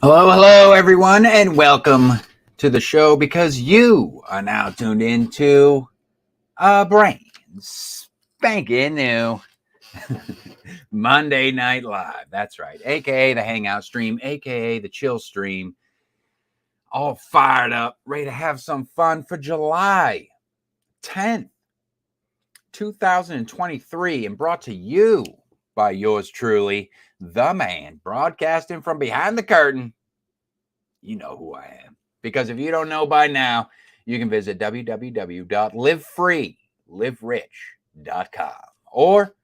Hello, everyone, and welcome to the show because you are now tuned into a brand spanking new Monday Night Live. That's right, aka the Hangout stream, aka the Chill stream. All fired up, ready to have some fun for July 10th, 2023, and brought to you by yours truly, the man broadcasting from behind the curtain. You know who I am. Because if you don't know by now, you can visit www.livefreeliverich.com or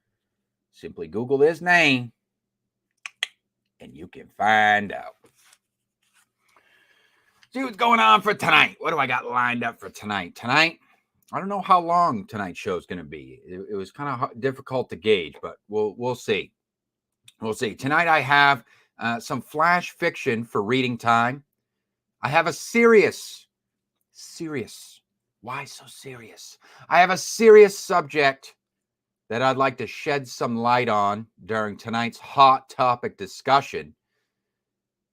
simply Google this name and you can find out. See what's going on for tonight. What do I got lined up for tonight? Tonight, I don't know how long tonight's show is going to be. It was kind of difficult to gauge, but we'll see. We'll see. Tonight I have some flash fiction for reading time. I have a serious, why so serious? I have a serious subject that I'd like to shed some light on during tonight's hot topic discussion.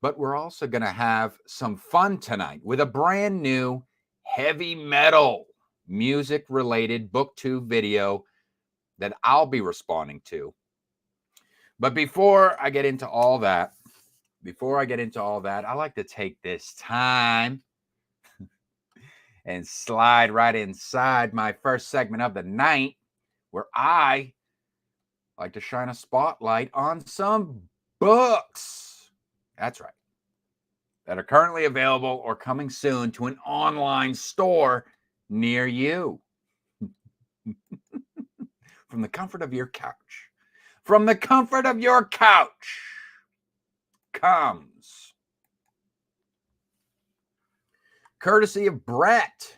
But we're also going to have some fun tonight with a brand new heavy metal music-related Booktube video that I'll be responding to. But before I get into all that, I like to take this time and slide right inside my first segment of the night, where I like to shine a spotlight on some books. That's right. That are currently available or coming soon to an online store near you. From the comfort of your couch. From the comfort of your couch comes, courtesy of Brett,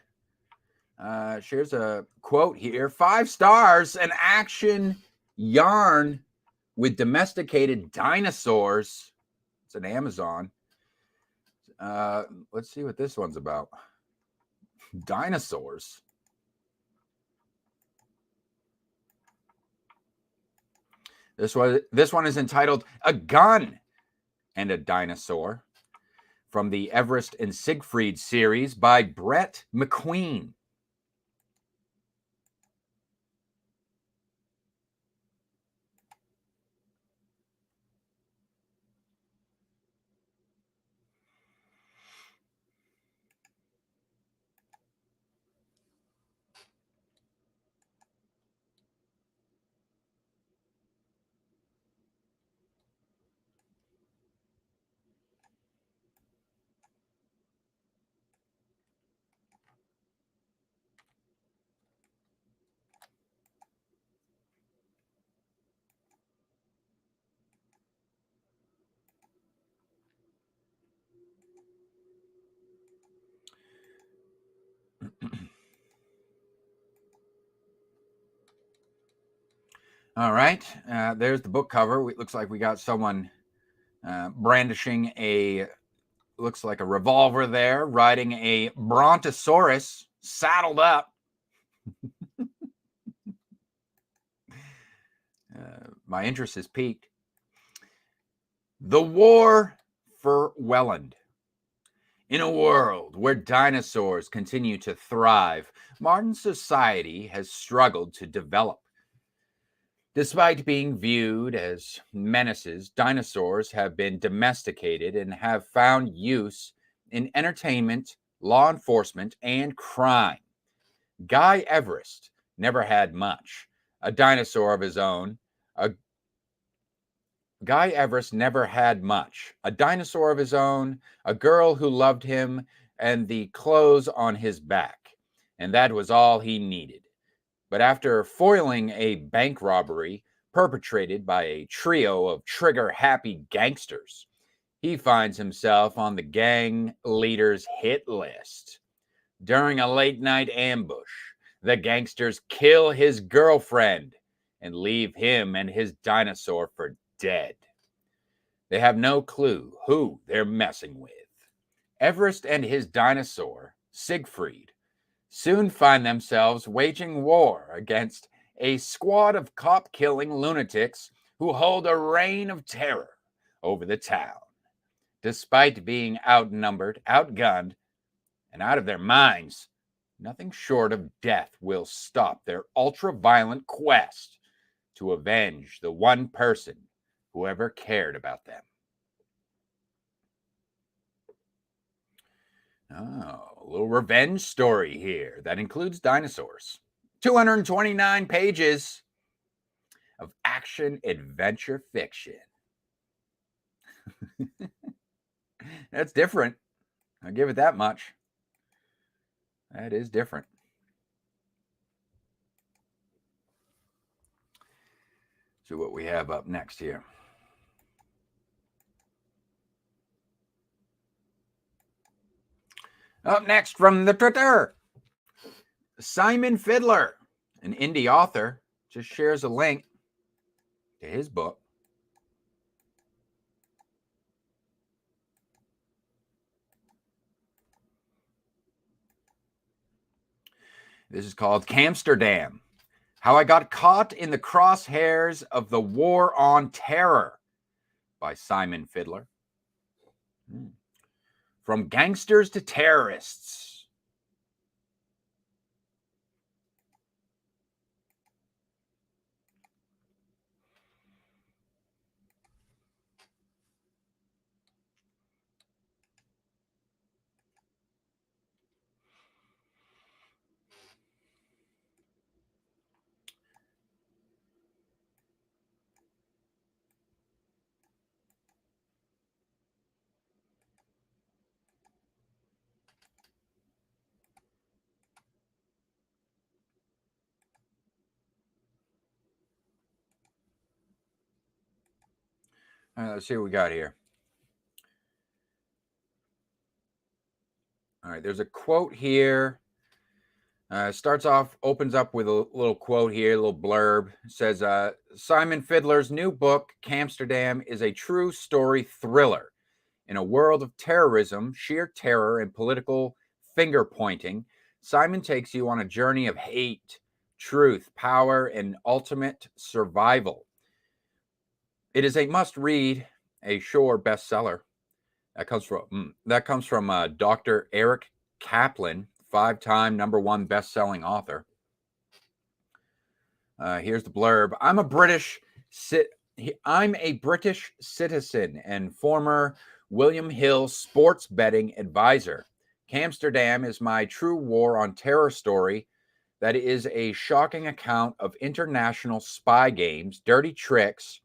shares a quote here: 5 stars, an action yarn with domesticated dinosaurs. It's an Amazon. Let's see what this one's about. Dinosaurs. This one is entitled A Gun and a Dinosaur, from the Everest and Siegfried series by Brett McQueen. All right, there's the book cover. It looks like we got someone brandishing looks like a revolver there, riding a brontosaurus, saddled up. My interest is piqued. The War for Welland. In a world where dinosaurs continue to thrive, modern society has struggled to develop. Despite being viewed as menaces, dinosaurs have been domesticated and have found use in entertainment, law enforcement, and crime. Guy Everest never had much. A dinosaur of his own. Guy Everest never had much. A dinosaur of his own, a girl who loved him, and the clothes on his back. And that was all he needed. But after foiling a bank robbery perpetrated by a trio of trigger-happy gangsters, he finds himself on the gang leader's hit list. During a late-night ambush, the gangsters kill his girlfriend and leave him and his dinosaur for dead. They have no clue who they're messing with. Everest and his dinosaur, Siegfried, soon find themselves waging war against a squad of cop-killing lunatics who hold a reign of terror over the town. Despite being outnumbered, outgunned, and out of their minds, nothing short of death will stop their ultra-violent quest to avenge the one person who ever cared about them. Oh, a little revenge story here that includes dinosaurs. 229 pages of action adventure fiction. That's different. I'll give it that much. That is different. See what we have up next here. Up next from the Twitter, Simon Fidler, an indie author, just shares a link to his book. This is called Camsterdam, How I Got Caught in the Crosshairs of the War on Terror by Simon Fidler. From gangsters to terrorists. Let's see what we got here. All right, there's a quote here. Starts off, opens up with a little quote here, a little blurb. It says, Simon Fidler's new book, Camsterdam, is a true story thriller. In a world of terrorism, sheer terror, and political finger-pointing, Simon takes you on a journey of hate, truth, power, and ultimate survival. It is a must-read, a sure bestseller. That comes from Dr. Eric Kaplan, 5-time #1 best-selling author. Here's the blurb. I'm a British citizen and former William Hill sports betting advisor. Camsterdam is my true war on terror story that is a shocking account of international spy games, dirty tricks,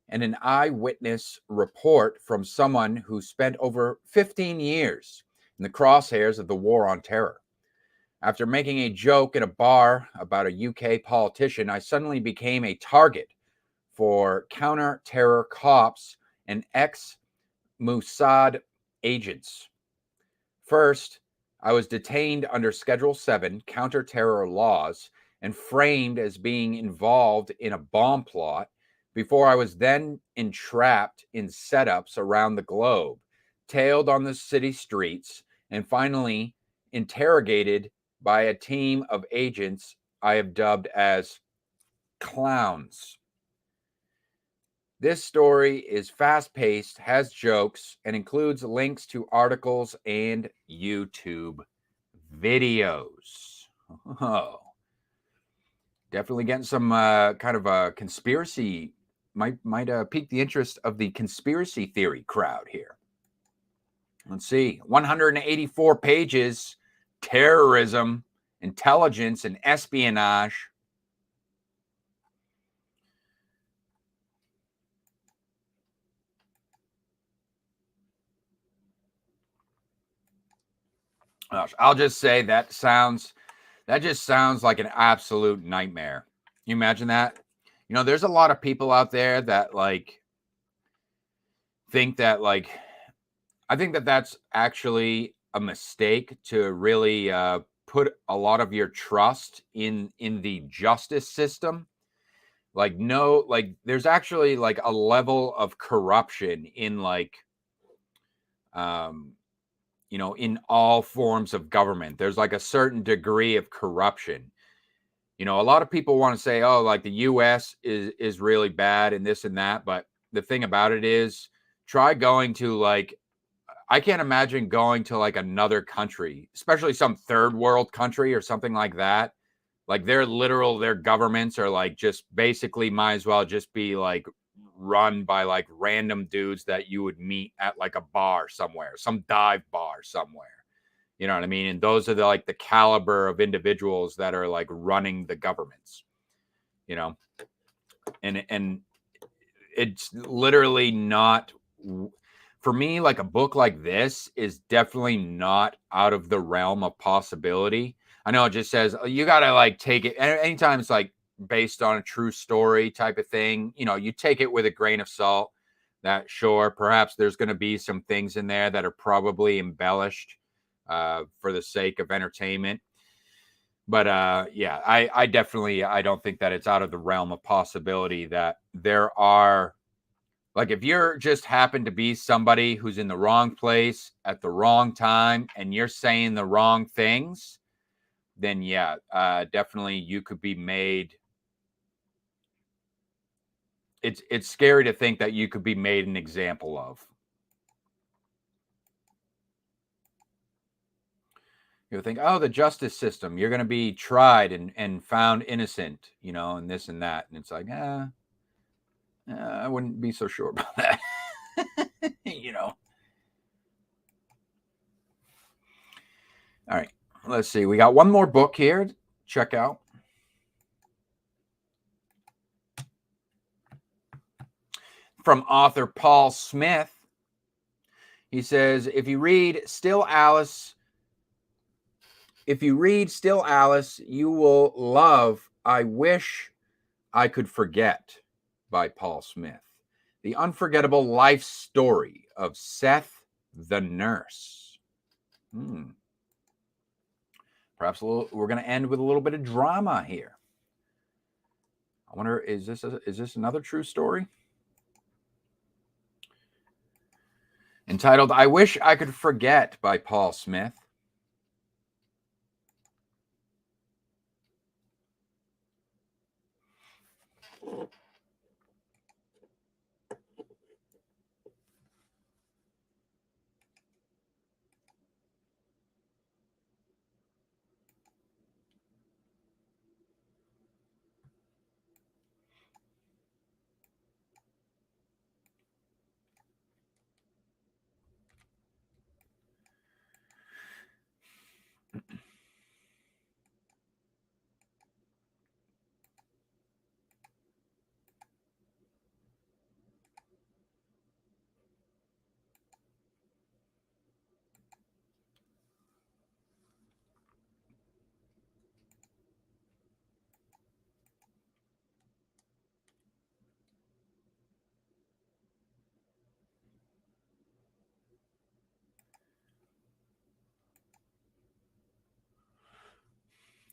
and an eyewitness report from someone who spent over 15 years in the crosshairs of the war on terror. After making a joke at a bar about a UK politician, I suddenly became a target for counter-terror cops and ex-Mossad agents. First, I was detained under Schedule 7 counter-terror laws and framed as being involved in a bomb plot before I was then entrapped in setups around the globe, tailed on the city streets, and finally interrogated by a team of agents I have dubbed as clowns. This story is fast-paced, has jokes, and includes links to articles and YouTube videos. Oh, definitely getting some kind of a conspiracy, might pique the interest of the conspiracy theory crowd here. Let's see, 184 pages, terrorism, intelligence, and espionage. I'll just say that just sounds like an absolute nightmare. You imagine that? You know, there's a lot of people out there that like think that like, I think that that's actually a mistake to really put a lot of your trust in the justice system. Like, no, like there's actually like a level of corruption in like, you know, in all forms of government. There's like a certain degree of corruption. You know, a lot of people want to say, oh, like the US is really bad and this and that. But the thing about it is try going to like, I can't imagine going to like another country, especially some third world country or something like that. Like their governments are like just basically might as well just be like run by like random dudes that you would meet at like a bar somewhere, some dive bar somewhere. You know what I mean? And those are like the caliber of individuals that are like running the governments, you know? And it's literally not, for me, like a book like this is definitely not out of the realm of possibility. I know it just says you got to like take it anytime it's like based on a true story type of thing, you know, you take it with a grain of salt. That sure, perhaps there's going to be some things in there that are probably embellished for the sake of entertainment. But yeah, I definitely, I don't think that it's out of the realm of possibility that there are, like, if you're just happen to be somebody who's in the wrong place at the wrong time and you're saying the wrong things, then yeah, definitely you could be made. It's scary to think that you could be made an example of. You'll think, oh, the justice system, you're going to be tried and found innocent, you know, and this and that. And it's like, I wouldn't be so sure about that, you know. All right, let's see. We got one more book here to check out. From author Paul Smith. He says, if you read Still Alice, you will love I Wish I Could Forget by Paul Smith. The unforgettable life story of Seth the nurse. Perhaps we're going to end with a little bit of drama here. I wonder, is this another true story? Entitled I Wish I Could Forget by Paul Smith.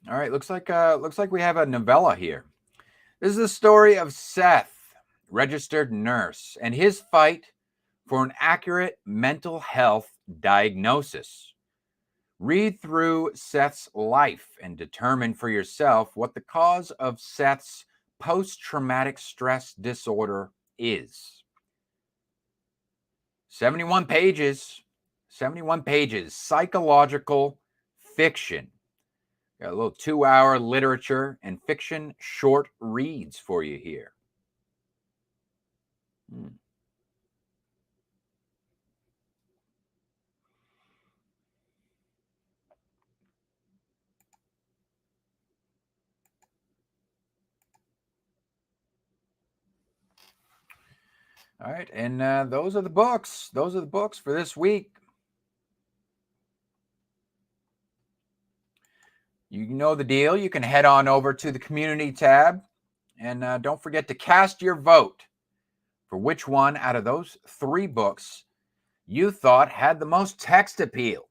All right, looks like we have a novella here. This is the story of Seth, registered nurse, and his fight for an accurate mental health diagnosis. Read through Seth's life and determine for yourself what the cause of Seth's post-traumatic stress disorder is. 71 pages, psychological fiction. Got a little 2-hour literature and fiction short reads for you here. All right, and those are the books. Those are the books for this week. You know the deal. You can head on over to the community tab, and don't forget to cast your vote for which one out of those 3 books you thought had the most text appeal.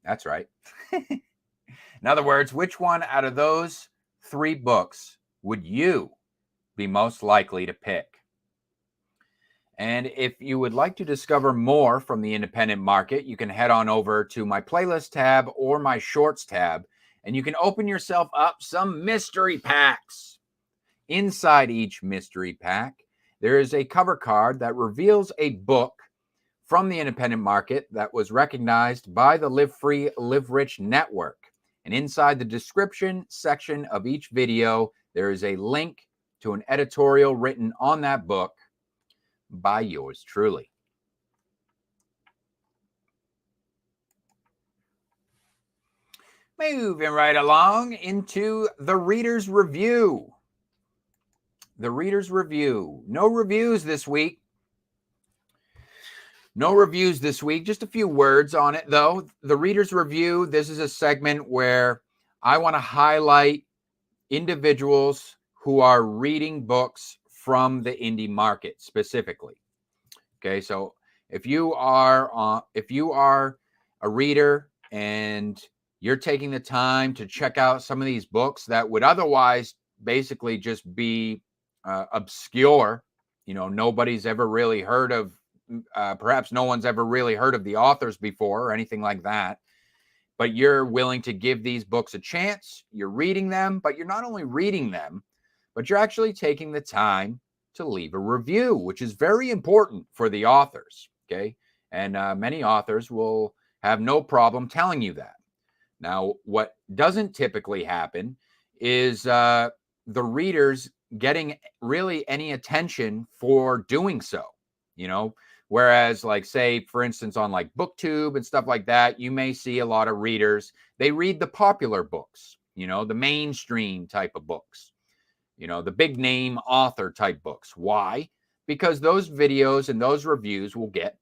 That's right. In other words, which one out of those 3 books would you be most likely to pick? And if you would like to discover more from the independent market, you can head on over to my playlist tab or my shorts tab, and you can open yourself up some mystery packs. Inside each mystery pack, there is a cover card that reveals a book from the independent market that was recognized by the Live Free, Live Rich network. And inside the description section of each video, there is a link to an editorial written on that book by yours truly. Moving right along into the reader's review. The reader's review. No reviews this week. No reviews this week. Just a few words on it, though. The reader's review, this is a segment where I want to highlight individuals who are reading books from the indie market specifically. Okay, so if you are a reader and you're taking the time to check out some of these books that would otherwise basically just be obscure, nobody's ever really heard of, perhaps no one's ever really heard of the authors before or anything like that, but you're willing to give these books a chance, you're reading them, but you're not only reading them, but you're actually taking the time to leave a review, which is very important for the authors, okay? And many authors will have no problem telling you that. Now, what doesn't typically happen is the readers getting really any attention for doing so, whereas like, say, for instance, on like Booktube and stuff like that, you may see a lot of readers, they read the popular books, the mainstream type of books, the big name author type books. Why? Because those videos and those reviews will get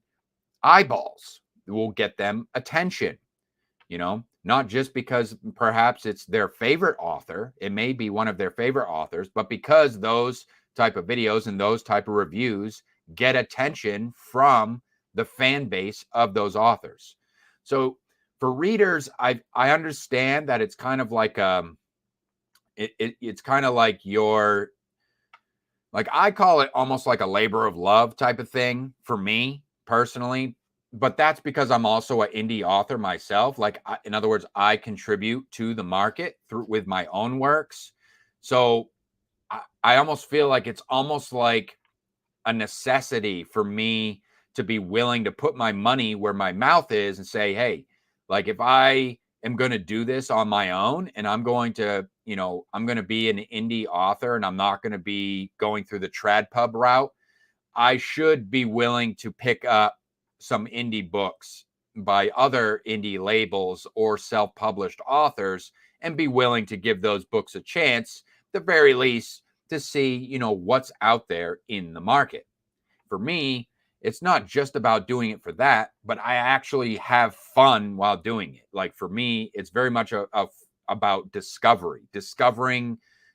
eyeballs, will get them attention, not just because perhaps it's their favorite author. It may be one of their favorite authors, but because those type of videos and those type of reviews get attention from the fan base of those authors. So for readers, I understand that it's kind of like it's kind of like I call it almost like a labor of love type of thing for me personally. But that's because I'm also an indie author myself. In other words, I contribute to the market with my own works. So I almost feel like it's almost like a necessity for me to be willing to put my money where my mouth is and say, hey, like if I am going to do this on my own and I'm going to be an indie author and I'm not going to be going through the trad pub route, I should be willing to pick up some indie books by other indie labels or self-published authors and be willing to give those books a chance, at the very least, to see, what's out there in the market. For me, it's not just about doing it for that, but I actually have fun while doing it. Like for me, it's very much about discovering,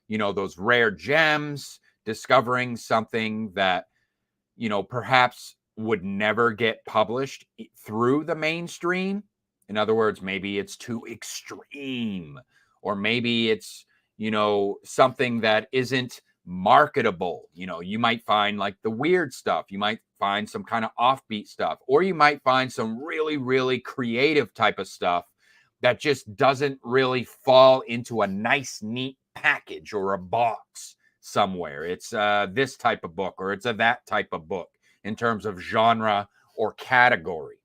those rare gems, discovering something that, perhaps would never get published through the mainstream. In other words, maybe it's too extreme, or maybe it's, something that isn't marketable. You might find like the weird stuff. You might find some kind of offbeat stuff, or you might find some really, really creative type of stuff that just doesn't really fall into a nice, neat package or a box somewhere. It's this type of book, or it's that type of book in terms of genre or category.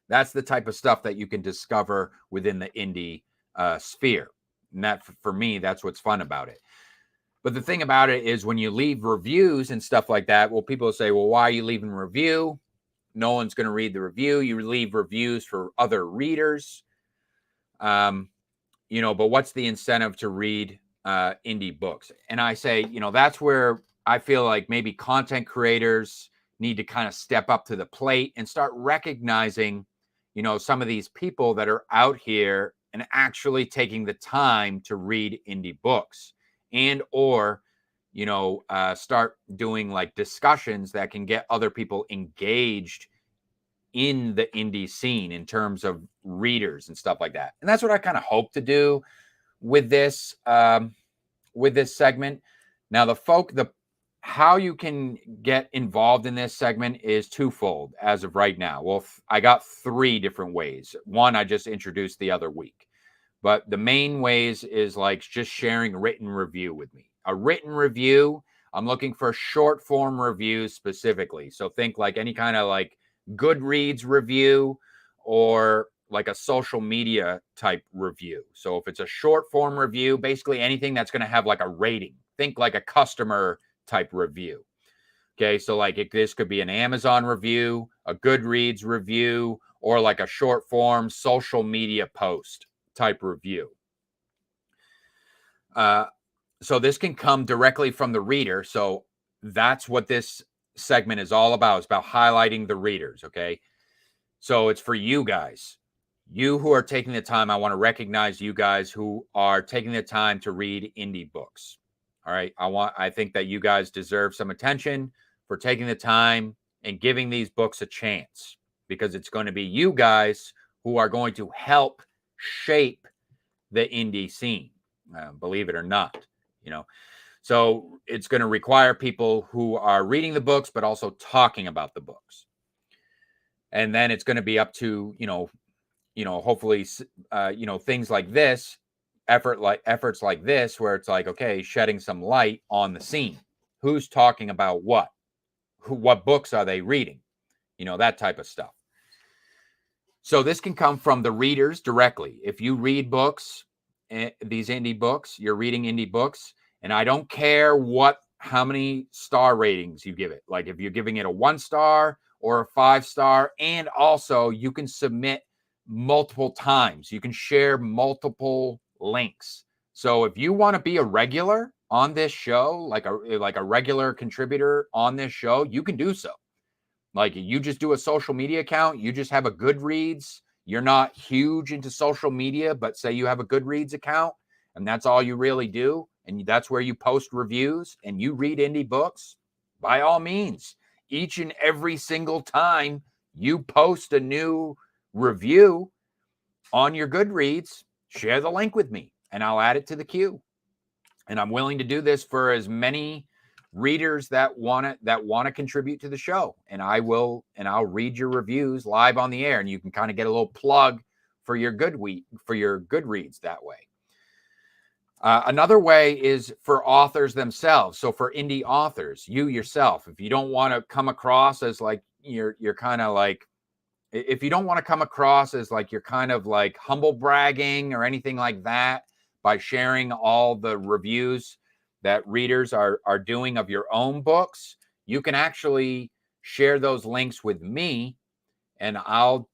That's the type of stuff that you can discover within the indie sphere. And that, for me, that's what's fun about it. But the thing about it is when you leave reviews and stuff like that, well, people say, well, why are you leaving a review? No one's going to read the review. You leave reviews for other readers. But what's the incentive to read indie books? And I say, that's where I feel like maybe content creators need to kind of step up to the plate and start recognizing, some of these people that are out here and actually taking the time to read indie books, and or, start doing like discussions that can get other people engaged in the indie scene in terms of readers and stuff like that. And that's what I kind of hope to do with this segment. Now, how you can get involved in this segment is twofold as of right now. Well, I got 3 different ways. One, I just introduced the other week. But the main ways is like just sharing a written review with me. A written review, I'm looking for short form reviews specifically. So think like any kind of like Goodreads review or like a social media type review. So if it's a short form review, basically anything that's going to have like a rating, think like a customer type review. Okay, so like this could be an Amazon review, a Goodreads review, or like a short form social media post type review. So this can come directly from the reader. So that's what this segment is all about. It's about highlighting the readers, okay? So it's for you guys. You who are taking the time, I want to recognize you guys who are taking the time to read indie books. All right. I think that you guys deserve some attention for taking the time and giving these books a chance, because it's going to be you guys who are going to help shape the indie scene, believe it or not, you know. So it's going to require people who are reading the books, but also talking about the books. And then it's going to be up to, hopefully, things like this, efforts like this, where it's like, okay, shedding some light on the scene. Who's talking about what? What books are they reading? That type of stuff. So this can come from the readers directly. If you read books, these indie books, you're reading indie books, and I don't care how many star ratings you give it. Like if you're giving it a 1 star or a 5 star, and also you can submit multiple times. You can share multiple links. So if you want to be a regular on this show, like a regular contributor on this show, you can do so. Like you just do a social media account, you just have a Goodreads. You're not huge into social media, but say you have a Goodreads account and that's all you really do, and that's where you post reviews and you read indie books, by all means, each and every single time you post a new review on your Goodreads, share the link with me and I'll add it to the queue. And I'm willing to do this for as many readers that want to contribute to the show, and I'll read your reviews live on the air, and you can kind of get a little plug for your Goodreads that way. Another way is for authors themselves. So for indie authors, you yourself, if you don't want to come across as like you're kind of like, if you don't want to come across as like you're kind of like humble bragging or anything like that by sharing all the reviews that readers are doing of your own books, you can actually share those links with me, and I'll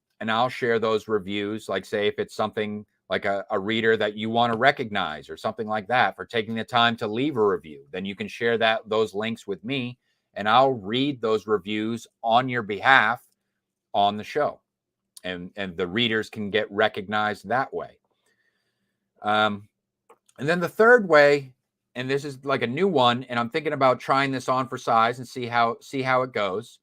share those reviews. Like say if it's something like a reader that you want to recognize or something like that for taking the time to leave a review, then you can share those links with me, and I'll read those reviews on your behalf on the show, and the readers can get recognized that way. And then the third way, and this is like a new one, and I'm thinking about trying this on for size and see how it goes.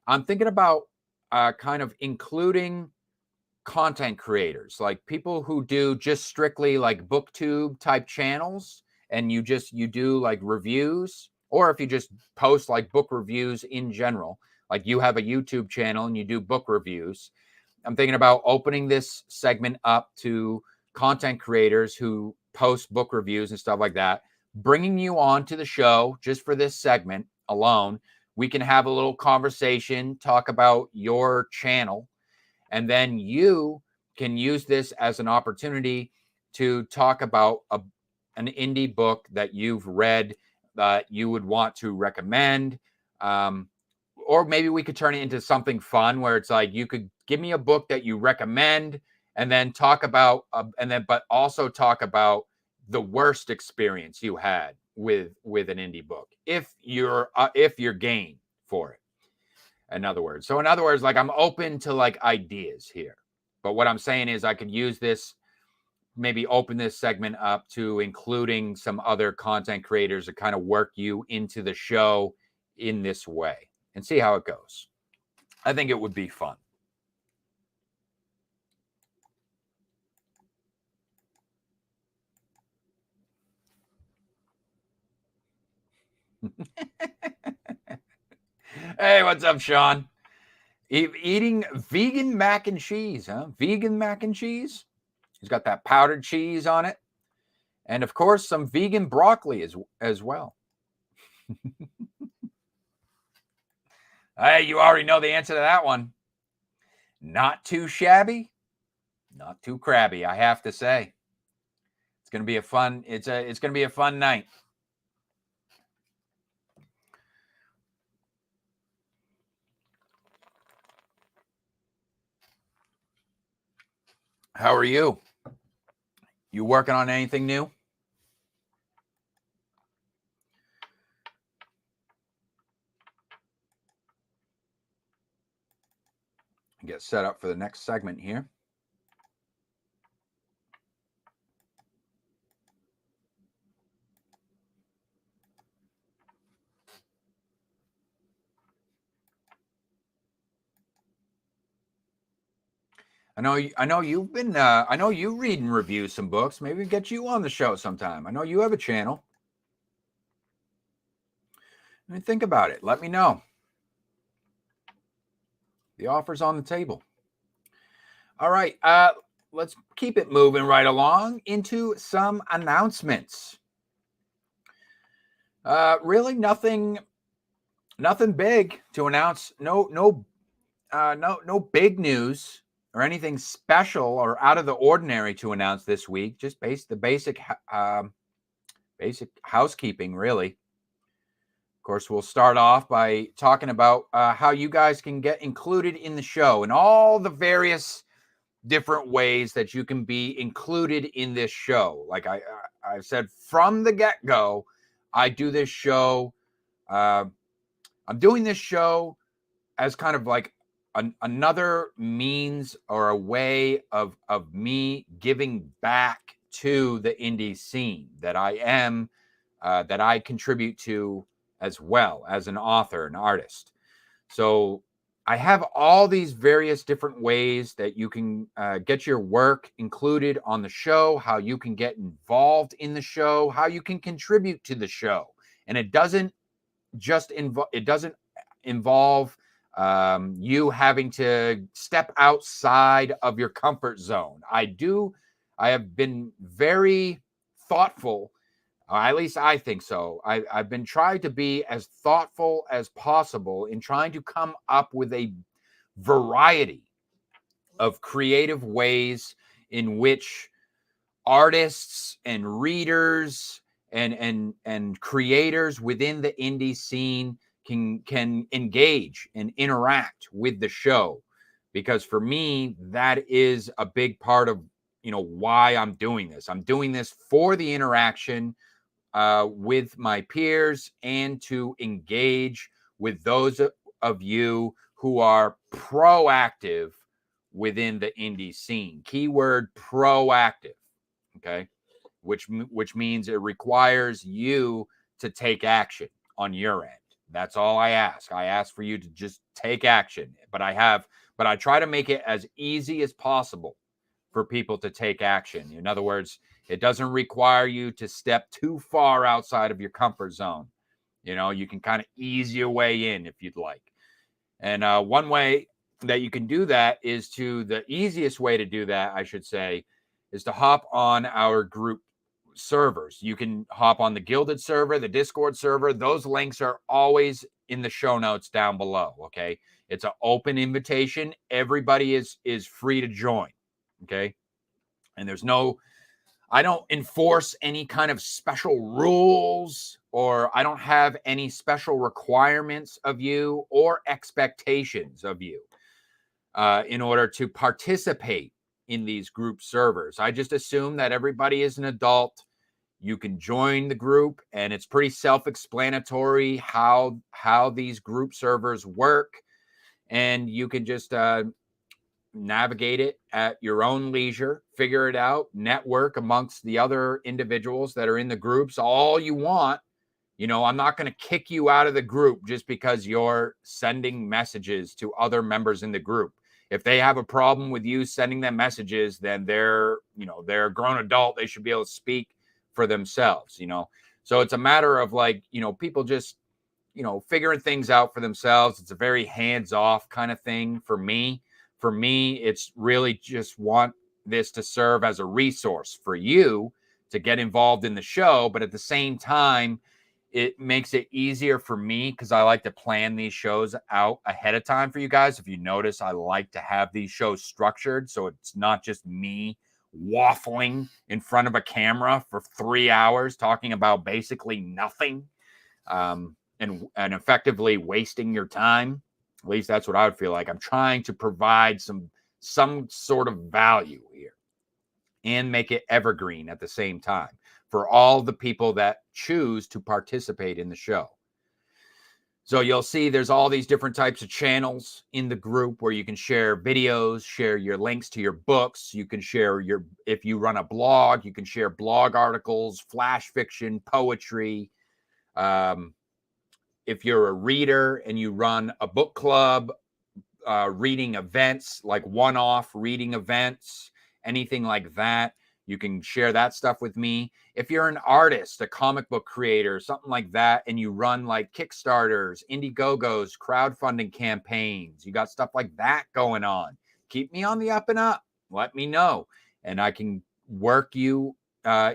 I'm thinking about kind of including content creators, like people who do just strictly like Booktube type channels, and you do like reviews, or if you just post like book reviews in general, like you have a YouTube channel and you do book reviews. I'm thinking about opening this segment up to content creators who post book reviews and stuff like that, bringing you on to the show just for this segment alone. We can have a little conversation, talk about your channel, and then you can use this as an opportunity to talk about an indie book that you've read that you would want to recommend. Or maybe we could turn it into something fun where it's like you could give me a book that you recommend, and then talk about but also talk about the worst experience you had with an indie book, if you're game for it. In other words, like I'm open to like ideas here, but what I'm saying is I could use this, maybe open this segment up to including some other content creators to kind of work you into the show in this way and see how it goes. I think it would be fun. Hey, what's up, Sean? Eating vegan mac and cheese, huh? Vegan mac and cheese. He's got that powdered cheese on it. And of course, some vegan broccoli as well. Hey, you already know the answer to that one. Not too shabby, not too crabby, I have to say. It's going to be a fun, it's going to be a fun night. How are you? You working on anything new? Get set up for the next segment here. I know you've been I know you read and review some books. Maybe we get you on the show sometime. I know you have a channel. I mean, think about it. Let me know. The offer's on the table. All right, let's keep it moving right along into some announcements. Really nothing big to announce. No big news or anything special or out of the ordinary to announce this week. Just the basic housekeeping, really. Of course, we'll start off by talking about how you guys can get included in the show and all the various different ways that you can be included in this show. Like I've said from the get-go, I do this show. I'm doing this show as kind of like another means or a way of me giving back to the indie scene that I contribute to as well as an author, an artist. So I have all these various different ways that you can get your work included on the show, how you can get involved in the show, how you can contribute to the show. And it doesn't just involve you having to step outside of your comfort zone. I have been very thoughtful, at least I think so. I've been trying to be as thoughtful as possible in trying to come up with a variety of creative ways in which artists and readers and creators within the indie scene can engage and interact with the show, because for me that is a big part of why I'm doing this. I'm doing this for the interaction with my peers and to engage with those of you who are proactive within the indie scene. Keyword proactive. Okay, which means it requires you to take action on your end. That's all I ask. I ask for you to just take action. But I try to make it as easy as possible for people to take action. In other words, it doesn't require you to step too far outside of your comfort zone. You can kind of ease your way in if you'd like. And one way that you can do that is the easiest way to do that, I should say, is to hop on our group servers. You can hop on the Gilded server, the Discord server. Those links are always in the show notes down below. Okay, it's an open invitation. Everybody is free to join. Okay, and I don't enforce any kind of special rules, or I don't have any special requirements of you or expectations of you in order to participate in these group servers. I just assume that everybody is an adult. You can join the group, and it's pretty self-explanatory how these group servers work, and you can just navigate it at your own leisure, figure it out, network amongst the other individuals that are in the groups all you want. I'm not going to kick you out of the group just because you're sending messages to other members in the group. If they have a problem with you sending them messages, then they're a grown adult. They should be able to speak for themselves, So it's a matter of people just, figuring things out for themselves. It's a very hands-off kind of thing for me. For me, it's really just want this to serve as a resource for you to get involved in the show. But at the same time, it makes it easier for me because I like to plan these shows out ahead of time for you guys. If you notice, I like to have these shows structured so it's not just me waffling in front of a camera for 3 hours talking about basically nothing, and effectively wasting your time. At least that's what I would feel like. I'm trying to provide some sort of value here and make it evergreen at the same time for all the people that choose to participate in the show. So you'll see there's all these different types of channels in the group where you can share videos, share your links to your books. You can share if you run a blog, you can share blog articles, flash fiction, poetry. If you're a reader and you run a book club, reading events, like one-off reading events, anything like that, you can share that stuff with me. If you're an artist, a comic book creator, something like that, and you run like Kickstarters, Indiegogos, crowdfunding campaigns, you got stuff like that going on, keep me on the up and up. Let me know, and I can work you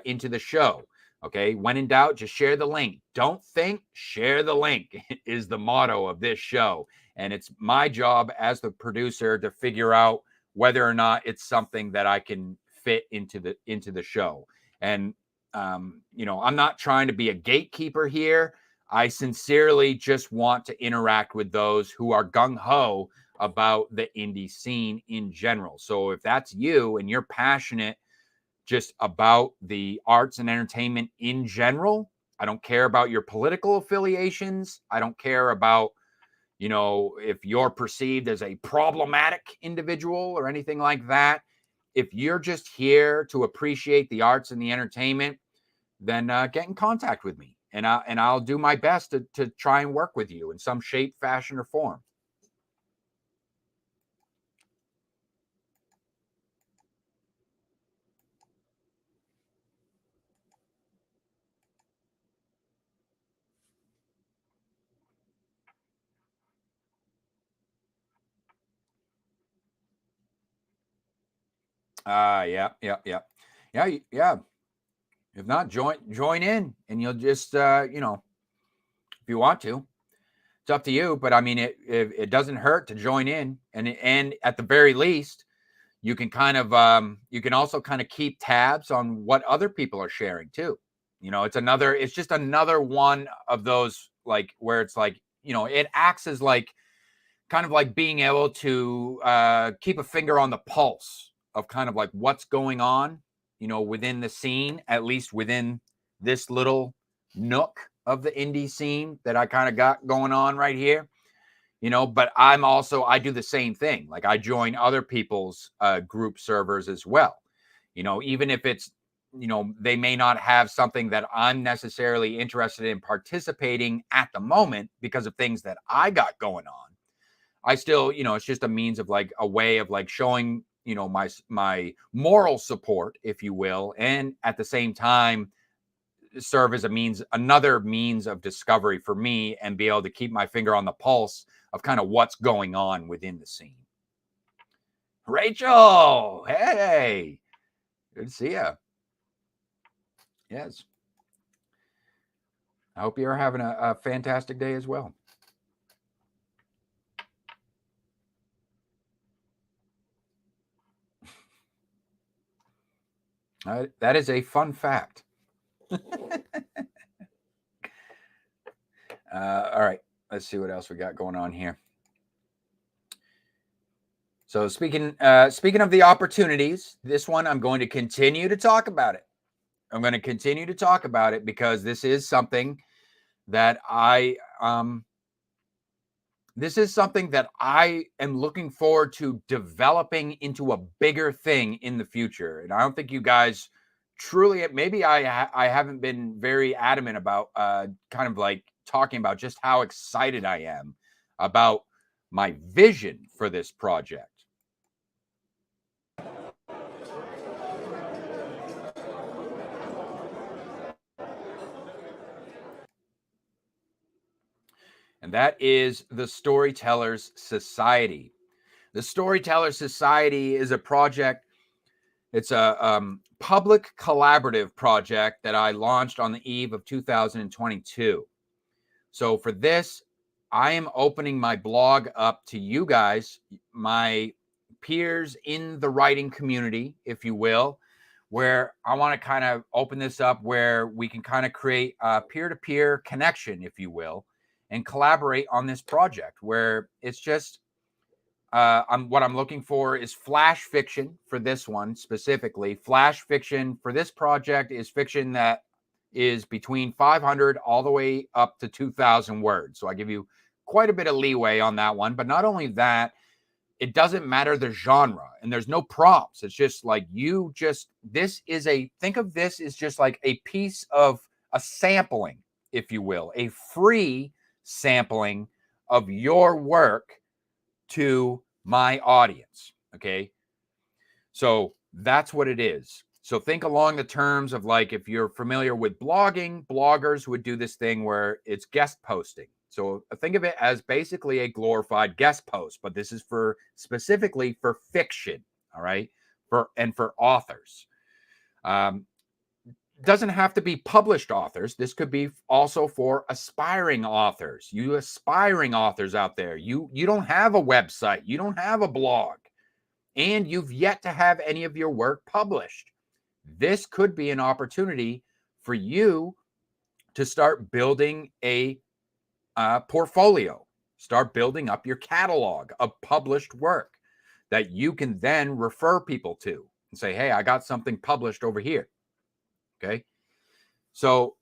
into the show. Okay, when in doubt, just share the link. Don't think, share the link is the motto of this show. And it's my job as the producer to figure out whether or not it's something that I can fit into the show. And I'm not trying to be a gatekeeper here. I sincerely just want to interact with those who are gung-ho about the indie scene in general. So if that's you and you're passionate just about the arts and entertainment in general, I don't care about your political affiliations. I don't care about, if you're perceived as a problematic individual or anything like that. If you're just here to appreciate the arts and the entertainment, then get in contact with me, and I'll do my best to try and work with you in some shape, fashion, or form. Yeah. If not, join in, and you'll just if you want to. It's up to you, but I mean, it doesn't hurt to join in, and at the very least, you can you can also kind of keep tabs on what other people are sharing too. It's just another one of those, like, where it's like, it acts as like kind of like being able to keep a finger on the pulse of kind of like what's going on, within the scene, at least within this little nook of the indie scene that I kind of got going on right here. But I do the same thing. Like, I join other people's group servers as well. Even if it's, they may not have something that I'm necessarily interested in participating at the moment because of things that I got going on. I still, it's just a means of like a way of like showing, my moral support, if you will, and at the same time serve as another means of discovery for me, and be able to keep my finger on the pulse of kind of what's going on within the scene. Rachel, hey, good to see you. Yes. I hope you're having a fantastic day as well. That is a fun fact. All right, let's see what else we got going on here. So speaking of the opportunities, this one, I'm going to continue to talk about it. I'm going to continue to talk about it because this is something that I am looking forward to developing into a bigger thing in the future. And I don't think you guys truly, maybe I haven't been very adamant about kind of like talking about just how excited I am about my vision for this project. And that is the Storytellers Society. The Storytellers Society is a project. It's a public collaborative project that I launched on the eve of 2022. So for this, I am opening my blog up to you guys, my peers in the writing community, if you will, where I want to kind of open this up where we can kind of create a peer-to-peer connection, if you will, and collaborate on this project where it's just what I'm looking for is flash fiction for this one specifically. Flash fiction for this project is fiction that is between 500 all the way up to 2,000 words. So I give you quite a bit of leeway on that one. But not only that, it doesn't matter the genre and there's no prompts. It's just like think of this as just like a piece of a sampling, if you will, a free sampling of your work to my audience. Okay. So that's what it is. So think along the terms of like, if you're familiar with blogging, bloggers would do this thing where it's guest posting. So think of it as basically a glorified guest post, but this is specifically for fiction. All right. For authors. Doesn't have to be published authors. This could be also for aspiring authors. You aspiring authors out there, you don't have a website, you don't have a blog, and you've yet to have any of your work published. This could be an opportunity for you to start building a portfolio, start building up your catalog of published work that you can then refer people to and say, hey, I got something published over here. Okay. So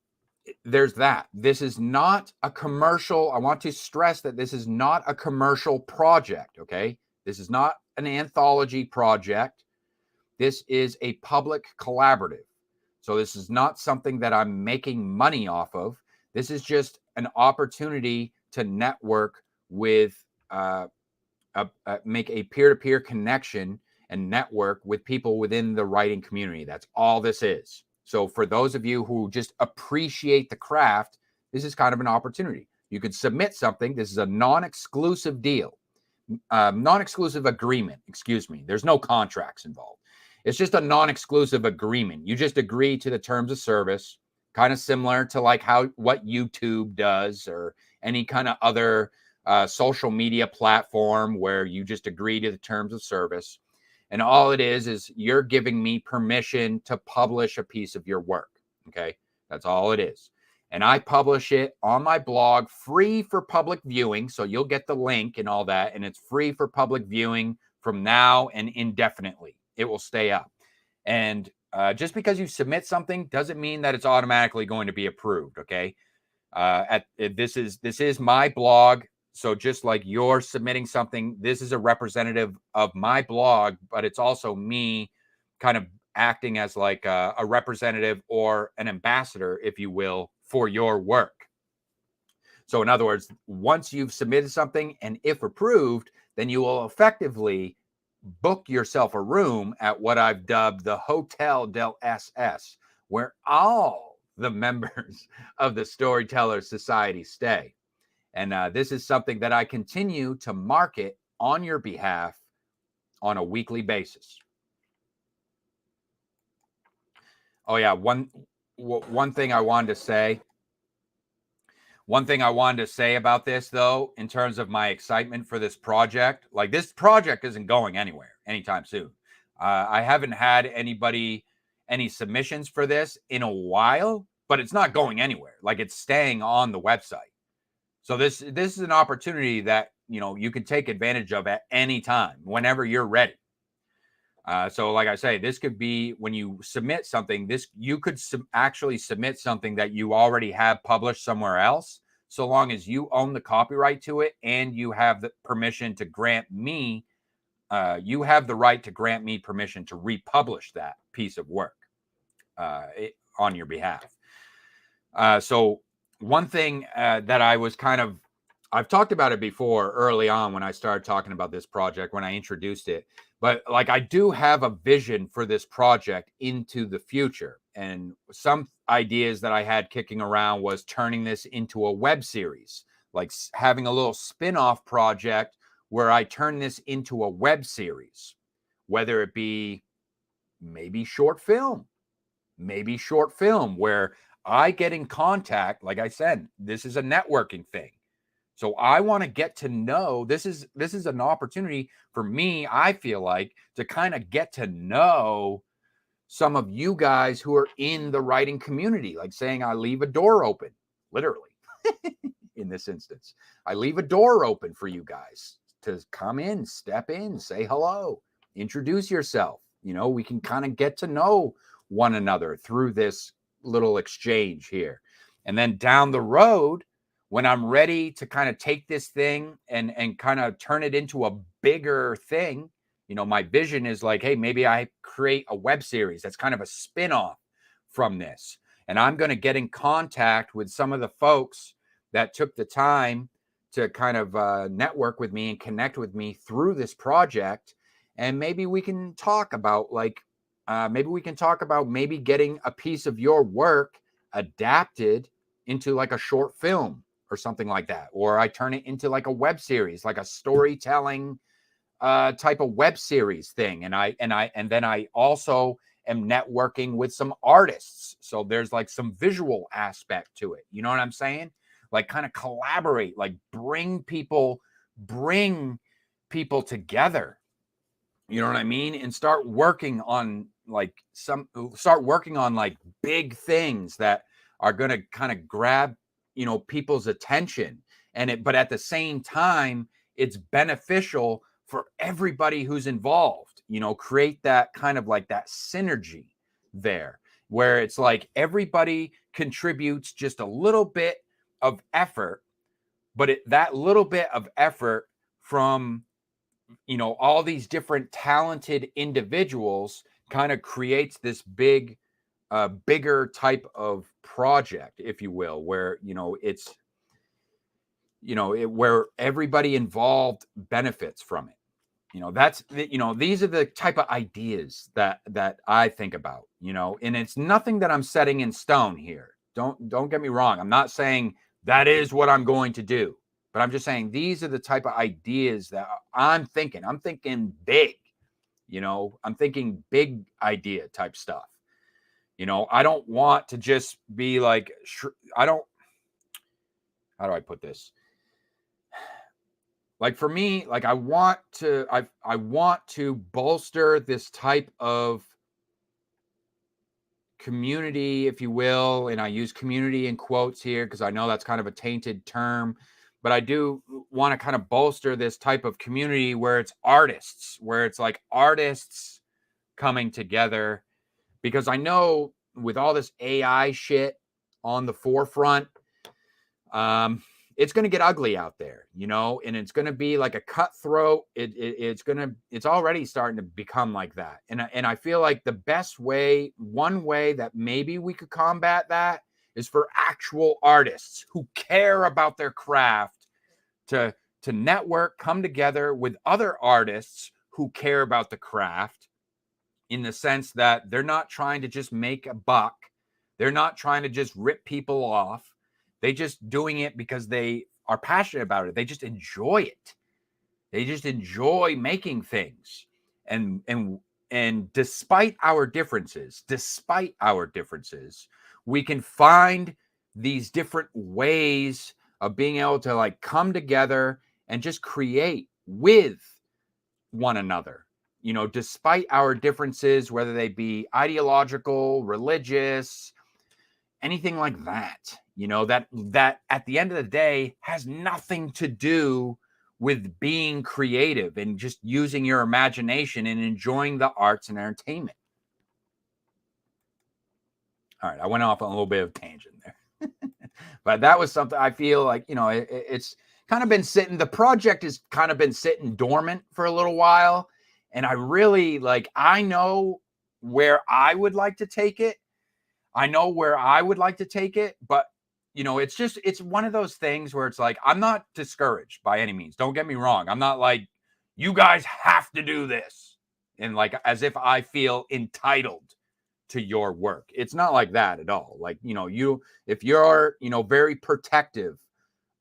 there's that. This is not a commercial. I want to stress that this is not a commercial project. Okay. This is not an anthology project. This is a public collaborative. So this is not something that I'm making money off of. This is just an opportunity to network with, make a peer-to-peer connection and network with people within the writing community. That's all this is. So for those of you who just appreciate the craft, this is kind of an opportunity. You could submit something. This is a non-exclusive deal, non-exclusive agreement. Excuse me. There's no contracts involved. It's just a non-exclusive agreement. You just agree to the terms of service, kind of similar to like what YouTube does or any kind of other social media platform where you just agree to the terms of service. And all it is you're giving me permission to publish a piece of your work. Okay. That's all it is. And I publish it on my blog free for public viewing. So you'll get the link and all that. And it's free for public viewing from now and indefinitely. It will stay up. And just because you submit something doesn't mean that it's automatically going to be approved. Okay. This is my blog. So just like you're submitting something, this is a representative of my blog, but it's also me kind of acting as like a representative or an ambassador, if you will, for your work. So in other words, once you've submitted something and if approved, then you will effectively book yourself a room at what I've dubbed the Hotel del SS, where all the members of the Storyteller Society stay. And this is something that I continue to market on your behalf on a weekly basis. Oh yeah, one thing I wanted to say. One thing I wanted to say about this, though, in terms of my excitement for this project, like this project isn't going anywhere anytime soon. I haven't had any submissions for this in a while, but it's not going anywhere. Like it's staying on the website. So this is an opportunity that, you can take advantage of at any time, whenever you're ready. So like I say, this could be when you submit something, you could actually submit something that you already have published somewhere else, so long as you own the copyright to it and you have the permission to grant me, you have the right to grant me permission to republish that piece of work on your behalf. So one thing that I've talked about it before early on when I started talking about this project, when I introduced it, but like I do have a vision for this project into the future. And some ideas that I had kicking around was turning this into a web series, like having a little spin-off project where I turn this into a web series, whether it be maybe short film, maybe short film, where I get in contact. Like I said, this is a networking thing. So I want to get to know, this is an opportunity for me, I feel like, to kind of get to know some of you guys who are in the writing community, like saying I leave a door open, literally, in this instance. I leave a door open for you guys to come in, step in, say hello, introduce yourself. You know, we can kind of get to know one another through this little exchange here. And then down the road, when I'm ready to kind of take this thing and kind of turn it into a bigger thing, you know, my vision is like, hey, maybe I create a web series that's kind of a spin-off from this. And I'm going to get in contact with some of the folks that took the time to kind of network with me and connect with me through this project. And maybe we can talk about maybe getting a piece of your work adapted into like a short film or something like that. Or I turn it into like a web series, like a storytelling type of web series thing. And then I also am networking with some artists. So there's like some visual aspect to it. You know what I'm saying? Like kind of collaborate, like bring people together. You know what I mean? And start working on like big things that are going to kind of grab, you know, people's attention. But at the same time, it's beneficial for everybody who's involved. You know, create that kind of like that synergy there, where it's like everybody contributes just a little bit of effort, but that little bit of effort from, you know, all these different talented individuals kind of creates this bigger type of project, if you will, where, you know, it's, you know, where everybody involved benefits from it. You know, these are the type of ideas that I think about, you know, and it's nothing that I'm setting in stone here. Don't get me wrong. I'm not saying that is what I'm going to do, but I'm just saying these are the type of ideas that I'm thinking. I'm thinking big, you know, I'm thinking big idea type stuff. You know, I don't want to just be like, how do I put this? Like for me, like I want to bolster this type of community, if you will, and I use community in quotes here because I know that's kind of a tainted term, but I do want to kind of bolster this type of community where it's artists, where it's like artists coming together, because I know with all this AI shit on the forefront, it's going to get ugly out there, you know, and it's going to be like a cutthroat. It's already starting to become like that. And I feel like the best way, one way that maybe we could combat that is for actual artists who care about their craft to network, come together with other artists who care about the craft, in the sense that they're not trying to just make a buck. They're not trying to just rip people off. They just doing it because they are passionate about it. They just enjoy it. They just enjoy making things. And despite our differences, we can find these different ways of being able to like come together and just create with one another. You know, despite our differences, whether they be ideological, religious, anything like that, you know, that at the end of the day has nothing to do with being creative and just using your imagination and enjoying the arts and entertainment. All right, I went off on a little bit of a tangent there. But that was something I feel like, you know, it's kind of been sitting, the project has kind of been sitting dormant for a little while. And I really like, I know where I would like to take it. But you know, it's one of those things where it's like, I'm not discouraged by any means. Don't get me wrong. I'm not like, you guys have to do this. And like, as if I feel entitled to your work. It's not like that at all. Like, you know, if you're, you know, very protective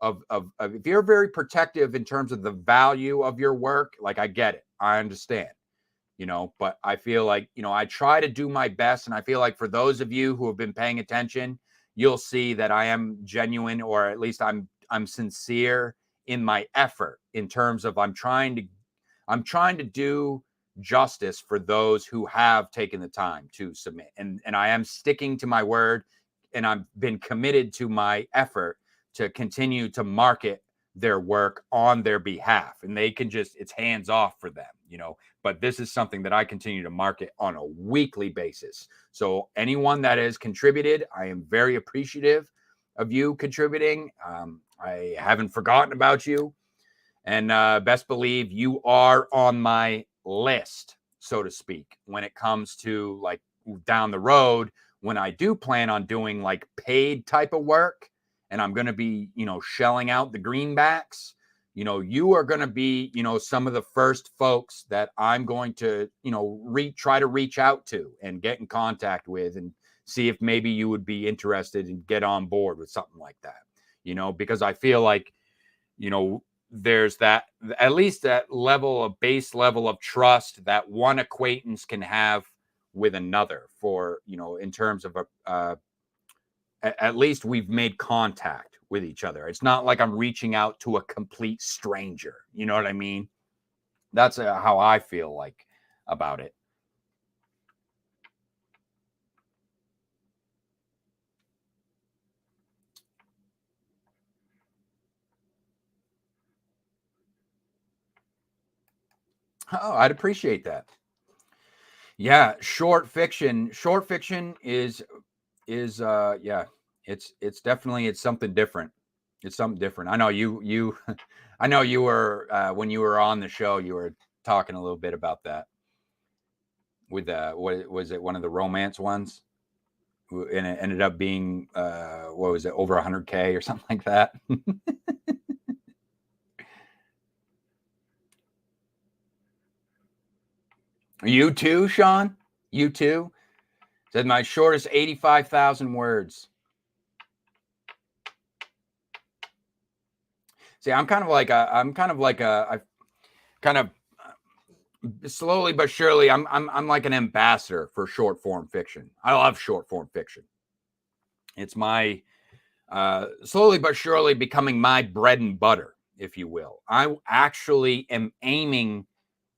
if you're very protective in terms of the value of your work, like I get it. I understand. but I feel like, I try to do my best. And I feel like for those of you who have been paying attention, you'll see that I am genuine, or at least I'm sincere in my effort in terms of I'm trying to do justice for those who have taken the time to submit. And I am sticking to my word, and I've been committed to my effort to continue to market their work on their behalf. And they can it's hands off for them, but this is something that I continue to market on a weekly basis. So anyone that has contributed, I am very appreciative of you contributing. I haven't forgotten about you. And best believe you are on my list, so to speak, when it comes to like down the road, when I do plan on doing like paid type of work, and I'm going to be, shelling out the greenbacks, you are going to be, some of the first folks that I'm going to, try to reach out to and get in contact with and see if maybe you would be interested and get on board with something like that, because I feel like, there's that, at least that level of base level of trust that one acquaintance can have with another for, in terms of at least we've made contact with each other. It's not like I'm reaching out to a complete stranger. You know what I mean? That's how I feel like about it. Oh, I'd appreciate that. Yeah, short fiction is yeah, it's definitely, it's something different. It's something different. I know you I know you were when you were on the show, you were talking a little bit about that with what was it, one of the romance ones, and it ended up being what was it, over 100K or something like that. You too, Sean? You too? Said my shortest 85,000 words. See, I'm kind of like I've kind of slowly but surely, I'm like an ambassador for short form fiction. I love short form fiction. It's my slowly but surely becoming my bread and butter, if you will. I actually am aiming,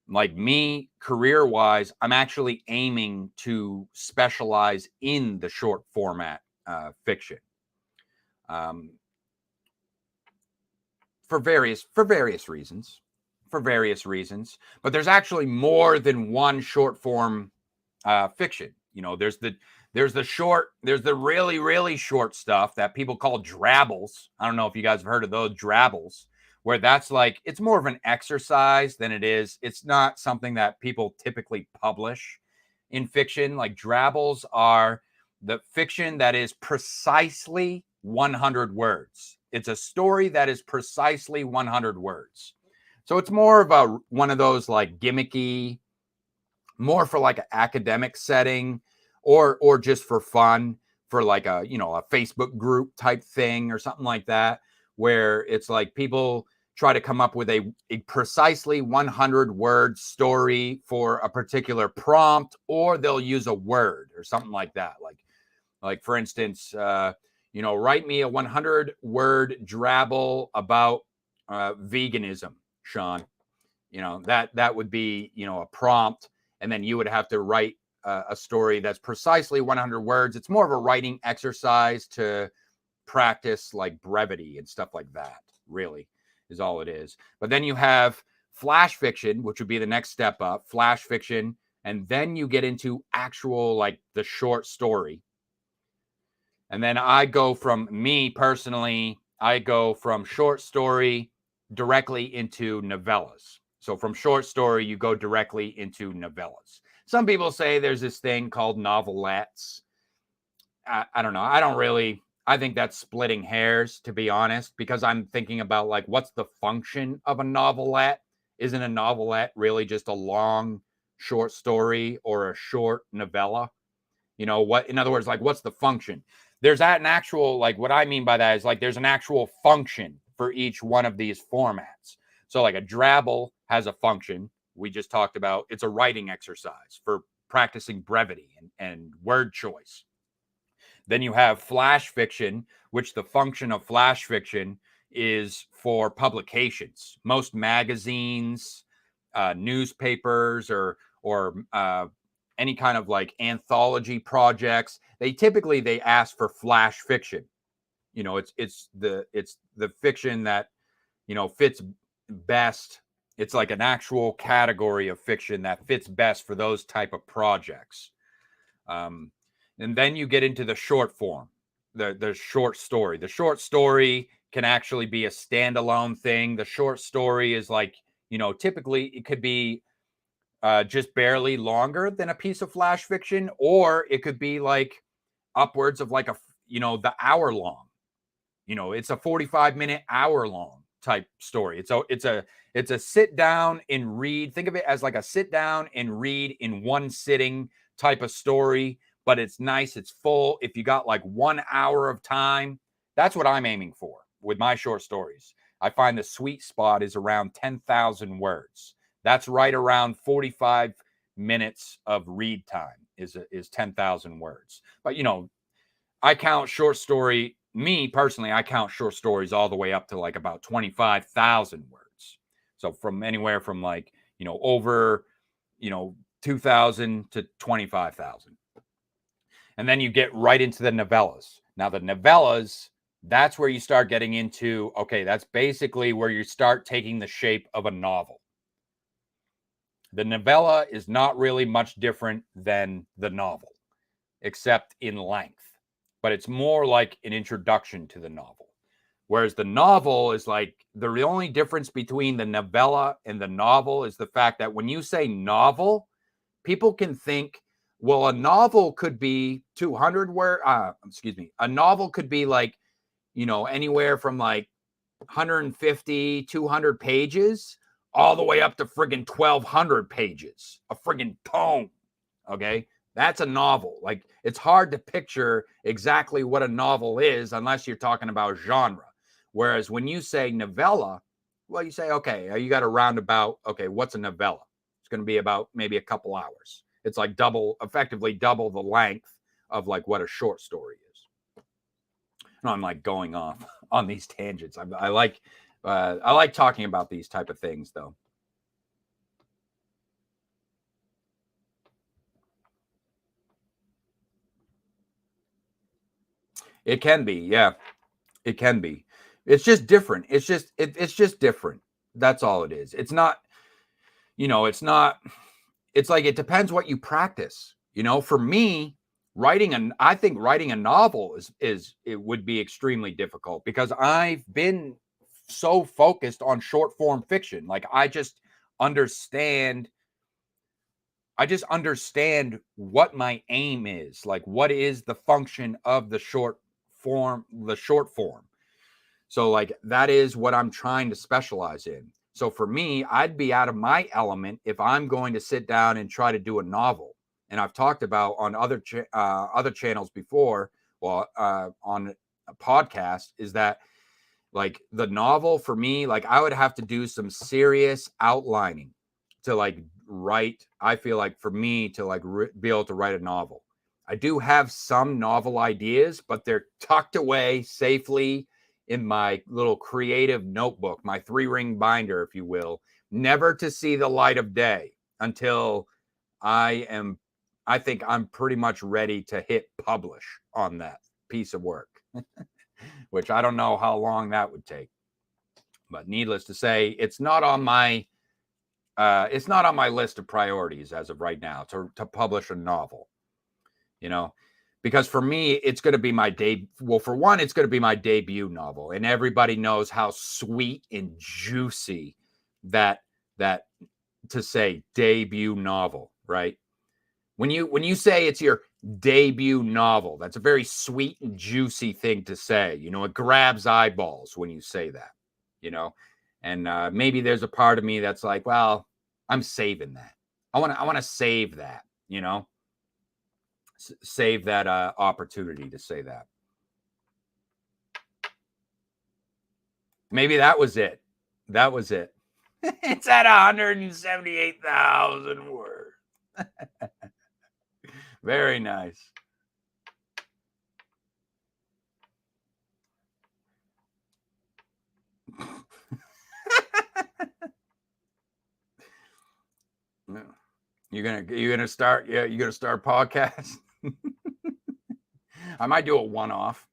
like me, career wise, I'm actually aiming to specialize in the short format fiction. For various reasons. But there's actually more than one short form fiction. There's the really short stuff that people call drabbles. I don't know if you guys have heard of those drabbles, where that's like, it's more of an exercise than it is. It's not something that people typically publish in fiction. Like drabbles are the fiction that is precisely 100 words. It's a story that is precisely 100 words. So it's more of one of those like gimmicky, more for like an academic setting, or just for fun, for like a Facebook group type thing or something like that, where it's like people try to come up with a precisely 100 word story for a particular prompt, or they'll use a word or something like that. Like for instance, write me a 100 word drabble about veganism, Sean. That would be, a prompt. And then you would have to write a story that's precisely 100 words. It's more of a writing exercise to practice like brevity and stuff like that, really, is all it is. But then you have flash fiction, which would be the next step up, flash fiction. And then you get into actual, like the short story. And then I go from short story directly into novellas. So from short story, you go directly into novellas. Some people say there's this thing called novelettes. I don't know. I think that's splitting hairs, to be honest, because I'm thinking about like, what's the function of a novelette? Isn't a novelette really just a long short story or a short novella? In other words, like, what's the function? There's an actual, like, what I mean by that is like, there's an actual function for each one of these formats. So like a drabble has a function, we just talked about. It's a writing exercise for practicing brevity and word choice. Then you have flash fiction, which the function of flash fiction is for publications. Most magazines, newspapers, or any kind of like anthology projects, they ask for flash fiction. You know, it's the fiction that, you know, fits best. It's like an actual category of fiction that fits best for those type of projects. And then you get into the short form, the short story. The short story can actually be a standalone thing. The short story is like, you know, typically it could be just barely longer than a piece of flash fiction, or it could be like upwards of like the hour long. You know, it's a 45-minute, hour long type story. It's a sit down and read. Think of it as like a sit down and read in one sitting type of story, but it's nice. It's full. If you got like 1 hour of time, that's what I'm aiming for with my short stories. I find the sweet spot is around 10,000 words. That's right around 45 minutes of read time is 10,000 words. But, you know, I count short story, me personally, I count short stories all the way up to like about 25,000 words. So from anywhere from like, you know, over, you know, 2,000 to 25,000. And then you get right into the novellas. Now, the novellas, that's where you start getting into, okay, that's basically where you start taking the shape of a novel. The novella is not really much different than the novel, except in length. But it's more like an introduction to the novel. Whereas the novel is like, the only difference between the novella and the novel is the fact that when you say novel, people can think, well, a novel could be 200 a novel could be like, you know, anywhere from like 150, 200 pages, all the way up to friggin' 1,200 pages, a friggin' poem. Okay. That's a novel. Like, it's hard to picture exactly what a novel is unless you're talking about genre. Whereas when you say novella, well, you say, okay, you got a roundabout. Okay, what's a novella? It's going to be about maybe a couple hours. It's like effectively double the length of like what a short story is. And I'm like going off on these tangents. I like talking about these type of things, though. It can be, yeah. It can be. It's just different. It's just different. That's all it is. It's not, you know, it's like it depends what you practice. You know, for me, I think writing a novel it would be extremely difficult because I've been so focused on short form fiction. Like I just understand what my aim is. Like what is the function of the short form. So like that is what I'm trying to specialize in. So for me, I'd be out of my element if I'm going to sit down and try to do a novel. And I've talked about on other channels before, on a podcast, is that like the novel for me, like I would have to do some serious outlining to like write. I feel like for me to like be able to write a novel. I do have some novel ideas, but they're tucked away safely in my little creative notebook, my 3-ring binder, if you will, never to see the light of day until I think I'm pretty much ready to hit publish on that piece of work, which I don't know how long that would take. But needless to say, it's not on my list of priorities as of right now to publish a novel, you know. Because for me, it's going to be my it's going to be my debut novel. And everybody knows how sweet and juicy that to say debut novel, right? When you say it's your debut novel, that's a very sweet and juicy thing to say. You know, it grabs eyeballs when you say that, you know. And maybe there's a part of me that's like, well, I'm saving that. I want to save that, you know. Save that opportunity to say that. Maybe that was it. It's at 178,000 words. Very nice. You're gonna start a podcast. I might do a one-off.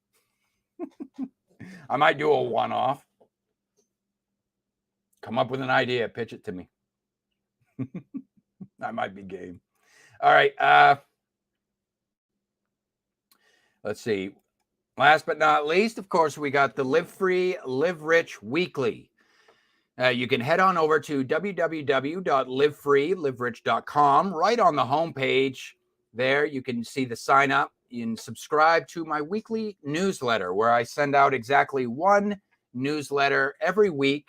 Come up with an idea, pitch it to me. I might be game. All right. Let's see. Last but not least, of course, we got the Live Free, Live Rich Weekly. You can head on over to www.livefreeliverich.com. Right on the homepage there, you can see the sign up. You can subscribe to my weekly newsletter where I send out exactly one newsletter every week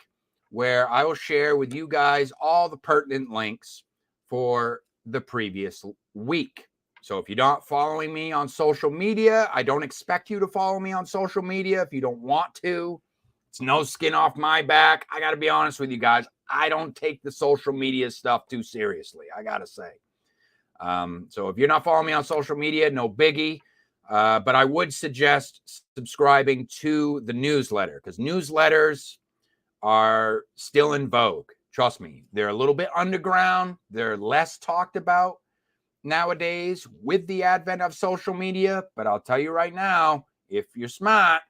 where I will share with you guys all the pertinent links for the previous week. So if you're not following me on social media, I don't expect you to follow me on social media if you don't want to. It's no skin off my back. I got to be honest with you guys. I don't take the social media stuff too seriously, I got to say. So if you're not following me on social media, no biggie. But I would suggest subscribing to the newsletter because newsletters are still in vogue. Trust me, they're a little bit underground. They're less talked about nowadays with the advent of social media. But I'll tell you right now, if you're smart,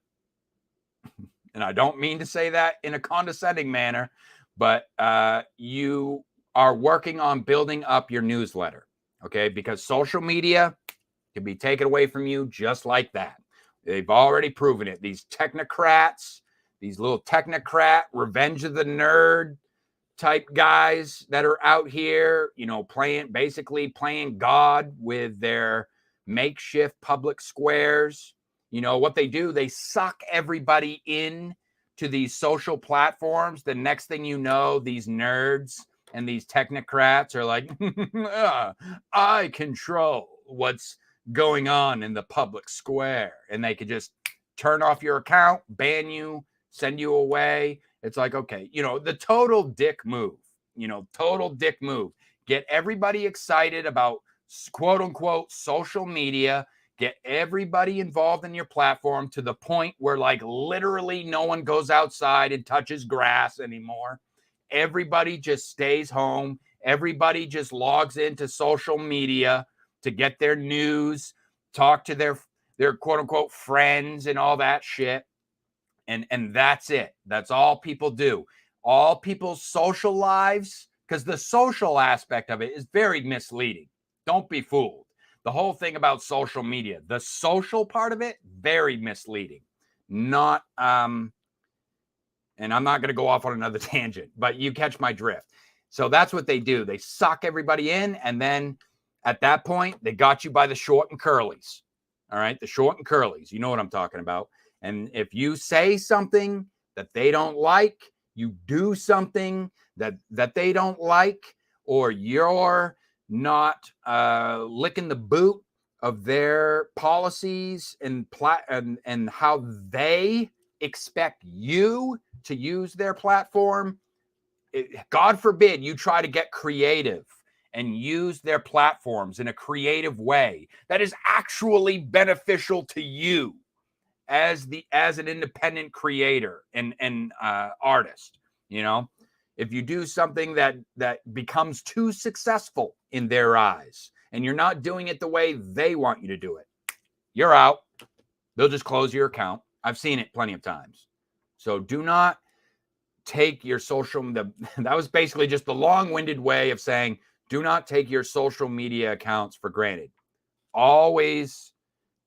and I don't mean to say that in a condescending manner, but you are working on building up your newsletter, okay? Because social media can be taken away from you just like that. They've already proven it. These technocrats, these little technocrat, revenge of the nerd type guys that are out here, you know, basically playing God with their makeshift public squares. You know what they do? They suck everybody in to these social platforms. The next thing you know, these nerds and these technocrats are like, I control what's going on in the public square. And they could just turn off your account, ban you, send you away. It's like, okay, you know, the total dick move, Get everybody excited about quote unquote social media. Get everybody involved in your platform to the point where like literally no one goes outside and touches grass anymore. Everybody just stays home. Everybody just logs into social media to get their news, talk to their quote unquote friends and all that shit. And that's it. That's all people do. All people's social lives, because the social aspect of it is very misleading. Don't be fooled. The whole thing about social media, the social part of it, very misleading. Not, and I'm not going to go off on another tangent, but you catch my drift. So that's what they do. They suck everybody in. And then at that point, they got you by the short and curlies. All right. The short and curlies. You know what I'm talking about. And if you say something that they don't like, you do something that they don't like, or you're not licking the boot of their policies and how they expect you to use their platform, God forbid you try to get creative and use their platforms in a creative way that is actually beneficial to you as an independent creator and artist. You know, if you do something that becomes too successful in their eyes and you're not doing it the way they want you to do it, you're out. They'll just close your account. I've seen it plenty of times. So do not take your that was basically just the long-winded way of saying, do not take your social media accounts for granted. Always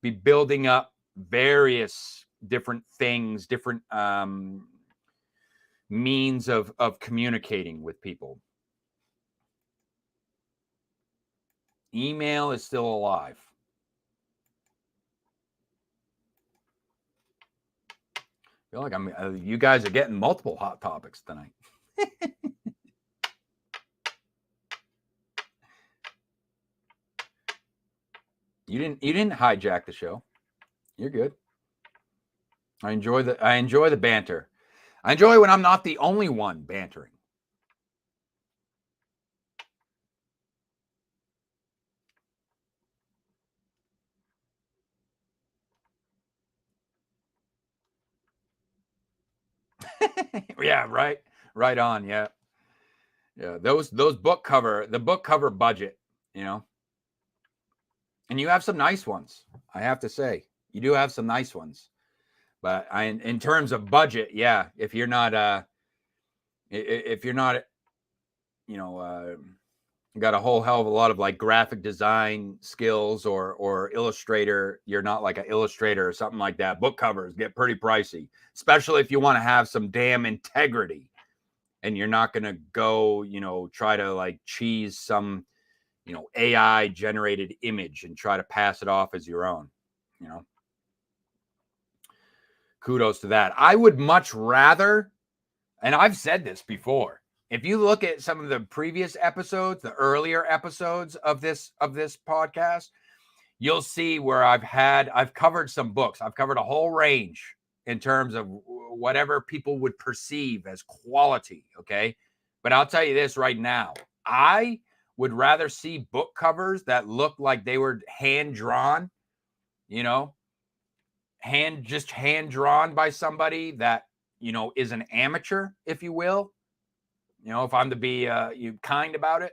be building up various different things, different means of communicating with people. Email is still alive. I feel like you guys are getting multiple hot topics tonight. You didn't hijack the show. You're good. I enjoy the banter. I enjoy when I'm not the only one bantering. Yeah, right on. Yeah. Yeah, those the book cover budget, you know. And you have some nice ones, I have to say. You do have some nice ones. But in terms of budget, yeah, if you're not if you're not, you know, got a whole hell of a lot of like graphic design skills or illustrator, you're not like an illustrator or something like that. Book covers get pretty pricey, especially if you want to have some damn integrity and you're not going to go, you know, try to like cheese some, you know, AI generated image and try to pass it off as your own, you know. Kudos to that. I would much rather, and I've said this before, if you look at some of the previous episodes, the earlier episodes of this podcast, you'll see where I've covered some books. I've covered a whole range in terms of whatever people would perceive as quality, okay? But I'll tell you this right now. I would rather see book covers that look like they were hand drawn, you know, hand drawn by somebody that, you know, is an amateur, if you will. You know, if I'm to be you kind about it,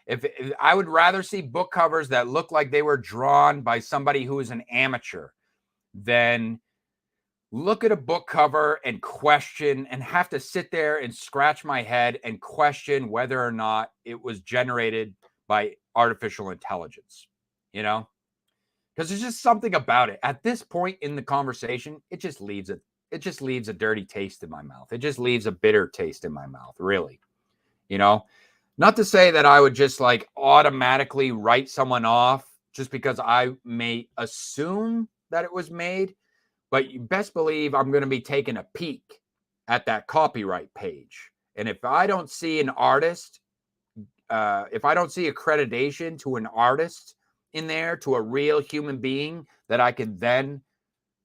if I would rather see book covers that look like they were drawn by somebody who is an amateur than look at a book cover and question and have to sit there and scratch my head and question whether or not it was generated by artificial intelligence, you know, because there's just something about it at this point in the conversation. It just leaves a dirty taste in my mouth. It just leaves a bitter taste in my mouth, really, you know. Not to say that I would just like automatically write someone off just because I may assume that it was made, but you best believe I'm going to be taking a peek at that copyright page. And if I don't see an artist, if I don't see accreditation to an artist in there, to a real human being that I can then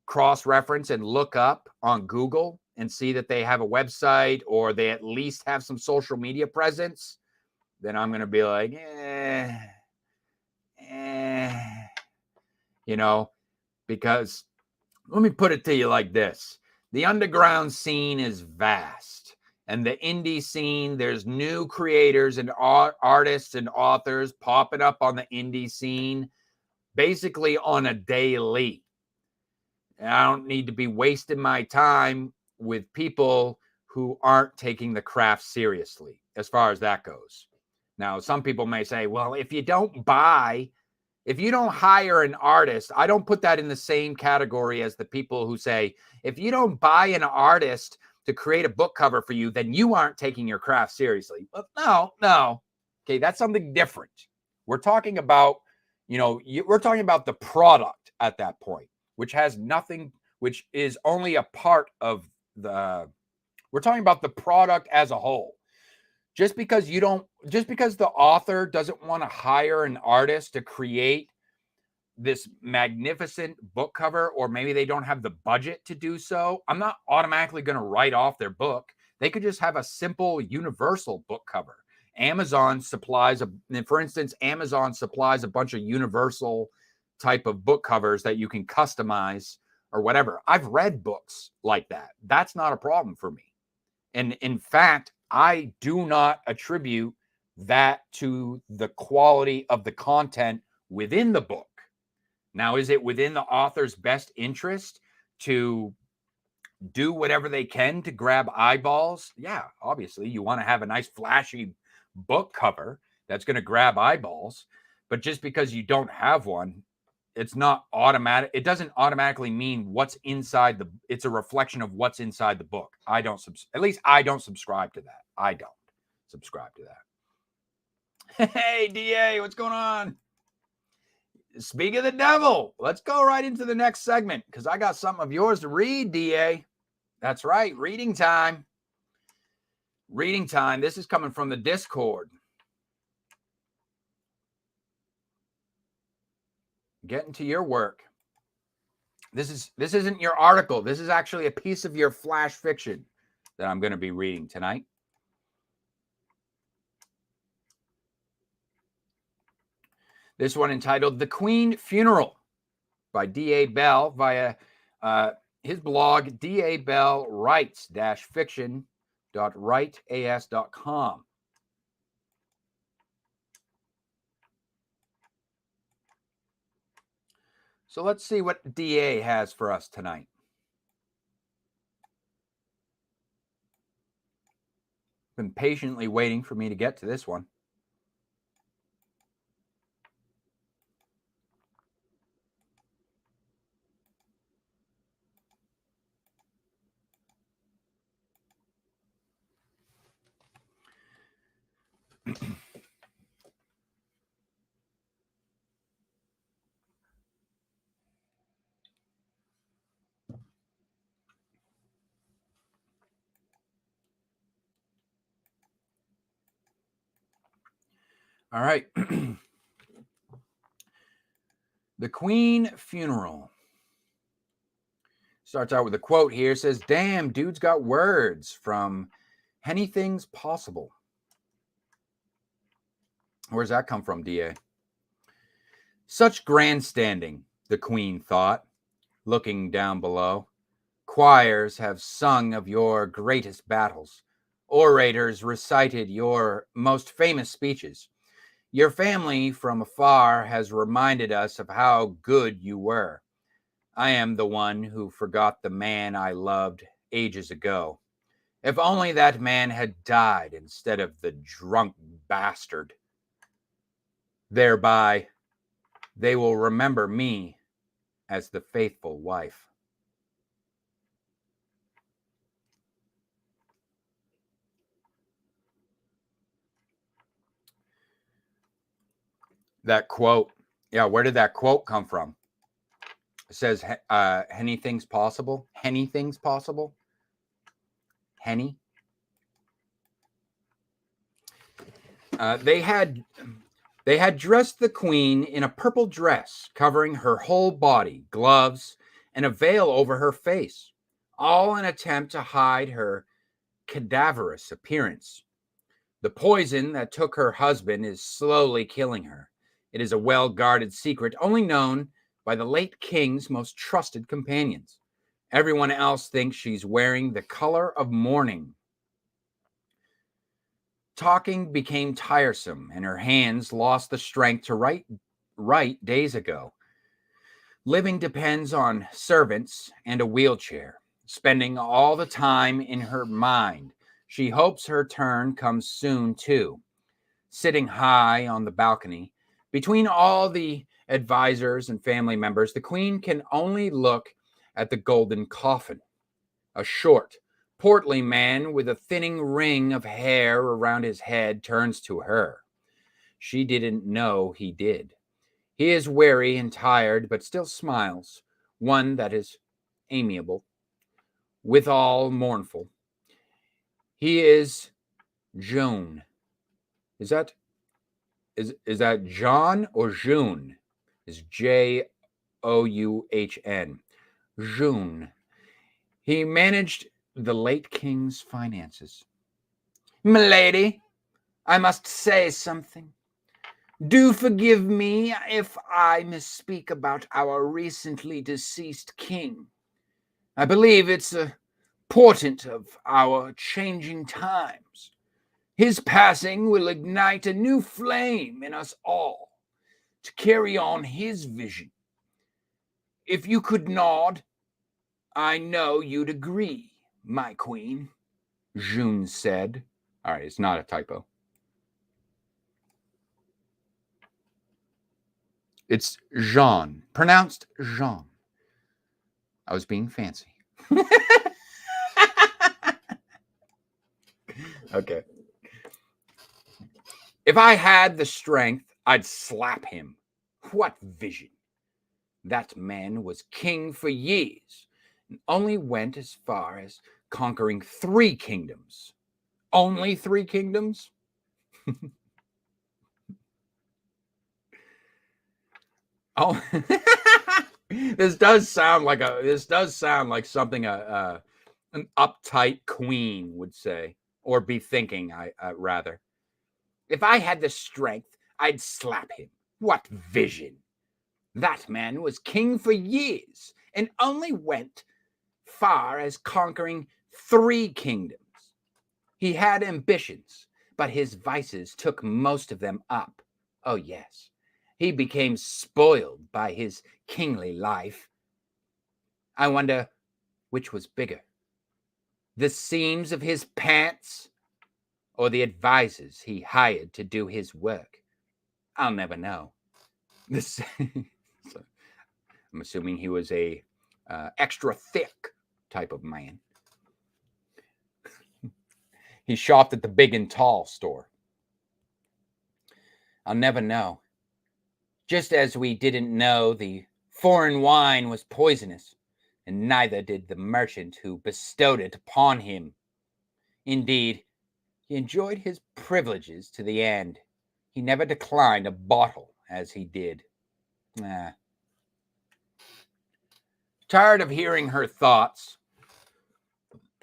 cross-reference and look up on Google and see that they have a website or they at least have some social media presence, then I'm going to be like, you know, because let me put it to you like this. The underground scene is vast, and the indie scene, there's new creators and artists and authors popping up on the indie scene basically on a daily. And I don't need to be wasting my time with people who aren't taking the craft seriously as far as that goes. Now, some people may say, well, if you don't hire an artist, I don't put that in the same category as the people who say, if you don't buy an artist to create a book cover for you, then you aren't taking your craft seriously. But no. Okay, that's something different. We're talking about, you know, we're talking about the product at that point, which has nothing, which is only a part of we're talking about the product as a whole. Just because the author doesn't want to hire an artist to create this magnificent book cover, or maybe they don't have the budget to do so, I'm not automatically going to write off their book. They could just have a simple universal book cover. Amazon supplies for instance, Amazon supplies a bunch of universal type of book covers that you can customize or whatever. I've read books like that. That's not a problem for me. And in fact, I do not attribute that to the quality of the content within the book. Now, is it within the author's best interest to do whatever they can to grab eyeballs? Yeah, obviously, you want to have a nice flashy book cover that's going to grab eyeballs. But just because you don't have one, it's not automatic. It doesn't automatically mean what's inside it's a reflection of what's inside the book. At least I don't subscribe to that. I don't subscribe to that. Hey, DA, what's going on? Speak of the devil. Let's go right into the next segment because I got something of yours to read, DA. That's right. Reading time. Reading time. This is coming from the Discord. Getting to your work. This isn't your article. This is actually a piece of your flash fiction that I'm going to be reading tonight. This one entitled The Queen Funeral by D.A. Bell via his blog, dabellwrites-fiction.writeas.com. So let's see what DA has for us tonight. Been patiently waiting for me to get to this one. All right. The Queen funeral. Starts out with a quote here. It says, "Damn, dude's got words," from Anything's Possible. Where's that come from, DA? Such grandstanding, the Queen thought, looking down below. Choirs have sung of your greatest battles. Orators recited your most famous speeches. Your family from afar has reminded us of how good you were. I am the one who forgot the man I loved ages ago. If only that man had died instead of the drunk bastard. Thereby, they will remember me as the faithful wife. That quote, yeah, where did that quote come from? It says, anything's possible. Anything's possible. Henny. They had dressed the Queen in a purple dress covering her whole body, gloves, and a veil over her face, all in an attempt to hide her cadaverous appearance. The poison that took her husband is slowly killing her. It is a well-guarded secret only known by the late king's most trusted companions. Everyone else thinks she's wearing the color of mourning. Talking became tiresome, and her hands lost the strength to write days ago. Living depends on servants and a wheelchair, spending all the time in her mind. She hopes her turn comes soon, too. Sitting high on the balcony, between all the advisors and family members, the Queen can only look at the golden coffin. A short, portly man with a thinning ring of hair around his head turns to her. She didn't know he did. He is weary and tired, but still smiles, one that is amiable, withal mournful. He is Joan. Is that John or June? Is Jouhn. June. He managed the late king's finances. Milady, I must say something. Do forgive me if I misspeak about our recently deceased king. I believe it's a portent of our changing times. His passing will ignite a new flame in us all to carry on his vision. If you could nod, I know you'd agree, my queen, June said. All right, it's not a typo. It's Jean, pronounced Jean. I was being fancy. Okay. If I had the strength, I'd slap him. What vision! That man was king for years and only went as far as conquering 3 kingdoms. Only 3 kingdoms? Oh, this does sound like something an uptight queen would say, or be thinking. Rather, if I had the strength, I'd slap him. What vision! That man was king for years and only went far as conquering 3 kingdoms. He had ambitions, but his vices took most of them up. Oh, yes, he became spoiled by his kingly life. I wonder which was bigger, the seams of his pants or the advisors he hired to do his work. I'll never know. This, so I'm assuming he was a extra thick type of man. He shopped at the Big and Tall store. I'll never know. Just as we didn't know the foreign wine was poisonous, and neither did the merchant who bestowed it upon him. Indeed, he enjoyed his privileges to the end. He never declined a bottle as he did. Tired of hearing her thoughts,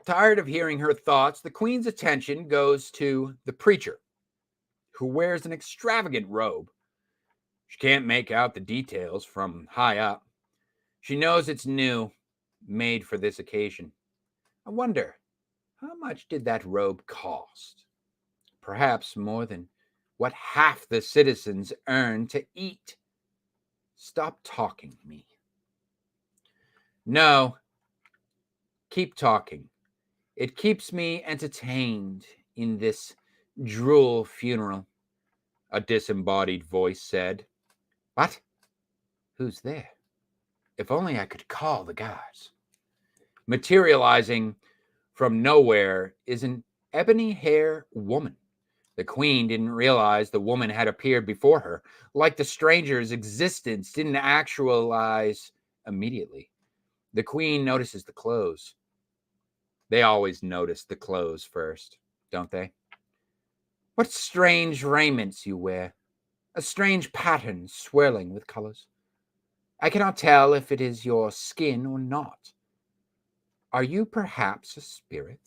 the Queen's attention goes to the preacher, who wears an extravagant robe. She can't make out the details from high up. She knows it's new, made for this occasion. I wonder, how much did that robe cost? Perhaps more than what half the citizens earn to eat. Stop talking me. No, keep talking. It keeps me entertained in this droll funeral, a disembodied voice said. What? Who's there? If only I could call the guards. Materializing from nowhere is an ebony-haired woman. The Queen didn't realize the woman had appeared before her, like the stranger's existence didn't actualize immediately. The Queen notices the clothes. They always notice the clothes first, don't they? What strange raiments you wear. A strange pattern swirling with colors. I cannot tell if it is your skin or not. Are you perhaps a spirit?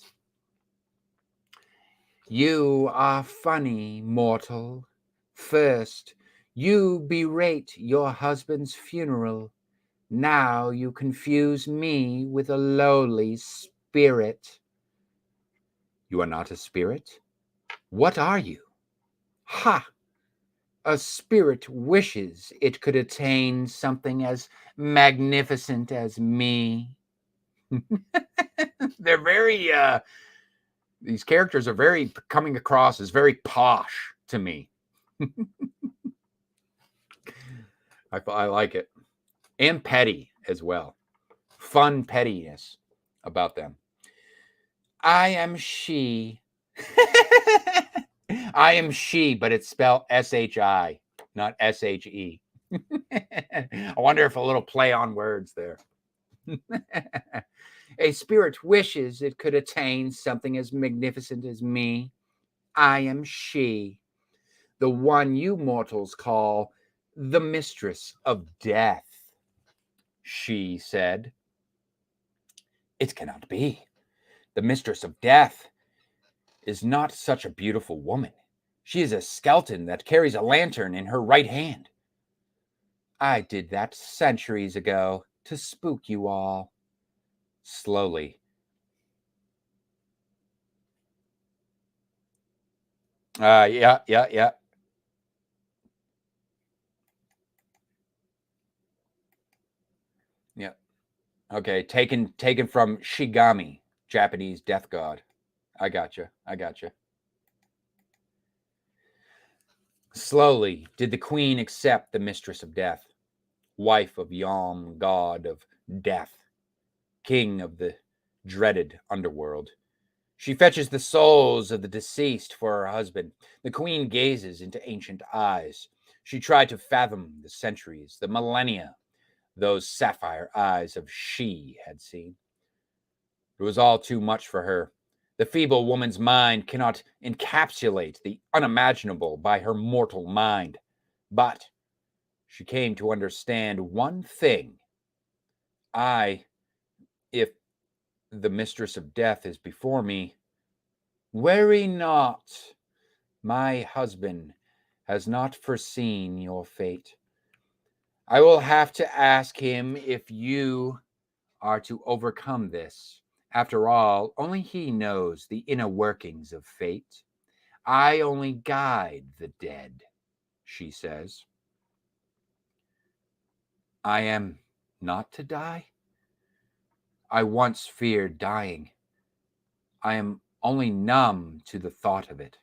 You are funny, mortal. First, you berate your husband's funeral. Now you confuse me with a lowly spirit. You are not a spirit? What are you? Ha! A spirit wishes it could attain something as magnificent as me. They're very, these characters are very coming across as very posh to me. I like it. And petty as well. Fun pettiness about them. I am she. I am she, but it's spelled S-H-I, not S-H-E. I wonder if a little play on words there. A spirit wishes it could attain something as magnificent as me. I am she, the one you mortals call the mistress of death. She said, It cannot be. The mistress of death is not such a beautiful woman. She is a skeleton that carries a lantern in her right hand. I did that centuries ago to spook you all. Slowly. Yeah. Yeah. Okay, taken from Shigami, Japanese death god. I gotcha. Slowly did the Queen accept the mistress of death, wife of Yom, god of death, king of the dreaded underworld. She fetches the souls of the deceased for her husband. The Queen gazes into ancient eyes. She tried to fathom the centuries, the millennia, those sapphire eyes of she had seen. It was all too much for her. The feeble woman's mind cannot encapsulate the unimaginable by her mortal mind. But she came to understand one thing. If the mistress of death is before me, worry not. My husband has not foreseen your fate. I will have to ask him if you are to overcome this. After all, only he knows the inner workings of fate. I only guide the dead, she says. I am not to die? I once feared dying. I am only numb to the thought of it.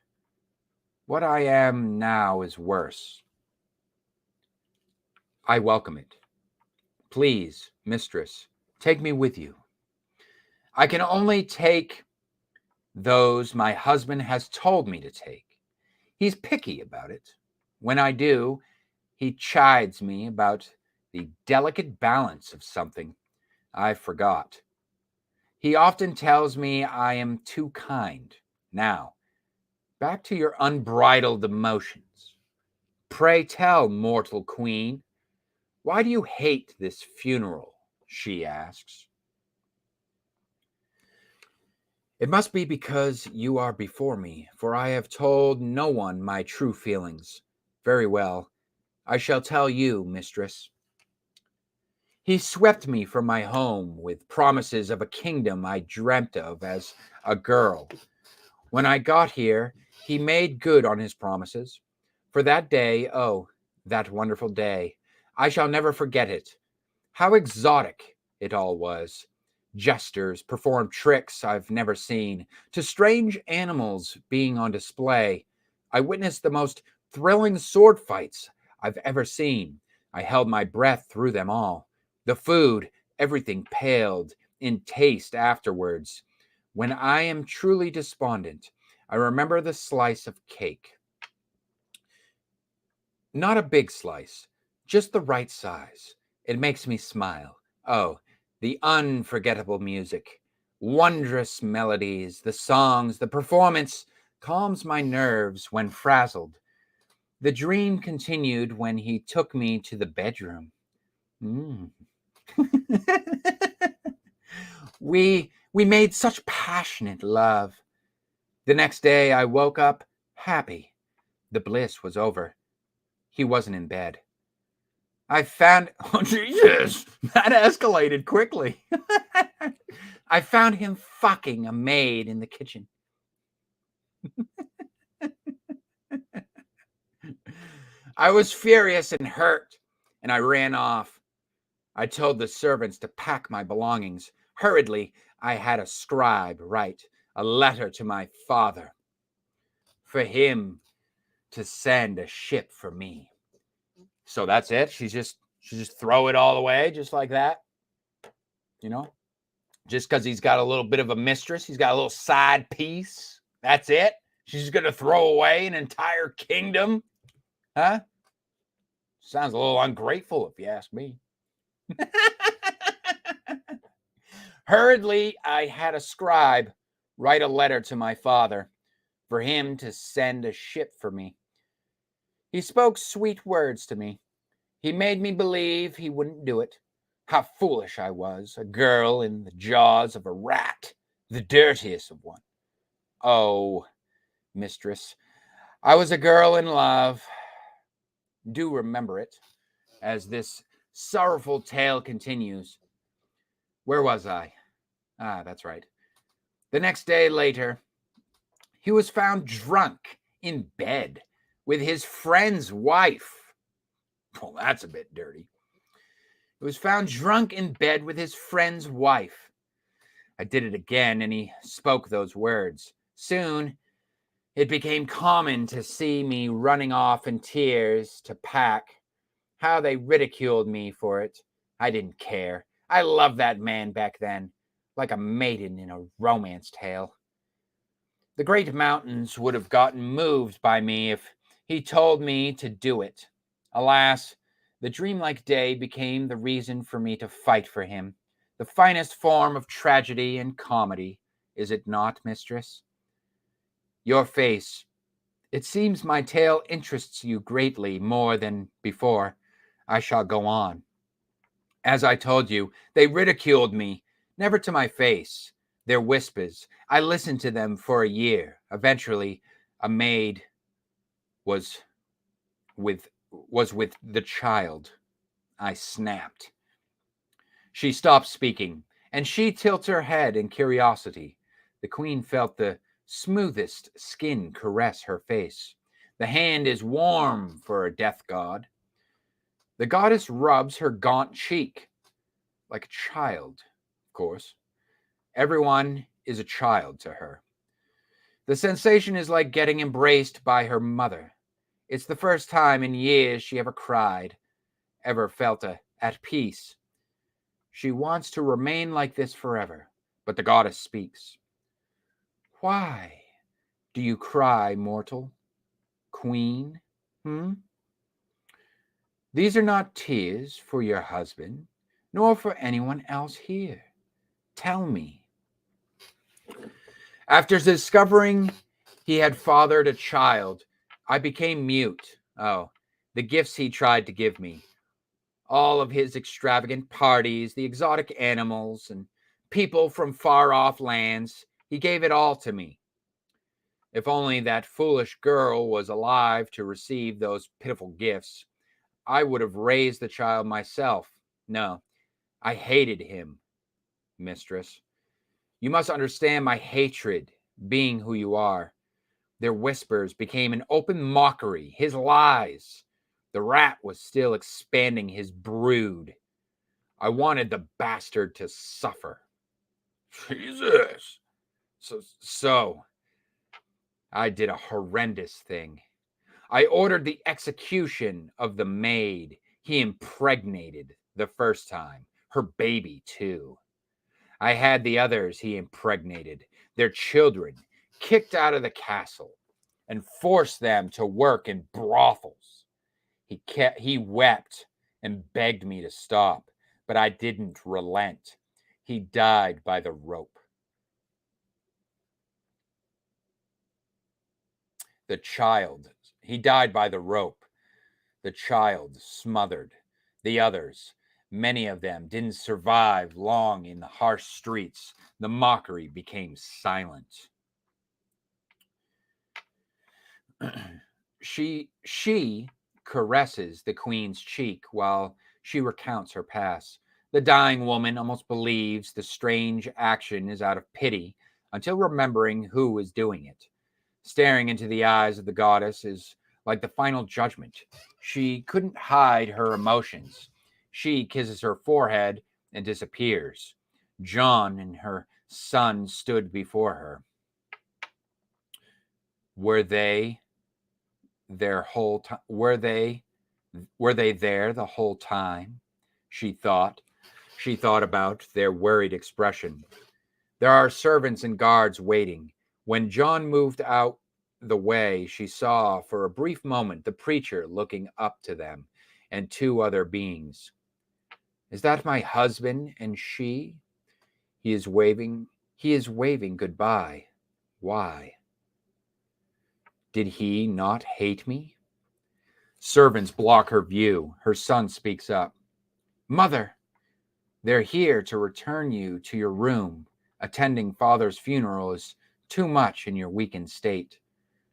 What I am now is worse. I welcome it. Please, mistress, take me with you. I can only take those my husband has told me to take. He's picky about it. When I do, he chides me about the delicate balance of something I forgot. He often tells me I am too kind. Now, back to your unbridled emotions. Pray tell, mortal queen, why do you hate this funeral? She asks. It must be because you are before me, for I have told no one my true feelings. Very well, I shall tell you, mistress. He swept me from my home with promises of a kingdom I dreamt of as a girl. When I got here, he made good on his promises. For that day, oh, that wonderful day, I shall never forget it. How exotic it all was. Jesters performed tricks I've never seen, to strange animals being on display. I witnessed the most thrilling sword fights I've ever seen. I held my breath through them all. The food, everything paled in taste afterwards. When I am truly despondent, I remember the slice of cake. Not a big slice, just the right size. It makes me smile. Oh, the unforgettable music, wondrous melodies, the songs, the performance calms my nerves when frazzled. The dream continued when he took me to the bedroom. We made such passionate love. The next day I woke up happy. The bliss was over. He wasn't in bed. I found, oh Jesus, that escalated quickly. I found him fucking a maid in the kitchen. I was furious and hurt, and I ran off. I told the servants to pack my belongings. Hurriedly, I had a scribe write a letter to my father for him to send a ship for me. So that's it. She just throw it all away just like that. You know? Just because he's got a little bit of a mistress, he's got a little side piece. That's it. She's going to throw away an entire kingdom. Huh? Sounds a little ungrateful, if you ask me. Hurriedly, I had a scribe write a letter to my father for him to send a ship for me. He spoke sweet words to me. He made me believe he wouldn't do it. How foolish I was, a girl in the jaws of a rat, the dirtiest of one. Oh, mistress, I was a girl in love. Do remember it, as this sorrowful tale continues. Where was I? Ah, that's right. The next day later, he was found drunk in bed with his friend's wife. Well, that's a bit dirty. He was found drunk in bed with his friend's wife. I did it again, and he spoke those words. Soon, it became common to see me running off in tears to pack. How they ridiculed me for it. I didn't care. I loved that man back then, like a maiden in a romance tale. The great mountains would have gotten moved by me if he told me to do it. Alas, the dreamlike day became the reason for me to fight for him. The finest form of tragedy and comedy, is it not, mistress? Your face. It seems my tale interests you greatly more than before. I shall go on. As I told you, they ridiculed me, never to my face. Their whispers, I listened to them for a year. Eventually, a maid was with the child. I snapped. She stopped speaking. and she tilts her head in curiosity. The queen felt the smoothest skin caress her face. The hand is warm for a death god. The goddess rubs her gaunt cheek, like a child, of course. Everyone is a child to her. The sensation is like getting embraced by her mother. It's the first time in years she ever cried, ever felt at peace. She wants to remain like this forever, but the goddess speaks. Why do you cry, mortal? Queen? These are not tears for your husband, nor for anyone else here. Tell me. After discovering he had fathered a child, I became mute. Oh, the gifts he tried to give me. All of his extravagant parties, the exotic animals, and people from far-off lands, he gave it all to me. If only that foolish girl was alive to receive those pitiful gifts, I would have raised the child myself. No, I hated him, mistress. You must understand my hatred, being who you are. Their whispers became an open mockery, his lies. The rat was still expanding his brood. I wanted the bastard to suffer. Jesus. So, I did a horrendous thing. I ordered the execution of the maid he impregnated the first time, her baby too. I had the others he impregnated, their children, kicked out of the castle and forced them to work in brothels. He wept and begged me to stop, but I didn't relent. He died by the rope. He died by the rope. The child smothered. The others, many of them, didn't survive long in the harsh streets. The mockery became silent. She caresses the queen's cheek while she recounts her past. The dying woman almost believes the strange action is out of pity until remembering who is doing it. Staring into the eyes of the goddess is like the final judgment. She couldn't hide her emotions. She kisses her forehead and disappears. John and her son stood before her. Were they there the whole time? She thought about their worried expression. There are servants and guards waiting. When John moved out the way, she saw for a brief moment the preacher looking up to them and two other beings. Is that my husband and she? He is waving goodbye. Why? Did he not hate me? Servants block her view. Her son speaks up. Mother, they're here to return you to your room. Attending father's funeral is too much in your weakened state.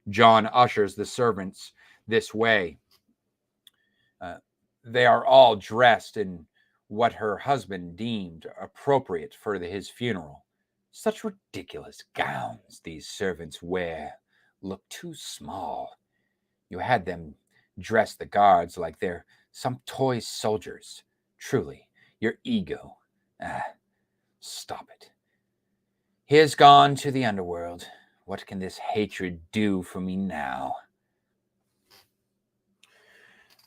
John ushers the servants this way. They are all dressed in what her husband deemed appropriate for his funeral. Such ridiculous gowns these servants wear. Look too small. You had them dress the guards like they're some toy soldiers. Truly, your ego. Stop it. He has gone to the underworld. What can this hatred do for me now?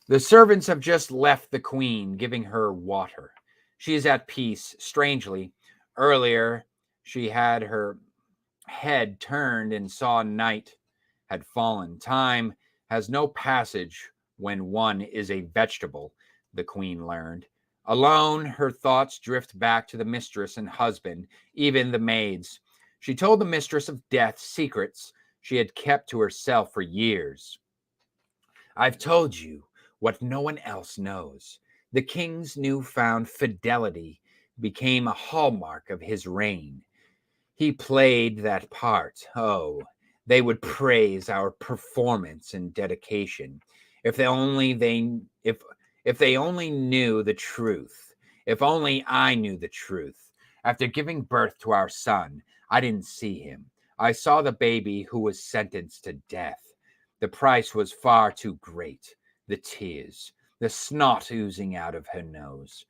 The servants have just left the queen, giving her water. She is at peace. Strangely, earlier she had her head turned and saw night had fallen. Time has no passage when one is a vegetable, the queen learned. Alone, her thoughts drift back to the mistress and husband, even the maids. She told the mistress of death secrets she had kept to herself for years. I've told you what no one else knows. The king's newfound fidelity became a hallmark of his reign. He played that part. Oh, they would praise our performance and dedication. If they only knew the truth. If only I knew the truth. After giving birth to our son, I didn't see him. I saw the baby who was sentenced to death. The price was far too great. The tears, the snot oozing out of her nose.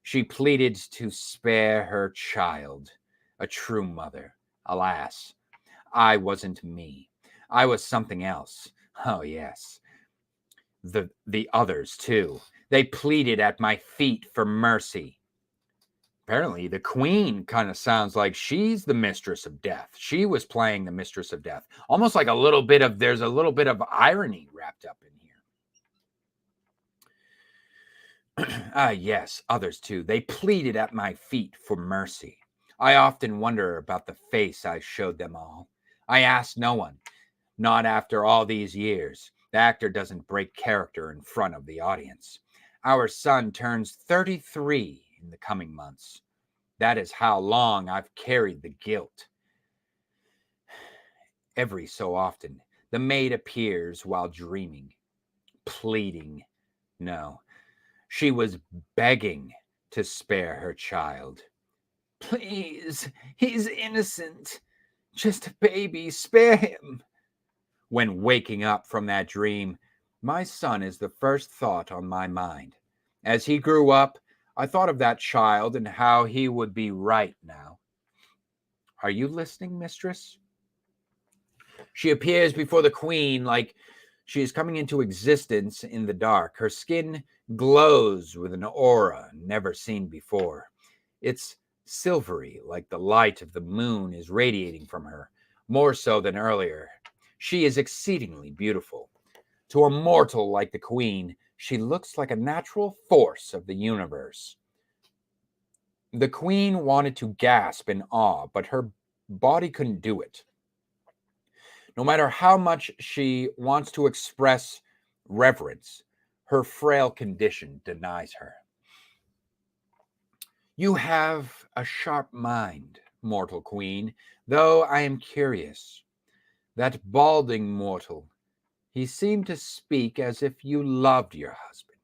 She pleaded to spare her child, a true mother. Alas, I wasn't me. I was something else. Oh, yes. The others, too. They pleaded at my feet for mercy. Apparently, the queen kind of sounds like she's the mistress of death. She was playing the mistress of death. Almost like there's a little bit of irony wrapped up in here. Yes, others too. They pleaded at my feet for mercy. I often wonder about the face I showed them all. I asked no one, not after all these years. The actor doesn't break character in front of the audience. Our son turns 33 in the coming months. That is how long I've carried the guilt. Every so often, the maid appears while dreaming, pleading. No, she was begging to spare her child. Please, he's innocent. Just a baby, spare him. When waking up from that dream, my son is the first thought on my mind. As he grew up, I thought of that child and how he would be right now. Are you listening, mistress? She appears before the queen like she is coming into existence in the dark. Her skin glows with an aura never seen before. It's silvery, like the light of the moon is radiating from her, more so than earlier. She is exceedingly beautiful. To a mortal like the queen, she looks like a natural force of the universe. The queen wanted to gasp in awe, but her body couldn't do it. No matter how much she wants to express reverence, her frail condition denies her. You have a sharp mind, mortal queen, though I am curious. That balding mortal, he seemed to speak as if you loved your husband.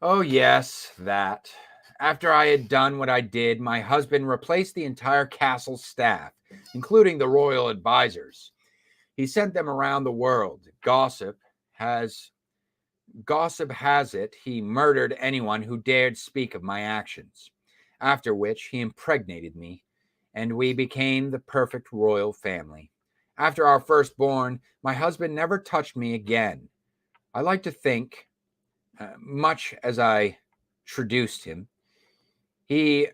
Oh, yes, that. After I had done what I did, my husband replaced the entire castle staff, including the royal advisors. He sent them around the world. Gossip has it he murdered anyone who dared speak of my actions. After which he impregnated me, and we became the perfect royal family. After our firstborn, my husband never touched me again. I like to think, much as I traduced him, the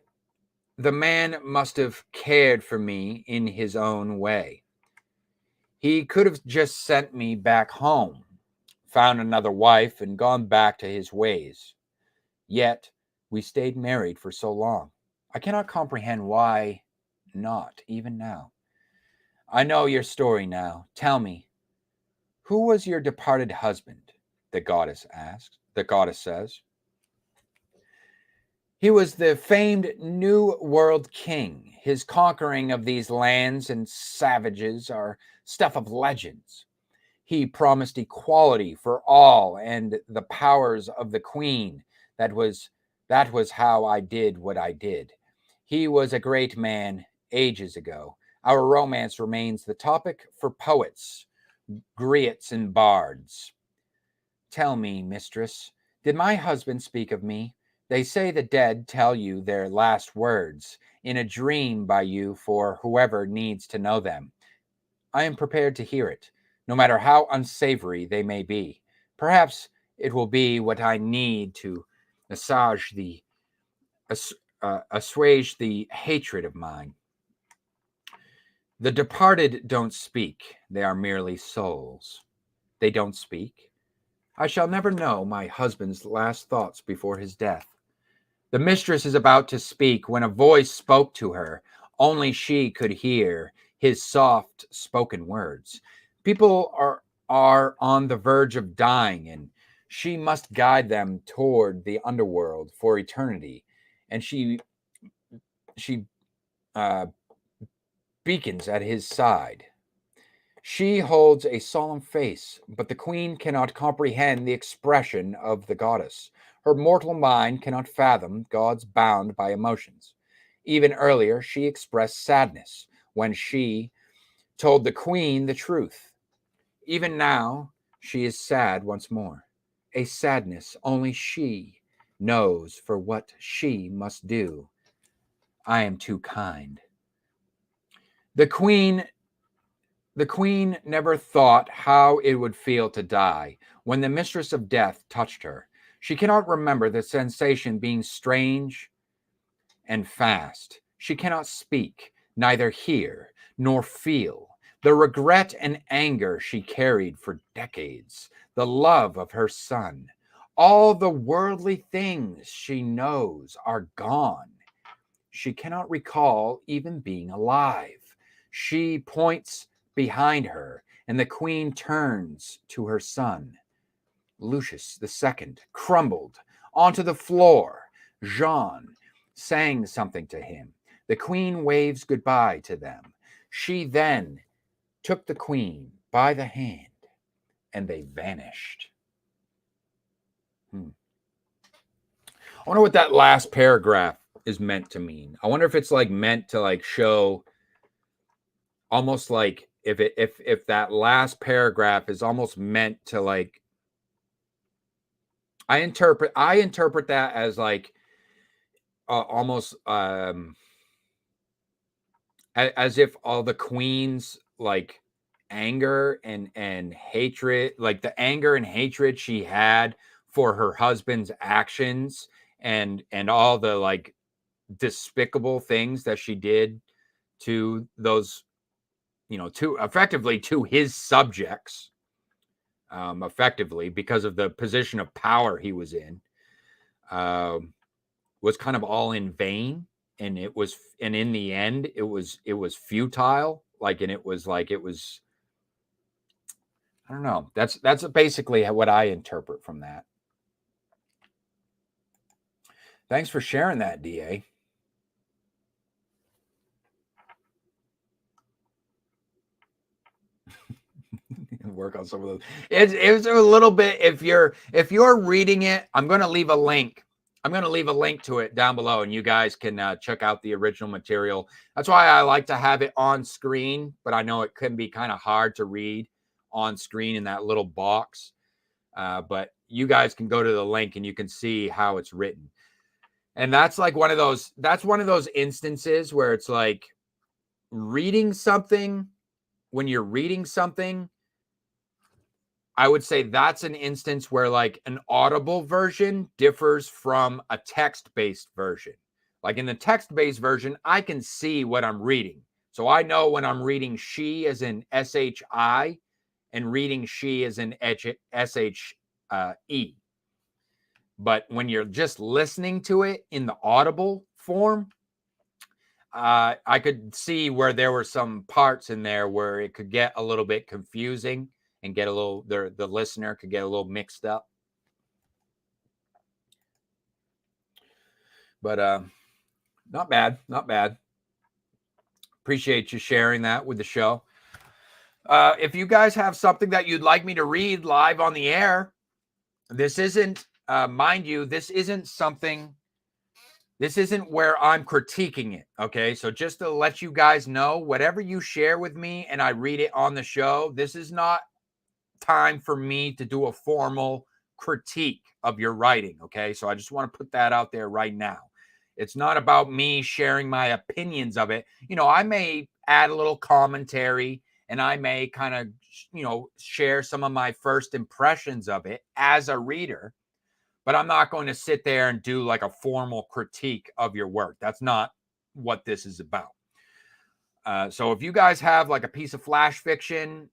man must have cared for me in his own way. He could have just sent me back home, found another wife, and gone back to his ways. Yet we stayed married for so long. I cannot comprehend why not, even now. I know your story now. Tell me, who was your departed husband? The goddess asked. The goddess says. He was the famed New World King. His conquering of these lands and savages are stuff of legends. He promised equality for all and the powers of the queen. That was how I did what I did. He was a great man ages ago. Our romance remains the topic for poets, griots, and bards. Tell me, mistress, did my husband speak of me? They say the dead tell you their last words in a dream by you for whoever needs to know them. I am prepared to hear it, no matter how unsavory they may be. Perhaps it will be what I need to assuage the hatred of mine. The departed don't speak. They are merely souls. They don't speak. I shall never know my husband's last thoughts before his death. The mistress is about to speak when a voice spoke to her. Only she could hear his soft spoken words. People are on the verge of dying, and she must guide them toward the underworld for eternity. And she beacons at his side. She holds a solemn face, but the queen cannot comprehend the expression of the goddess. Her mortal mind cannot fathom gods bound by emotions. Even earlier, she expressed sadness when she told the queen the truth. Even now, she is sad once more, a sadness only she knows for what she must do. I am too kind. The queen The queen never thought how it would feel to die when the mistress of death touched her. She cannot remember the sensation being strange and fast. She cannot speak, neither hear nor feel. The regret and anger she carried for decades, the love of her son, all the worldly things she knows are gone. She cannot recall even being alive. She points behind her, and the queen turns to her son. Lucius II crumbled onto the floor. Jean sang something to him. The queen waves goodbye to them. She then took the queen by the hand, and they vanished. I wonder what that last paragraph is meant to mean. I wonder if it's like meant to like show almost like if that last paragraph is almost meant to like I interpret that as like almost as if all the queen's like anger and hatred, like the anger and hatred she had for her husband's actions and all the like despicable things that she did to those, you know, to effectively to his subjects, effectively because of the position of power he was in, was kind of all in vain. And it was, and in the end, it was futile. Like, and it was like, it was, I don't know. That's basically what I interpret from that. Thanks for sharing that, DA. Work on some of those. It's a little bit. If you're reading it, I'm going to leave a link. I'm going to leave a link to it down below, and you guys can check out the original material. That's why I like to have it on screen, but I know it can be kind of hard to read on screen in that little box. But you guys can go to the link and you can see how it's written. And that's like one of those. That's one of those instances where it's like reading something. When you're reading something, I would say that's an instance where like an audible version differs from a text-based version. Like in the text-based version, I can see what I'm reading. So I know when I'm reading she as in SHI and reading she as in SHE. But when you're just listening to it in the audible form, I could see where there were some parts in there where it could get a little bit confusing and get a little, the listener could get a little mixed up. But not bad, not bad. Appreciate you sharing that with the show. If you guys have something that you'd like me to read live on the air, this isn't, mind you, this isn't where I'm critiquing it, okay? So just to let you guys know, whatever you share with me and I read it on the show, this is not time for me to do a formal critique of your writing, okay? So I just want to put that out there right now. It's not about me sharing my opinions of it. You know, I may add a little commentary and I may kind of, you know, share some of my first impressions of it as a reader, but I'm not going to sit there and do like a formal critique of your work. That's not what this is about. So if you guys have like a piece of flash fiction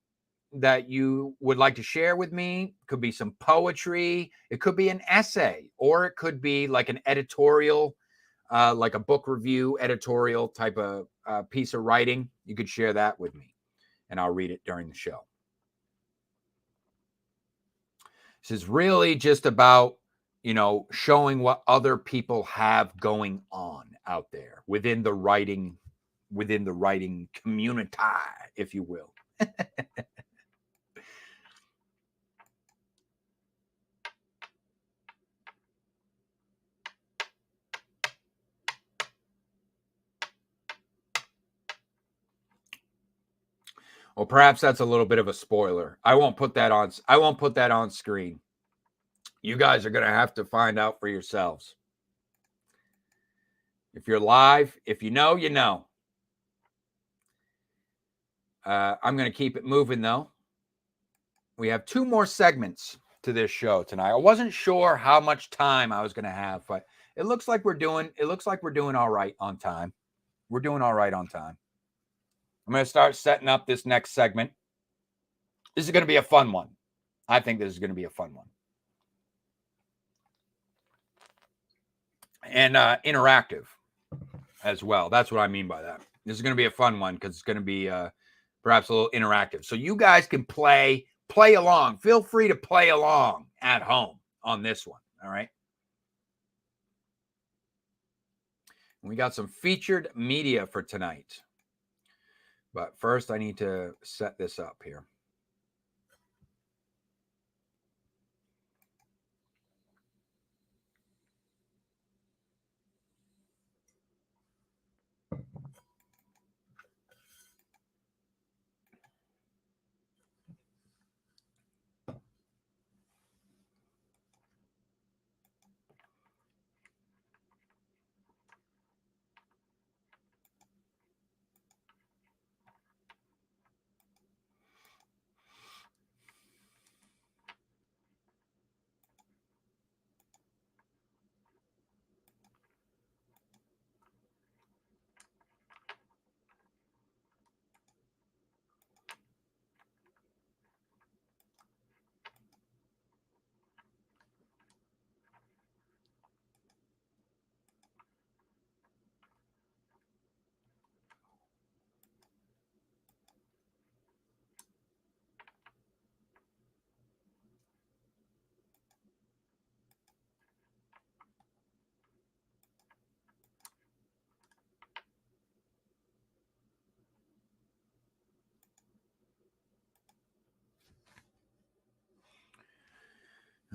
that you would like to share with me, it could be some poetry, it could be an essay, or it could be like an editorial, like a book review editorial type of piece of writing, you could share that with me and I'll read it during the show. This is really just about, you know, showing what other people have going on out there within the writing community, if you will. Well, perhaps that's a little bit of a spoiler. I won't put that on screen. You guys are going to have to find out for yourselves. If you're live, if you know, you know. I'm going to keep it moving, though. We have 2 more segments to this show tonight. I wasn't sure how much time I was going to have, but it looks like we're doing all right on time. We're doing all right on time. I'm going to start setting up this next segment. This is going to be a fun one. I think this is going to be a fun one. And interactive as well. That's what I mean by that. This is going to be a fun one because it's going to be perhaps a little interactive. So you guys can play along. Feel free to play along at home on this one. All right. We got some featured media for tonight. But first, I need to set this up here.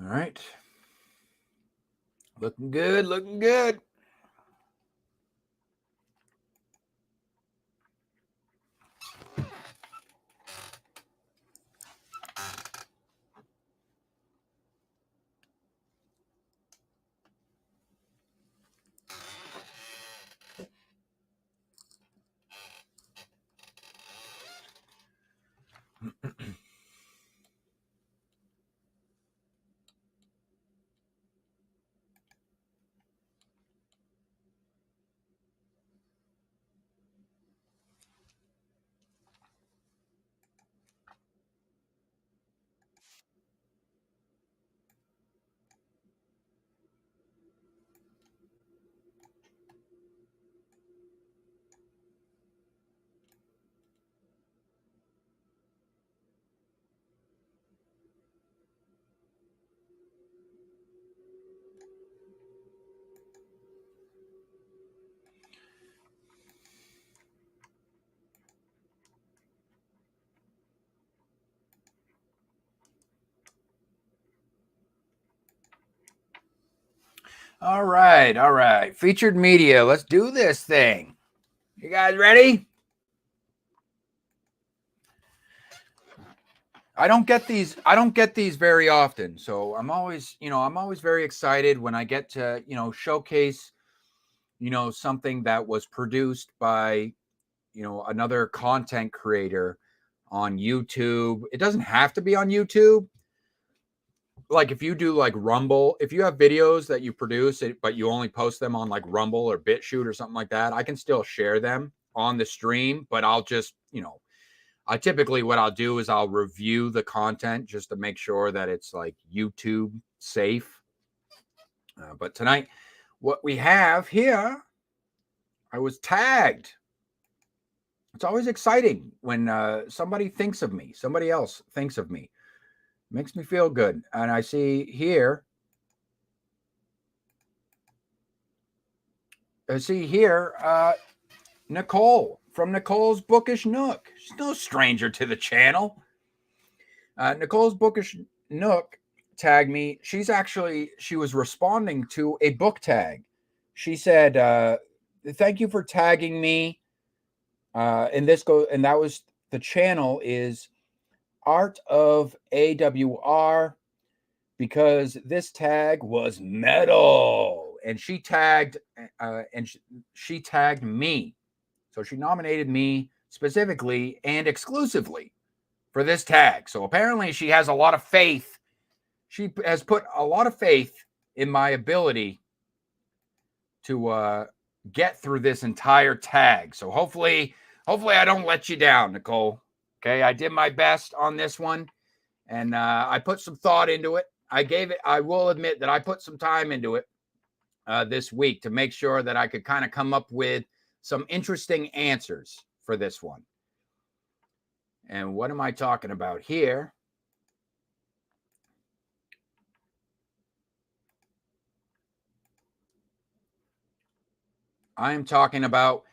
All right. Looking good, looking good. All right, all right. Featured media. Let's do this thing. You guys ready? I don't get these very often. So I'm always very excited when I get to, showcase, something that was produced by, another content creator on YouTube. It doesn't have to be on YouTube. Like if you do like Rumble, if you have videos that you produce, but you only post them on like Rumble or BitChute or something like that, I can still share them on the stream, but I'll just, I typically what I'll do is I'll review the content just to make sure that it's like YouTube safe. But tonight, what we have here, I was tagged. It's always exciting when somebody thinks of me, somebody else thinks of me. Makes me feel good. And I see here, Nicole from Nicole's Bookish Nook. She's no stranger to the channel. Nicole's Bookish Nook tagged me. She was responding to a book tag. She said, thank you for tagging me. And that was the channel is Art of AWR, because this tag was metal, and she tagged she tagged me. So she nominated me specifically and exclusively for this tag. So apparently she has a lot of faith. She has put a lot of faith in my ability to get through this entire tag. So hopefully I don't let you down, Nicole. Okay, I did my best on this one, and I put some thought into it. I will admit that I put some time into it this week to make sure that I could kind of come up with some interesting answers for this one. And what am I talking about here? I'm talking about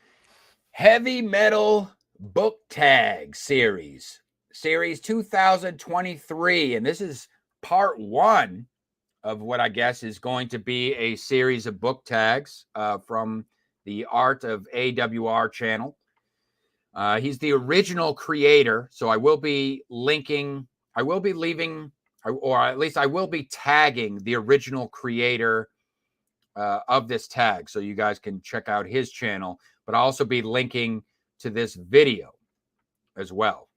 Heavy Metal Book Tag Series 2023. And this is part 1 of what I guess is going to be a series of book tags from the Art of AWR channel. He's the original creator, so I will be leaving, or at least I will be tagging the original creator of this tag, so you guys can check out his channel, but I'll also be linking to this video as well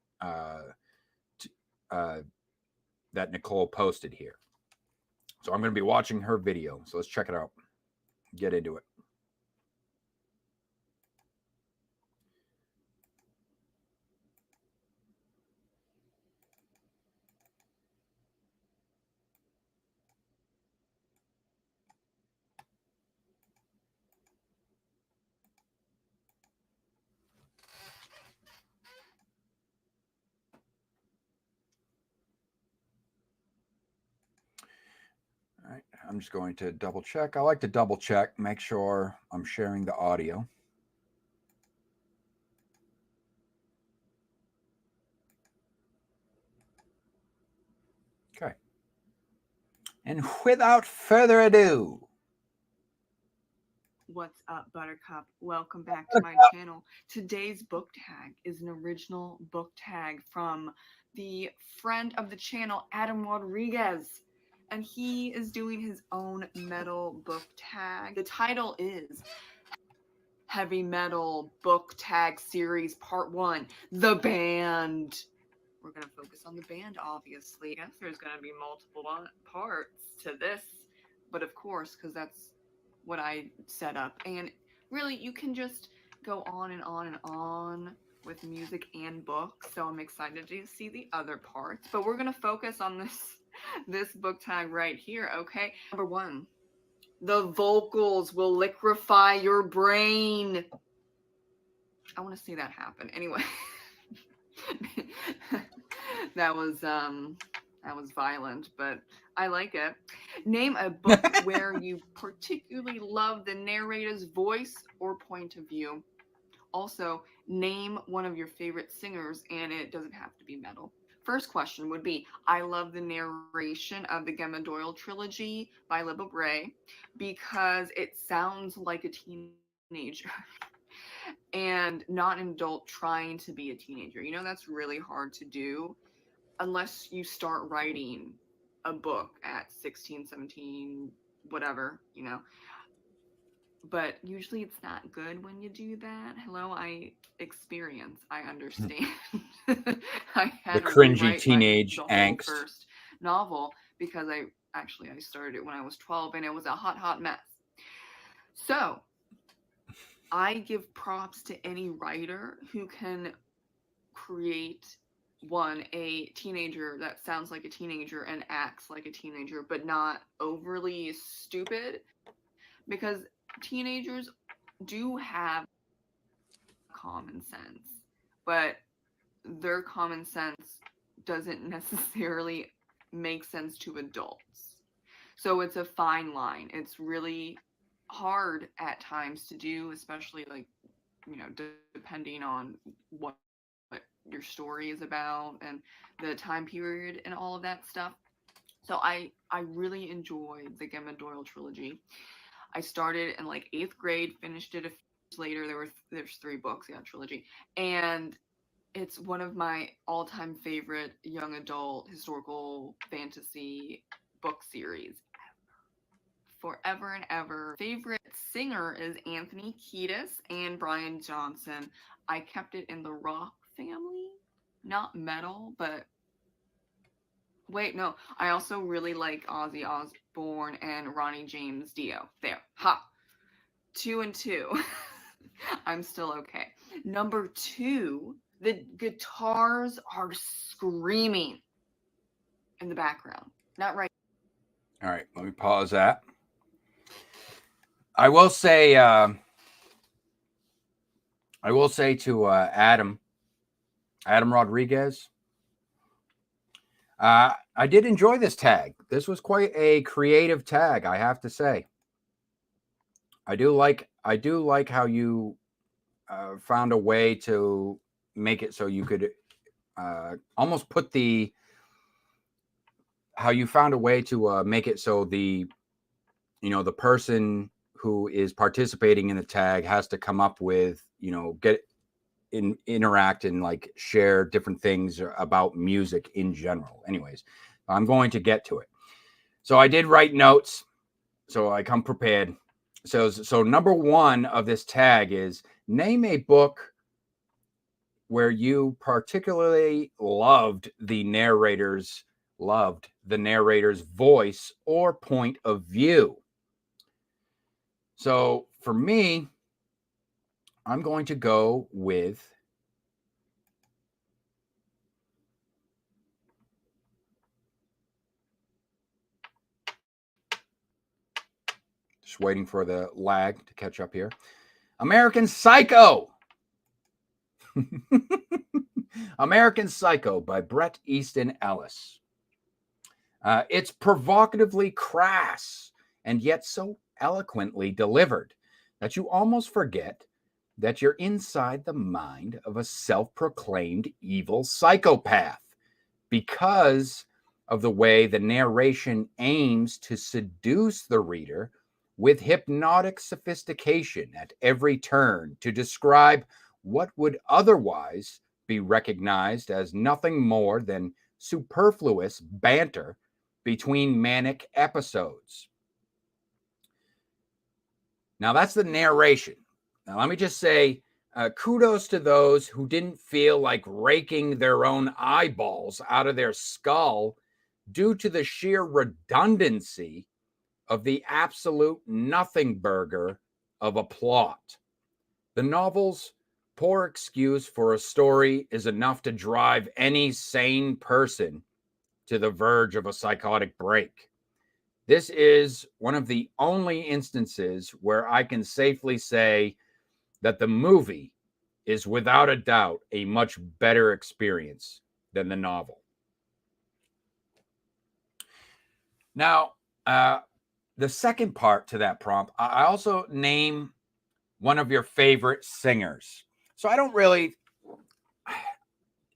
that Nicole posted here. So I'm going to be watching her video. So let's check it out. Get into it. All right, I'm just going to double check. I like to double check, make sure I'm sharing the audio. Okay. And without further ado, what's up, Buttercup? Welcome back to my channel. Today's book tag is an original book tag from the friend of the channel, Adam Rodriguez. And he is doing his own metal book tag. The title is Heavy Metal Book Tag Series Part 1, The Band. We're going to focus on the band, obviously. I guess there's going to be multiple parts to this, but of course, because that's what I set up. And really, you can just go on and on and on with music and books, so I'm excited to see the other parts. But we're going to focus on this book tag right here, okay? Number 1, the vocals will liquefy your brain. I want to see that happen. Anyway. that was violent, but I like it. Name a book where you particularly love the narrator's voice or point of view. Also, name one of your favorite singers, and it doesn't have to be metal. First question would be, I love the narration of the Gemma Doyle trilogy by Libba Bray because it sounds like a teenager. And not an adult trying to be a teenager. You know, that's really hard to do unless you start writing a book at 16, 17, whatever, you know. But usually it's not good when you do that. Hello, I understand. I had the to cringy rewrite teenage the whole angst. first novel because I started it when I was 12 and it was a hot mess. So I give props to any writer who can create a teenager that sounds like a teenager and acts like a teenager, but not overly stupid, because teenagers do have common sense, but their common sense doesn't necessarily make sense to adults. So it's a fine line. It's really hard at times to do, especially like, you know, depending on what your story is about and the time period and all of that stuff. So I really enjoyed the Gemma Doyle trilogy. I started in like 8th grade, finished it a few years later. There's 3 books in that trilogy, and It's one of my all-time favorite young adult historical fantasy book series. Forever and ever. Favorite singer is Anthony Kiedis and Brian Johnson. I kept it in the rock family, not metal, but wait, no. I also really like Ozzy Osbourne and Ronnie James Dio. There. Ha. 2 and 2. I'm still okay. Number 2, the guitars are screaming in the background. Not right. All right, let me pause that. I will say to Adam Rodriguez, I did enjoy this tag. This was quite a creative tag, I have to say. I do like how you found a way to make it so you could almost put how you found a way to make it so the person who is participating in the tag has to come up with, interact and like share different things about music in general. Anyways, I'm going to get to it. So I did write notes, so I come prepared. So number 1 of this tag is name a book where you particularly loved the narrator's voice or point of view. So for me, I'm going to go with just waiting for the lag to catch up here. American Psycho. American Psycho by Bret Easton Ellis. It's provocatively crass and yet so eloquently delivered that you almost forget that you're inside the mind of a self-proclaimed evil psychopath because of the way the narration aims to seduce the reader with hypnotic sophistication at every turn to describe what would otherwise be recognized as nothing more than superfluous banter between manic episodes. Now, that's the narration. Now, let me just say kudos to those who didn't feel like raking their own eyeballs out of their skull due to the sheer redundancy of the absolute nothing burger of a plot. The novel's poor excuse for a story is enough to drive any sane person to the verge of a psychotic break. This is one of the only instances where I can safely say that the movie is without a doubt a much better experience than the novel. Now, the second part to that prompt, I also name one of your favorite singers. So I don't really,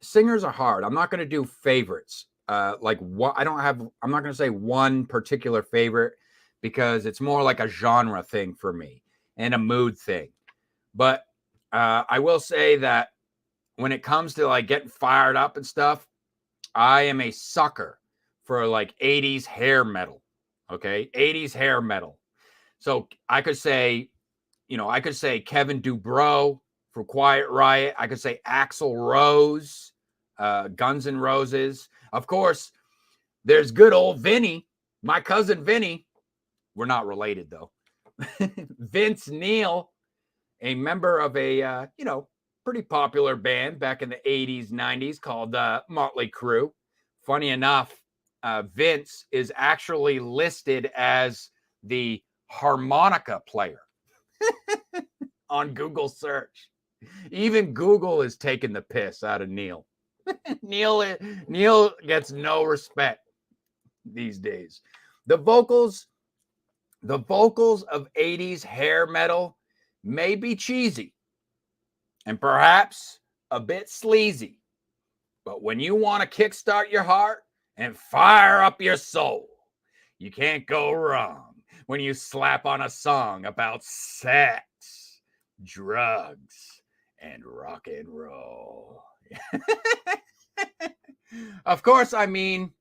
singers are hard. I'm not going to do favorites. I'm not going to say one particular favorite because it's more like a genre thing for me and a mood thing. But I will say that when it comes to like getting fired up and stuff, I am a sucker for like 80s hair metal. Okay. 80s hair metal. So I could say Kevin Dubrow for Quiet Riot. I could say Axl Rose, Guns N' Roses. Of course, there's good old Vinny, my cousin Vinny. We're not related though. Vince Neil, a member of a pretty popular band back in the 80s, 90s called Motley Crue. Funny enough, Vince is actually listed as the harmonica player on Google search. Even Google is taking the piss out of Neil. Neil gets no respect these days. The vocals of 80s hair metal may be cheesy and perhaps a bit sleazy, but when you want to kickstart your heart and fire up your soul, you can't go wrong when you slap on a song about sex, drugs, and rock and roll. Of course, I mean,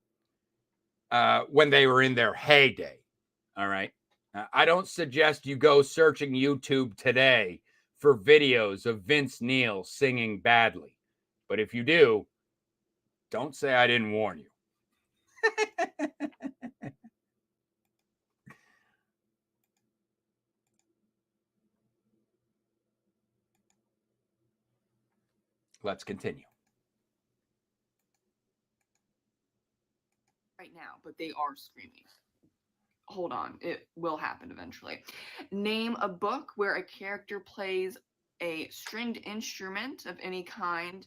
when they were in their heyday. All right. I don't suggest you go searching YouTube today for videos of Vince Neil singing badly. But if you do, don't say I didn't warn you. Let's continue. Right now, but they are screaming. Hold on, it will happen eventually. Name a book where a character plays a stringed instrument of any kind,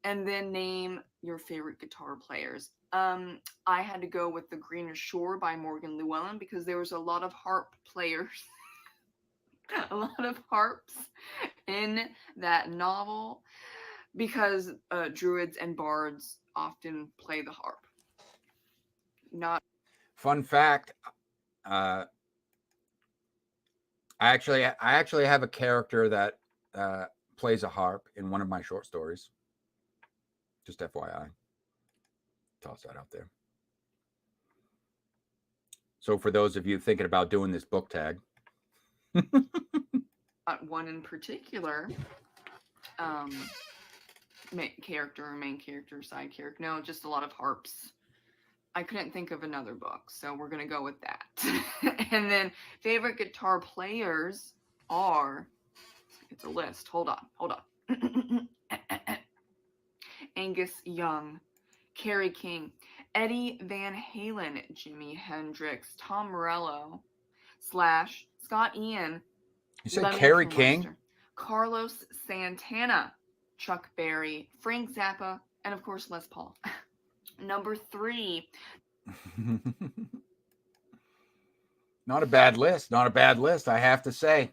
and then name your favorite guitar players. I had to go with The Greener Shore by Morgan Llewellyn because there was a lot of harp players, a lot of harps in that novel, because druids and bards often play the harp. Not Fun fact, I actually have a character that plays a harp in one of my short stories. Just FYI. Toss that out there. So for those of you thinking about doing this book tag. Not one in particular. Main character, side character. No, just a lot of harps. I couldn't think of another book, so we're gonna go with that. And then favorite guitar players are, it's a list. Hold on. Angus Young, Kerry King, Eddie Van Halen, Jimi Hendrix, Tom Morello, Slash, Scott Ian. You said Kerry King? Carlos Santana, Chuck Berry, Frank Zappa, and of course Les Paul. Number 3. Not a bad list. Not a bad list, I have to say.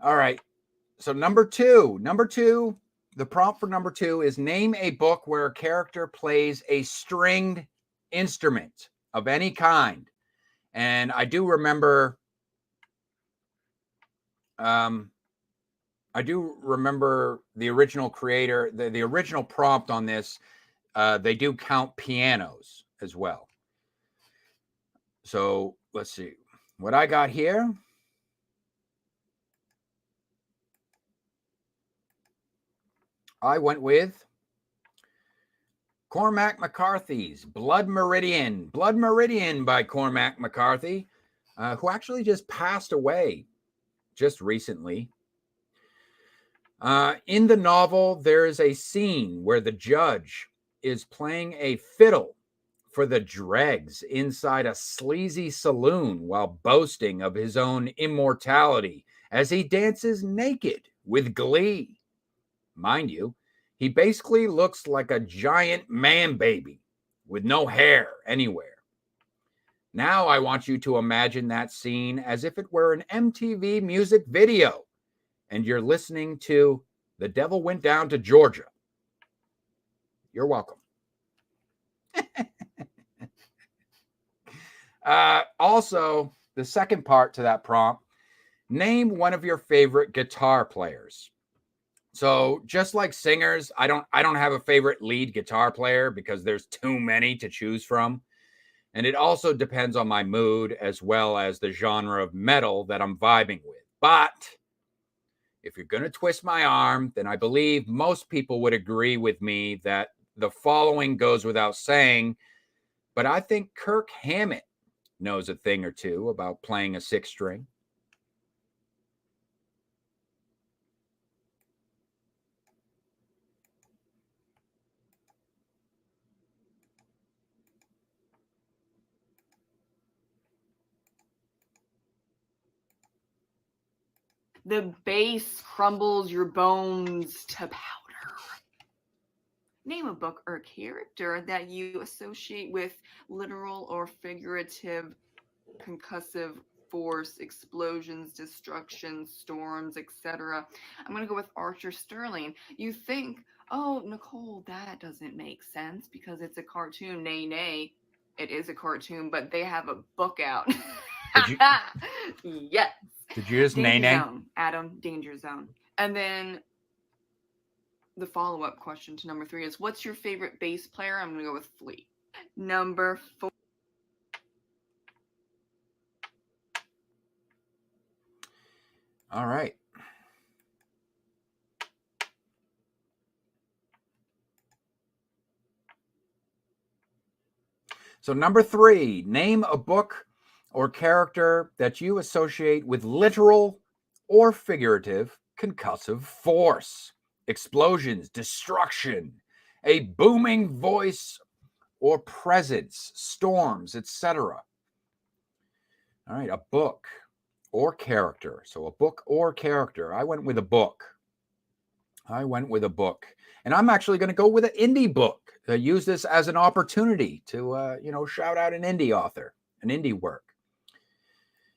All right. So number two, the prompt for number 2 is name a book where a character plays a stringed instrument of any kind. And I do remember the original creator, the original prompt on this. They do count pianos as well. So let's see what I got here. I went with Cormac McCarthy's Blood Meridian. Blood Meridian by Cormac McCarthy, who actually just passed away just recently. In the novel, there is a scene where the judge is playing a fiddle for the dregs inside a sleazy saloon while boasting of his own immortality as he dances naked with glee. Mind you, he basically looks like a giant man baby with no hair anywhere. Now I want you to imagine that scene as if it were an MTV music video and you're listening to The Devil Went Down to Georgia. You're welcome. Also, the second part to that prompt, name one of your favorite guitar players. So just like singers, I don't have a favorite lead guitar player because there's too many to choose from. And it also depends on my mood as well as the genre of metal that I'm vibing with. But if you're going to twist my arm, then I believe most people would agree with me that the following goes without saying, but I think Kirk Hammett knows a thing or two about playing a 6-string. The bass crumbles your bones to powder. Name a book or character that you associate with literal or figurative concussive force, explosions, destruction, storms, etc. I'm going to go with Archer Sterling. You think, oh, Nicole, that doesn't make sense because it's a cartoon. Nay, it is a cartoon, but they have a book out. Yes. Did you just nay? Zone, Adam, Danger Zone. And then the follow-up question to number 3 is, what's your favorite bass player? I'm going to go with Flea. Number 4. All right. So number 3, name a book or character that you associate with literal or figurative concussive force, explosions, destruction, a booming voice or presence, storms, etc. All right, a book or character. So a book or character. I went with a book. And I'm actually going to go with an indie book. Use this as an opportunity to, shout out an indie author, an indie work.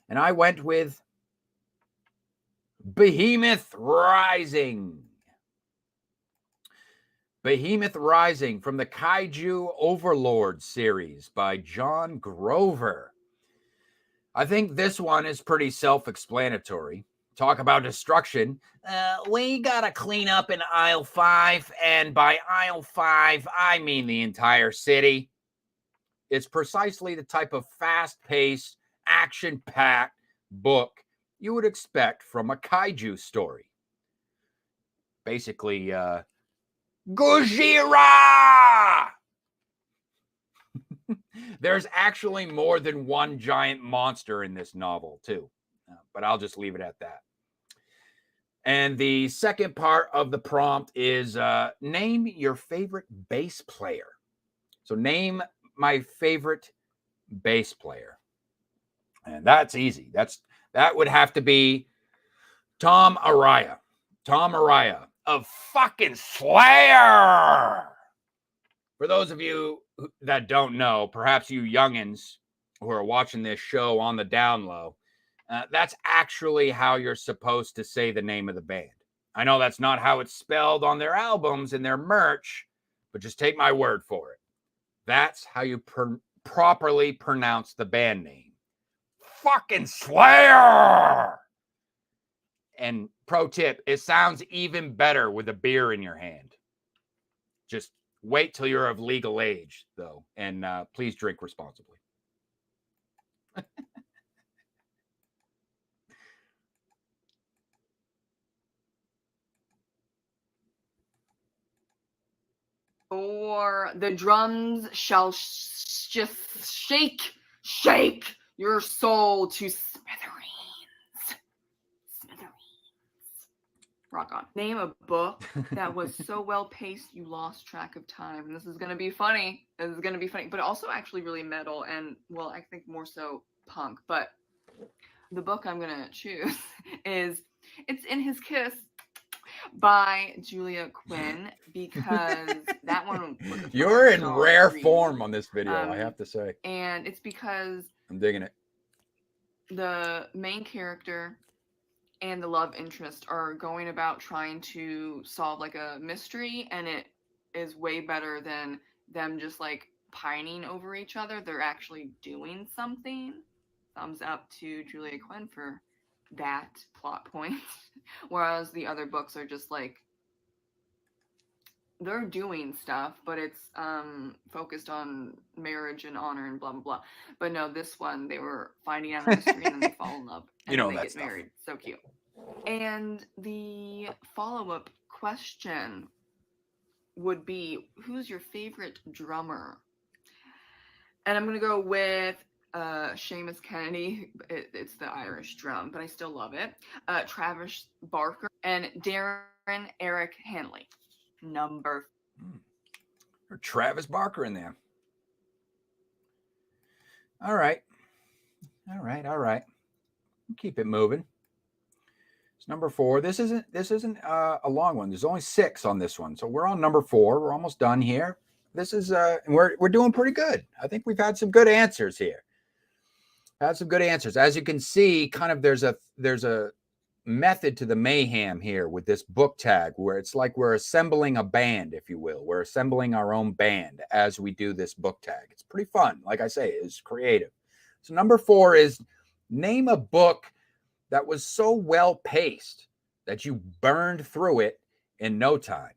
And I went with Behemoth Rising. Behemoth Rising from the Kaiju Overlord series by John Grover. I think this one is pretty self-explanatory. Talk about destruction. We gotta clean up in aisle 5, and by aisle 5, I mean the entire city. It's precisely the type of fast-paced, action-packed book you would expect from a kaiju story. Basically, Gojira! There's actually more than one giant monster in this novel, too. But I'll just leave it at that. And the second part of the prompt is name your favorite bass player. So name my favorite bass player. And that's easy. That would have to be Tom Araya. Tom Araya of fucking Slayer. For those of you that don't know, perhaps you youngins who are watching this show on the down low, that's actually how you're supposed to say the name of the band. I know that's not how it's spelled on their albums and their merch, but just take my word for it. That's how you properly pronounce the band name. Fucking Slayer! And pro tip, it sounds even better with a beer in your hand. Just wait till you're of legal age, though, and please drink responsibly. Or the drums shall just shake your soul to smithereens. Rock on. Name a book that was so well paced you lost track of time. And this is going to be funny. But also actually really metal and, well, I think more so punk. But the book I'm going to choose is It's in His Kiss by Julia Quinn, because that one was You're in rare form on this video, I have to say. And it's because I'm digging it. The main character and the love interest are going about trying to solve like a mystery, and it is way better than them just like pining over each other. They're actually doing something. Thumbs up to Julia Quinn for that plot point. Whereas the other books are just like, they're doing stuff, but it's focused on marriage and honor and blah blah blah. But no, this one, they were finding out a mystery and then they fall in love and then they get married. So cute. And the follow-up question would be, who's your favorite drummer? And I'm gonna go with Seamus Kennedy. It's the Irish drum, but I still love it. Travis Barker and Darren Eric Hanley. Number. Or Travis Barker in there. All right. Keep it moving. It's number 4. This isn't a long one. There's only 6 on this one, so we're on number 4. We're almost done here. This is we're doing pretty good. I think we've had some good answers here. As you can see, kind of there's a method to the mayhem here with this book tag, where it's like we're assembling a band, if you will. We're assembling our own band as we do this book tag. It's pretty fun. Like I say, it's creative. So number 4 is name a book that was so well paced that you burned through it in no time.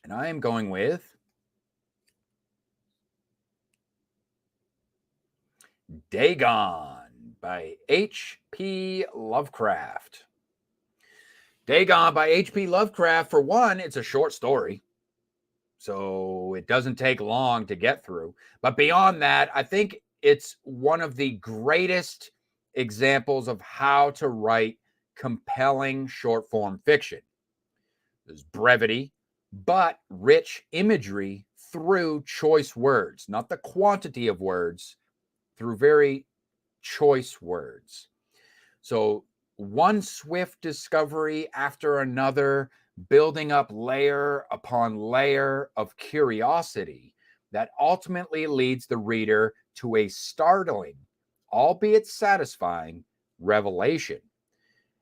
And I am going with Dagon by H.P. Lovecraft. Dagon by H.P. Lovecraft, for one, it's a short story, so it doesn't take long to get through. But beyond that, I think it's one of the greatest examples of how to write compelling short form fiction. There's brevity, but rich imagery through choice words, not the quantity of words, through very choice words. So one swift discovery after another, building up layer upon layer of curiosity that ultimately leads the reader to a startling, albeit satisfying, revelation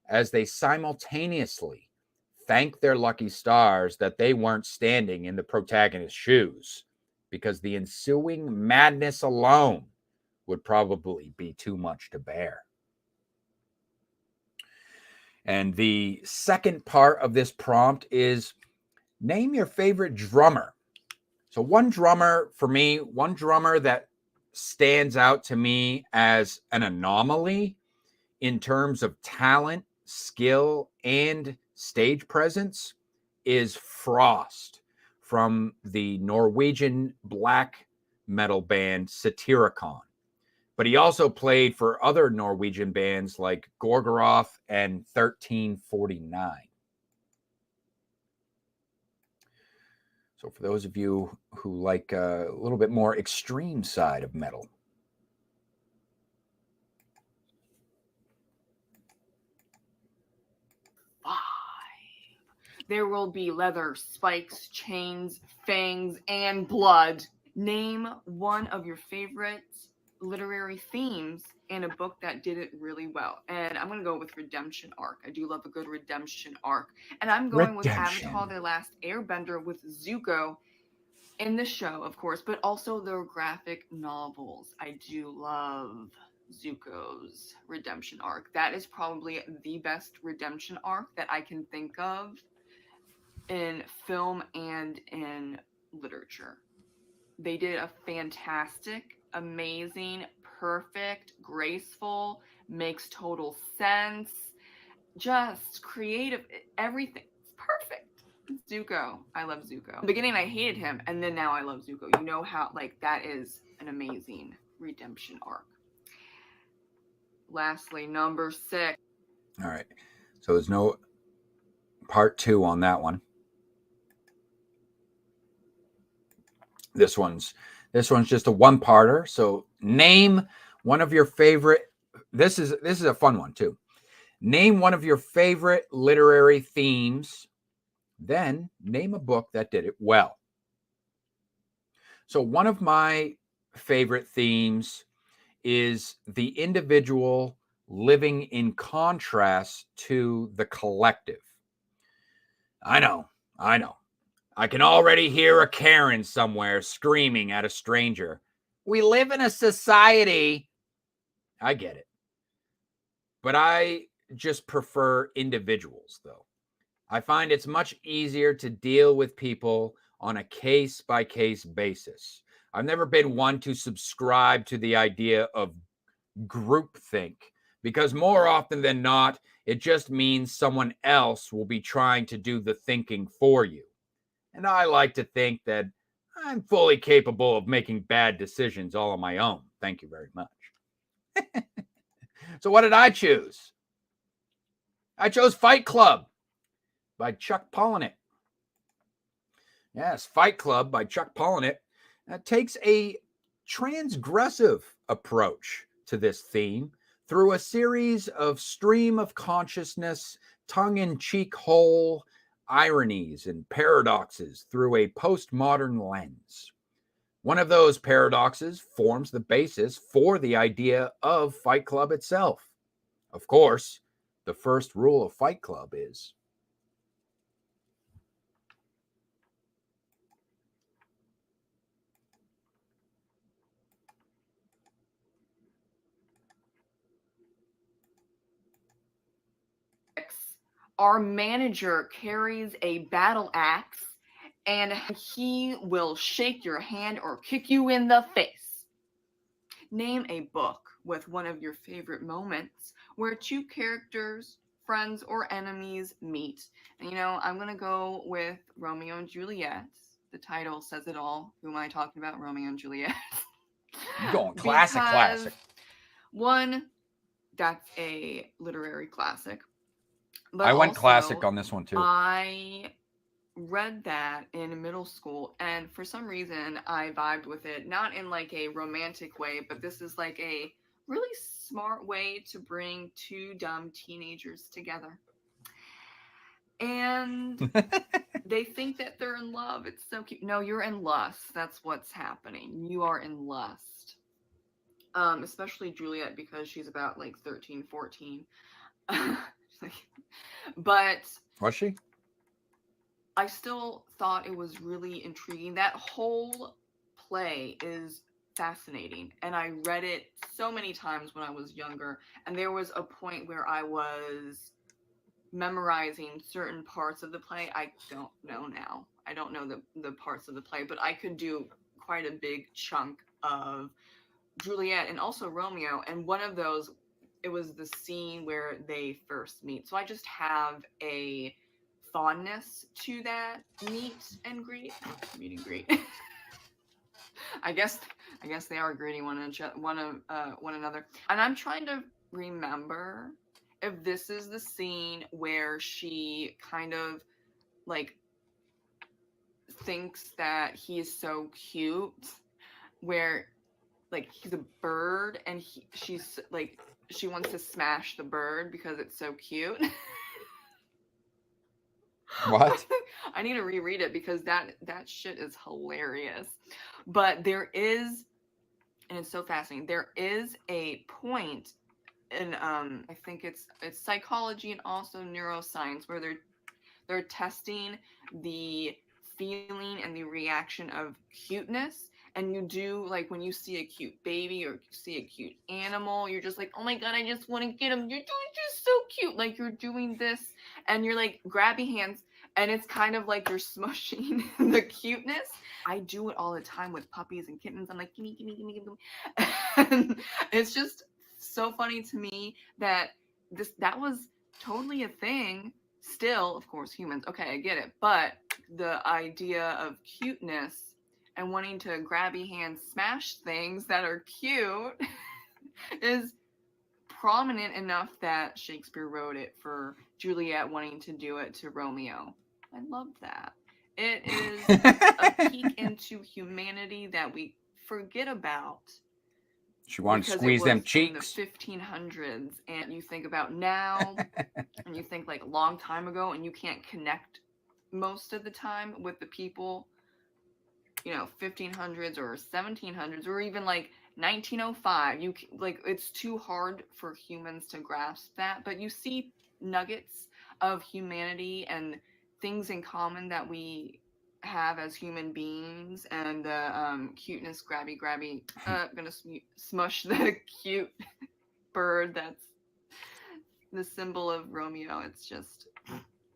as they simultaneously thank their lucky stars that they weren't standing in the protagonist's shoes, because the ensuing madness alone would probably be too much to bear. And the second part of this prompt is name your favorite drummer. So one drummer for me, one drummer that stands out to me as an anomaly in terms of talent, skill, and stage presence is Frost from the Norwegian black metal band Satyricon. But he also played for other Norwegian bands like Gorgoroth and 1349. So for those of you who like a little bit more extreme side of metal. There will be leather, spikes, chains, fangs, and blood. Name one of your favorite literary themes in a book that did it really well. And I'm going to go with redemption arc. I do love a good redemption arc. And I'm going with Avatar The Last Airbender with Zuko in the show, of course, but also the graphic novels. I do love Zuko's redemption arc. That is probably the best redemption arc that I can think of in film and in literature. They did a fantastic, amazing, perfect, graceful, makes total sense, just creative, everything. It's perfect. Zuko. I love Zuko. In the beginning, I hated him, and then now I love Zuko. You know how, like, that is an amazing redemption arc. Lastly, number 6. All right. So there's no part 2 on that one. This one's just a one-parter. So name one of your favorite. This is a fun one too. Name one of your favorite literary themes. Then name a book that did it well. So one of my favorite themes is the individual living in contrast to the collective. I know. I can already hear a Karen somewhere screaming at a stranger. We live in a society. I get it. But I just prefer individuals, though. I find it's much easier to deal with people on a case-by-case basis. I've never been one to subscribe to the idea of groupthink, because more often than not, it just means someone else will be trying to do the thinking for you. And I like to think that I'm fully capable of making bad decisions all on my own. Thank you very much. So what did I choose? I chose Fight Club by Chuck Palahniuk. Yes, Fight Club by Chuck Palahniuk takes a transgressive approach to this theme through a series of stream of consciousness, tongue-in-cheek whole ironies and paradoxes through a postmodern lens. One of those paradoxes forms the basis for the idea of Fight Club itself. Of course, the first rule of Fight Club is Our manager carries a battle axe and he will shake your hand or kick you in the face. Name a book with one of your favorite moments where two characters, friends, or enemies meet. And I'm going to go with Romeo and Juliet. The title says it all. Who am I talking about? Romeo and Juliet. You're going classic. One, that's a literary classic. But I went also, classic on this one too. I read that in middle school, and for some reason I vibed with it, not in like a romantic way, but this is like a really smart way to bring two dumb teenagers together. And they think that they're in love. It's so cute. No, you're in lust. That's what's happening. You are in lust. Especially Juliet, because she's about like 13, 14. But was she? I still thought it was really intriguing. That whole play is fascinating, and I read it so many times when I was younger, and there was a point where I was memorizing certain parts of the play. I don't know now. I don't know the parts of the play, but I could do quite a big chunk of Juliet and also Romeo, and one of those, it was the scene where they first meet. So I just have a fondness to that meet and greet. I guess they are greeting one another. And I'm trying to remember if this is the scene where she kind of like thinks that he is so cute, where like he's a bird and she's like, she wants to smash the bird because it's so cute. What? I need to reread it because that shit is hilarious. But there is, and it's so fascinating, there is a point in I think it's psychology and also neuroscience where they're testing the feeling and the reaction of cuteness. And you do, like, when you see a cute baby or see a cute animal, you're just like, oh my god, I just want to get him. You're doing just so cute. Like, you're doing this and you're like grabbing hands, and it's kind of like you're smushing the cuteness. I do it all the time with puppies and kittens. I'm like, gimme, gimme, gimme, gimme. And it's just so funny to me that that was totally a thing. Still, of course, humans. Okay, I get it. But the idea of cuteness and wanting to grabby hand smash things that are cute is prominent enough that Shakespeare wrote it for Juliet wanting to do it to Romeo. I love that. It is a peek into humanity that we forget about. She wanted to squeeze them cheeks. In the 1500s, and you think about now, and you think like a long time ago, and you can't connect most of the time with the people, 1500s or 1700s or even like 1905. It's too hard for humans to grasp that, but you see nuggets of humanity and things in common that we have as human beings, and the cuteness, grabby gonna smush the cute bird that's the symbol of Romeo. It's just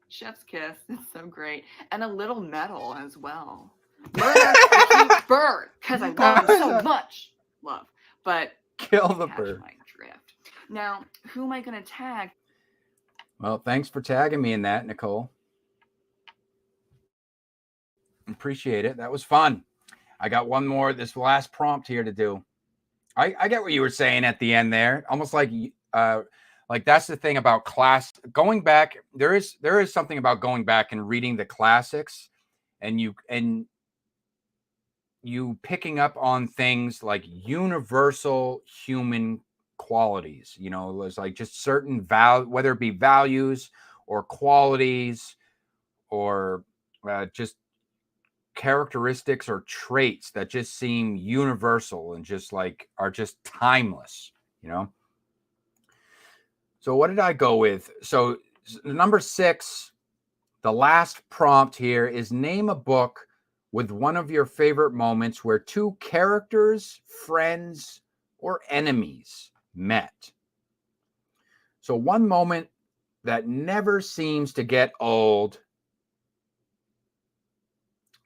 chef's kiss. It's so great. And a little metal as well. Murder the cute bird, because I love him so much. Love. But kill the bird. My drift. Now, who am I going to tag? Well, thanks for tagging me in that, Nicole. Appreciate it. That was fun. I got one more, this last prompt here to do. I get what you were saying at the end there. Almost like that's the thing about going back. There is something about going back and reading the classics, and you picking up on things like universal human qualities. There's like just certain whether it be values or qualities or just characteristics or traits that just seem universal and just like are just timeless. So what did I go with? So number 6, the last prompt here is name a book with one of your favorite moments where two characters, friends, or enemies met. So one moment that never seems to get old.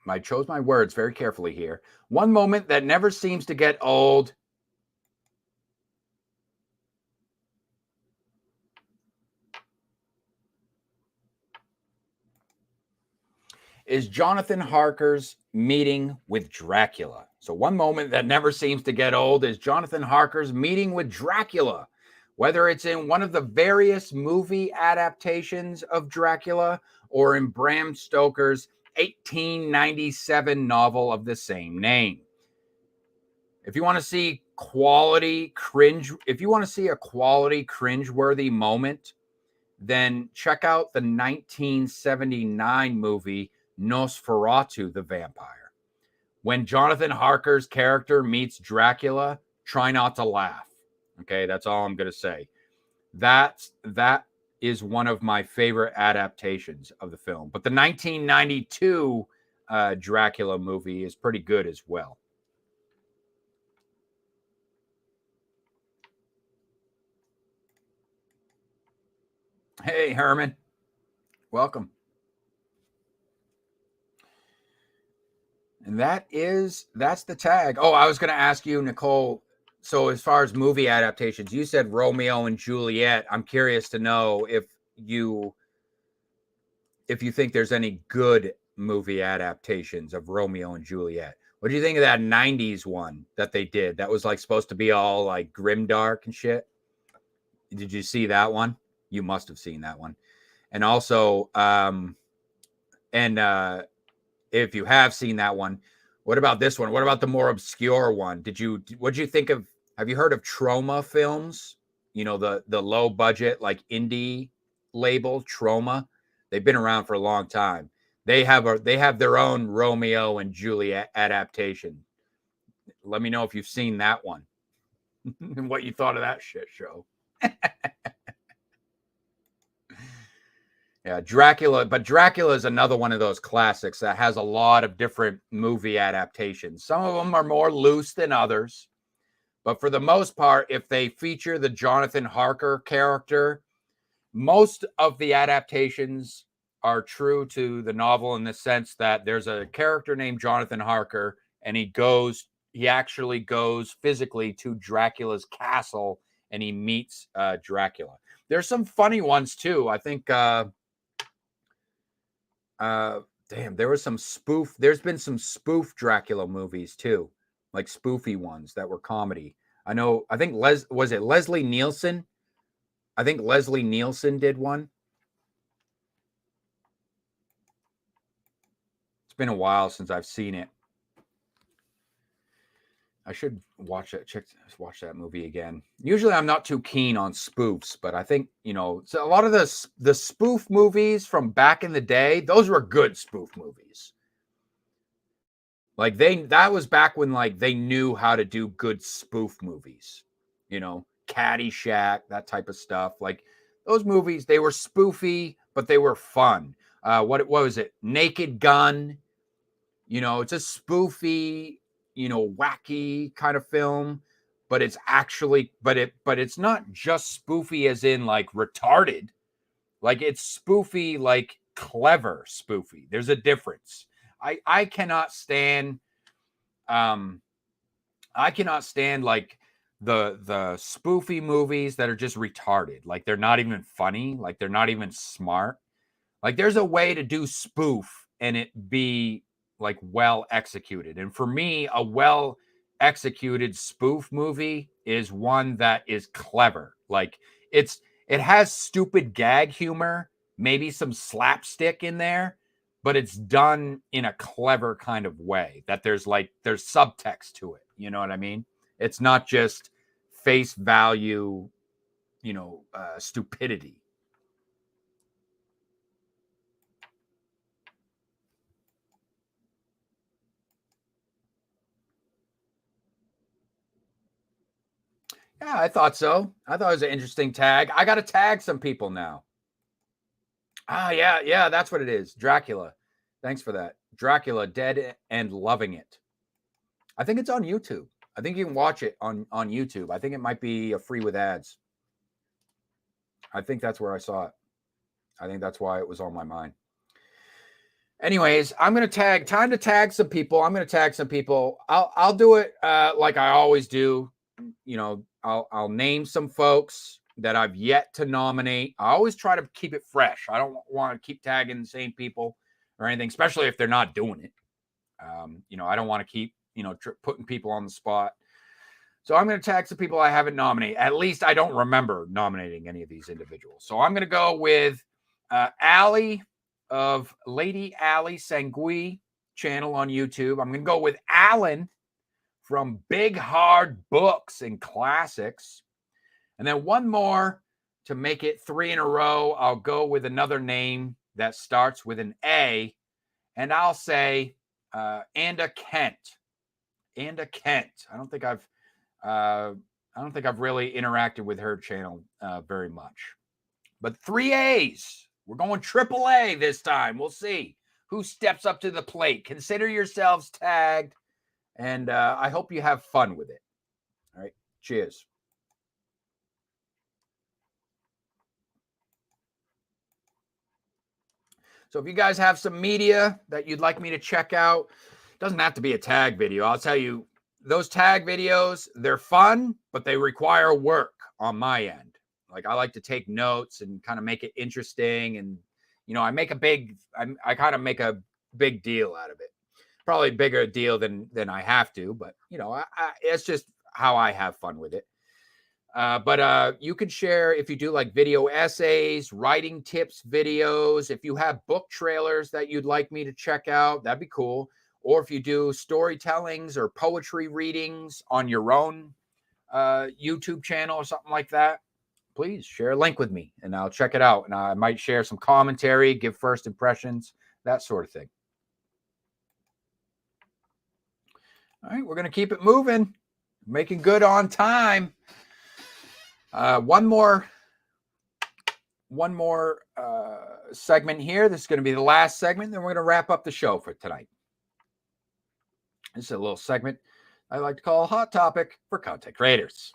I chose my words very carefully here. One moment that never seems to get old. Is Jonathan Harker's meeting with Dracula. So one moment that never seems to get old is Jonathan Harker's meeting with Dracula. Whether it's in one of the various movie adaptations of Dracula or in Bram Stoker's 1897 novel of the same name. If you want to see quality cringe, if you want to see a quality cringe-worthy moment, then check out the 1979 movie Nosferatu the Vampire. When Jonathan Harker's character meets Dracula, try not to laugh. Okay, that's all I'm going to say. That is one of my favorite adaptations of the film. But the 1992 Dracula movie is pretty good as well. Hey, Herman. Welcome. And that's the tag. Oh, I was going to ask you, Nicole. So as far as movie adaptations, you said Romeo and Juliet. I'm curious to know if you think there's any good movie adaptations of Romeo and Juliet. What do you think of that 90s one that they did? That was like supposed to be all like grimdark and shit. Did you see that one? You must have seen that one. And also, if you have seen that one, what about this one? What about the more obscure one? What did you think of, have you heard of Troma Films? You know, the low budget, like indie label Troma. They've been around for a long time. They have their own Romeo and Juliet adaptation. Let me know if you've seen that one and what you thought of that shit show. Yeah, Dracula, but Dracula is another one of those classics that has a lot of different movie adaptations. Some of them are more loose than others, but for the most part, if they feature the Jonathan Harker character, most of the adaptations are true to the novel in the sense that there's a character named Jonathan Harker, and he actually goes physically to Dracula's castle, and he meets Dracula. There's some funny ones too. I think there's been some spoof Dracula movies too, like spoofy ones that were comedy. I think Leslie Nielsen? I think Leslie Nielsen did one. It's been a while since I've seen it. I should watch that movie again. Usually I'm not too keen on spoofs, but I think, so a lot of the spoof movies from back in the day, those were good spoof movies. Like that was back when like they knew how to do good spoof movies, Caddyshack, that type of stuff. Like those movies, they were spoofy, but they were fun. What was it? Naked Gun. It's a spoofy, wacky kind of film, but it's actually, but it's not just spoofy as in like retarded. Like it's spoofy, like clever spoofy. There's a difference. I cannot stand like the spoofy movies that are just retarded. Like they're not even funny. Like they're not even smart. Like there's a way to do spoof and it be like well executed. And for me, a well executed spoof movie is one that is clever. Like it has stupid gag humor, maybe some slapstick in there, but it's done in a clever kind of way that there's subtext to it. You know what I mean? It's not just face value, stupidity. Yeah, I thought so. I thought it was an interesting tag. I got to tag some people now. Yeah, that's what it is. Dracula. Thanks for that. Dracula, Dead and Loving It. I think it's on YouTube. I think you can watch it on YouTube. I think it might be free with ads. I think that's where I saw it. I think that's why it was on my mind. Anyways, I'm going to tag some people. I'm going to tag some people. I'll do it like I always do. You know, I'll name some folks that I've yet to nominate. I always try to keep it fresh. I don't want to keep tagging the same people or anything, especially if they're not doing it. You know, I don't want to keep, you know, putting people on the spot. So I'm going to tag some people I haven't nominated. At least I don't remember nominating any of these individuals. So I'm going to go with Allie of Lady Allie Sangui channel on YouTube. I'm going to go with Alan from Big Hard Books and Classics. And then one more to make it 3 in a row. I'll go with another name that starts with an A, and I'll say Anda Kent. Anda Kent. I don't think I've really interacted with her channel very much. But 3 A's. We're going triple A this time. We'll see who steps up to the plate. Consider yourselves tagged, and I hope you have fun with it. All right. Cheers. So if you guys have some media that you'd like me to check out, it doesn't have to be a tag video. I'll tell you, those tag videos, they're fun, but they require work on my end. Like, I like to take notes and kind of make it interesting. And, you know, I kind of make a big deal out of it. Probably a bigger deal than I have to, but, you know, it's just how I have fun with it. But you can share if you do like video essays, writing tips videos. If you have book trailers that you'd like me to check out, that'd be cool. Or if you do storytellings or poetry readings on your own YouTube channel or something like that, please share a link with me and I'll check it out. And I might share some commentary, give first impressions, that sort of thing. All right, we're going to keep it moving, making good on time. One more segment here. This is going to be the last segment. Then we're going to wrap up the show for tonight. This is a little segment I like to call Hot Topic for Content Creators.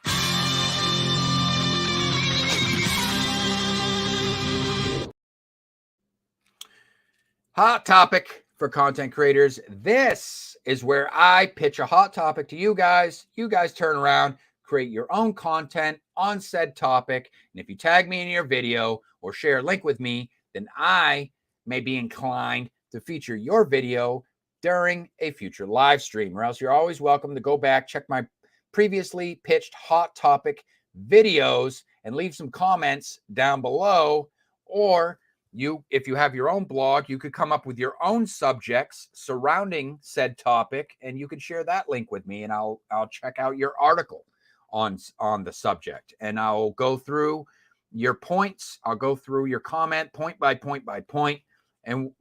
Hot Topic for Content Creators. This is where I pitch a hot topic to you guys. You guys turn around, create your own content on said topic. And if you tag me in your video or share a link with me, then I may be inclined to feature your video during a future live stream, or else you're always welcome to go back, check my previously pitched hot topic videos and leave some comments down below. Or if you have your own blog, you could come up with your own subjects surrounding said topic, and you can share that link with me, and I'll check out your article on the subject, and I'll go through your points. I'll go through your comment point by point by point, and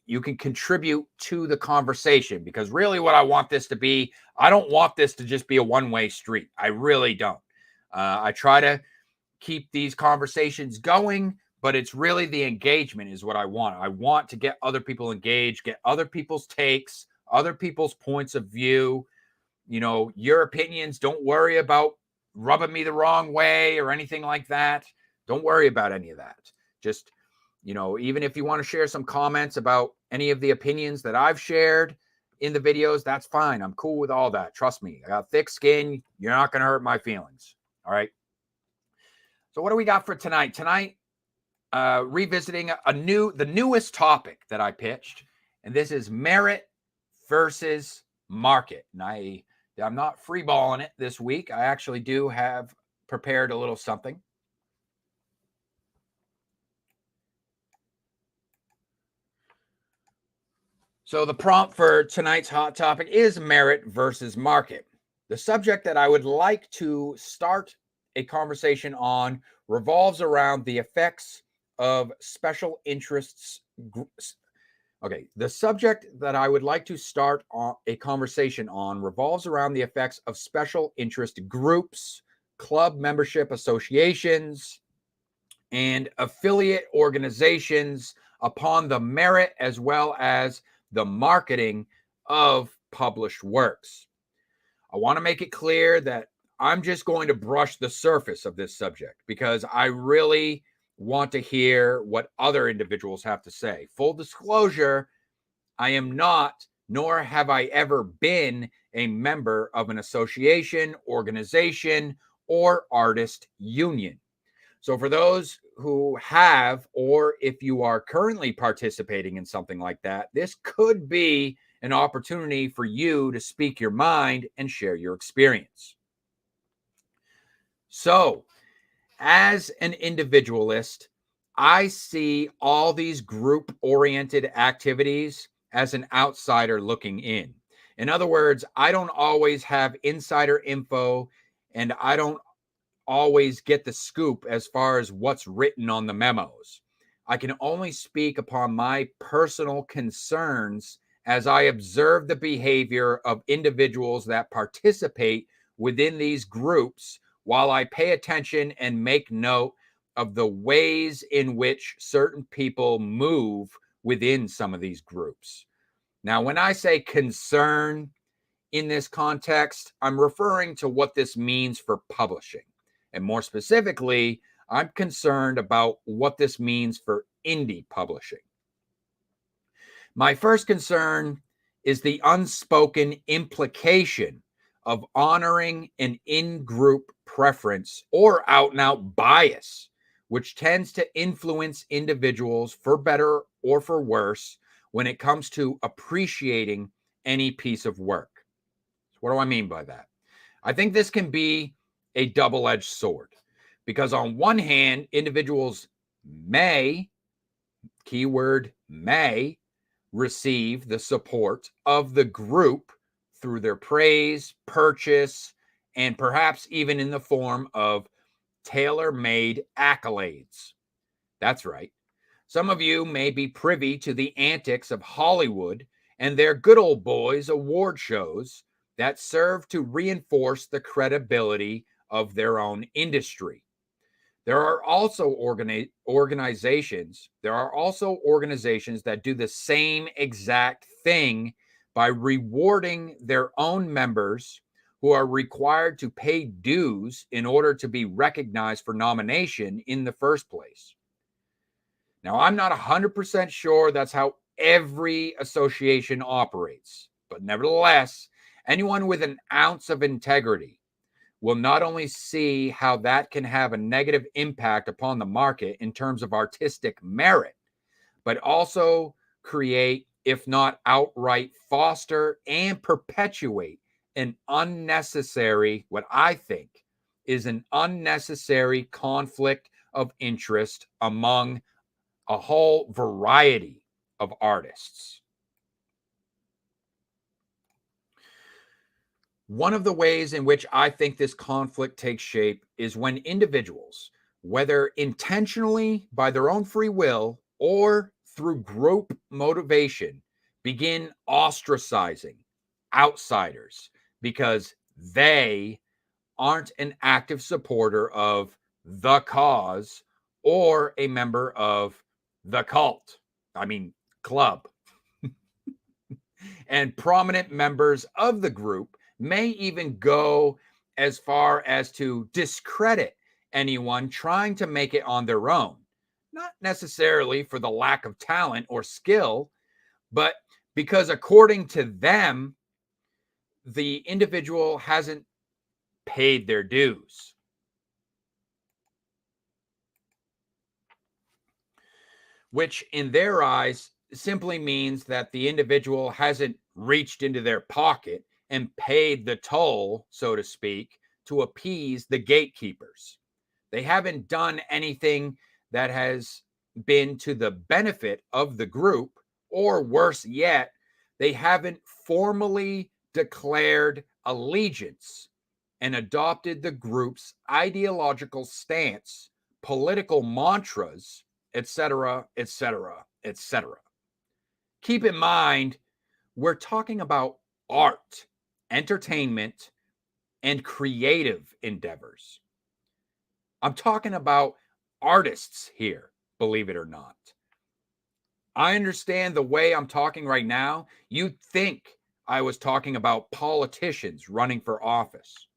you can contribute to the conversation, because really what I want this to be, I don't want this to just be a one-way street. I really don't. I try to keep these conversations going, but it's really the engagement is what I want. I want to get other people engaged, get other people's takes, other people's points of view. You know, your opinions, don't worry about rubbing me the wrong way or anything like that. Don't worry about any of that. Just, you know, even if you want to share some comments about any of the opinions that I've shared in the videos, that's fine. I'm cool with all that. Trust me, I got thick skin. You're not going to hurt my feelings. All right. So what do we got for tonight? Tonight, revisiting the newest topic that I pitched, and this is merit versus market. And I'm not freeballing it this week. I actually do have prepared a little something. So the prompt for tonight's hot topic is merit versus market. The subject that I would like to start a conversation on revolves around the effects of special interests. Okay, the subject that I would like to start a conversation on revolves around the effects of special interest groups, club membership associations, and affiliate organizations upon the merit as well as the marketing of published works. I want to make it clear that I'm just going to brush the surface of this subject, because I really want to hear what other individuals have to say. Full disclosure, I am not, nor have I ever been, a member of an association, organization, or artist union. So for those who have, or if you are currently participating in something like that, this could be an opportunity for you to speak your mind and share your experience. So, as an individualist, I see all these group-oriented activities as an outsider looking in. In other words, I don't always have insider info, and I don't always get the scoop as far as what's written on the memos. I can only speak upon my personal concerns as I observe the behavior of individuals that participate within these groups, while I pay attention and make note of the ways in which certain people move within some of these groups. Now, when I say concern in this context, I'm referring to what this means for publishing. And more specifically, I'm concerned about what this means for indie publishing. My first concern is the unspoken implication of honoring an in-group preference or out-and-out bias, which tends to influence individuals for better or for worse when it comes to appreciating any piece of work. What do I mean by that? I think this can be a double-edged sword, because on one hand, individuals may, keyword may, receive the support of the group through their praise, purchase, and perhaps even in the form of tailor-made accolades. That's right. Some of you may be privy to the antics of Hollywood and their good old boys award shows that serve to reinforce the credibility of their own industry. There are also organizations that do the same exact thing by rewarding their own members who are required to pay dues in order to be recognized for nomination in the first place. Now, I'm not 100% sure that's how every association operates, but nevertheless, anyone with an ounce of integrity will not only see how that can have a negative impact upon the market in terms of artistic merit, but also create, if not outright foster and perpetuate, an unnecessary, what I think is an unnecessary conflict of interest among a whole variety of artists. One of the ways in which I think this conflict takes shape is when individuals, whether intentionally by their own free will or through group motivation, begin ostracizing outsiders because they aren't an active supporter of the cause or a member of the club. And prominent members of the group may even go as far as to discredit anyone trying to make it on their own, not necessarily for the lack of talent or skill, but because according to them, the individual hasn't paid their dues. Which in their eyes simply means that the individual hasn't reached into their pocket and paid the toll, so to speak, to appease the gatekeepers. They haven't done anything that has been to the benefit of the group, or worse yet, they haven't formally declared allegiance and adopted the group's ideological stance, political mantras, etc., etc., etc. Keep in mind, we're talking about art, entertainment, and creative endeavors. I'm talking about artists here, believe it or not. I understand the way I'm talking right now, you'd think I was talking about politicians running for office.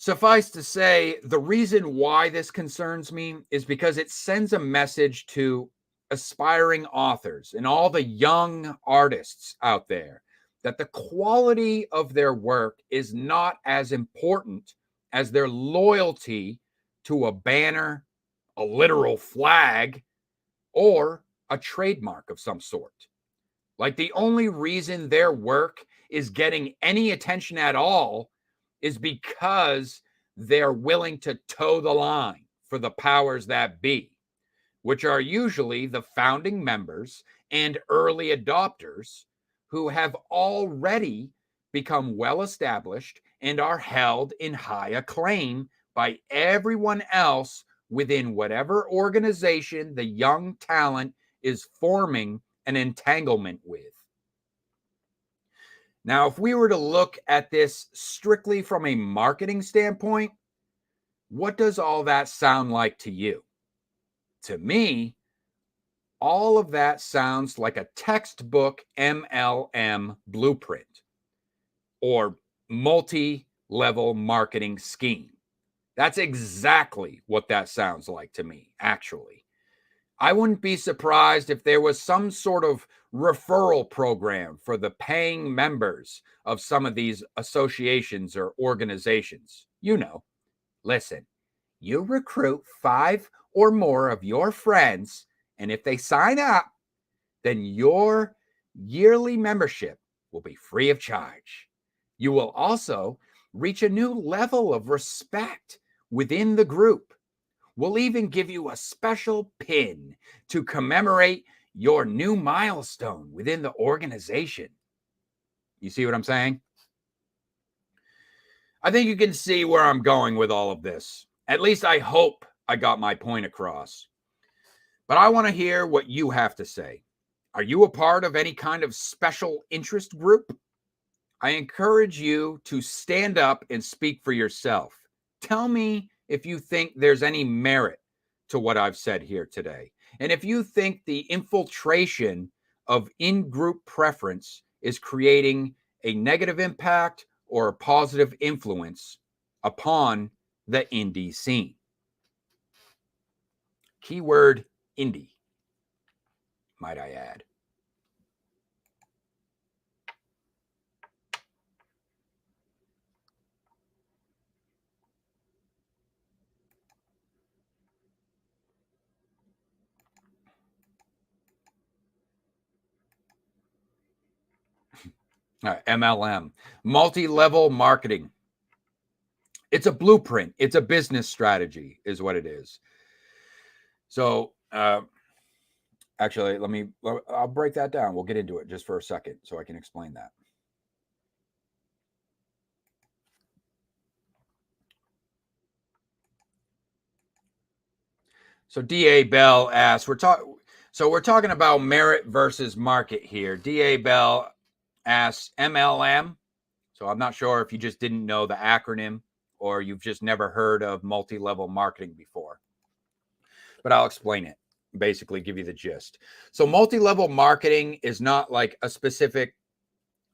Suffice to say, the reason why this concerns me is because it sends a message to aspiring authors and all the young artists out there that the quality of their work is not as important as their loyalty to a banner, a literal flag, or a trademark of some sort. Like, the only reason their work is getting any attention at all is because they're willing to toe the line for the powers that be, which are usually the founding members and early adopters who have already become well established and are held in high acclaim by everyone else within whatever organization the young talent is forming an entanglement with. Now, if we were to look at this strictly from a marketing standpoint, what does all that sound like to you? To me, all of that sounds like a textbook MLM blueprint or multi-level marketing scheme. That's exactly what that sounds like to me, actually. I wouldn't be surprised if there was some sort of referral program for the paying members of some of these associations or organizations. Listen, you recruit 5 or more of your friends, and if they sign up, then your yearly membership will be free of charge. You will also reach a new level of respect within the group. We'll even give you a special pin to commemorate your new milestone within the organization. You see what I'm saying? I think you can see where I'm going with all of this. At least I hope I got my point across. But I want to hear what you have to say. Are you a part of any kind of special interest group? I encourage you to stand up and speak for yourself. Tell me if you think there's any merit to what I've said here today. And if you think the infiltration of in-group preference is creating a negative impact or a positive influence upon the indie scene. Keyword indie, might I add. MLM, multi-level marketing. It's a blueprint. It's a business strategy is what it is. So actually, I'll break that down. We'll get into it just for a second so I can explain that. So D.A. Bell asks, we're talking about merit versus market here. D.A. Bell asks MLM. So I'm not sure if you just didn't know the acronym or you've just never heard of multi-level marketing before. But I'll explain it, basically give you the gist. So multi-level marketing is not like a specific,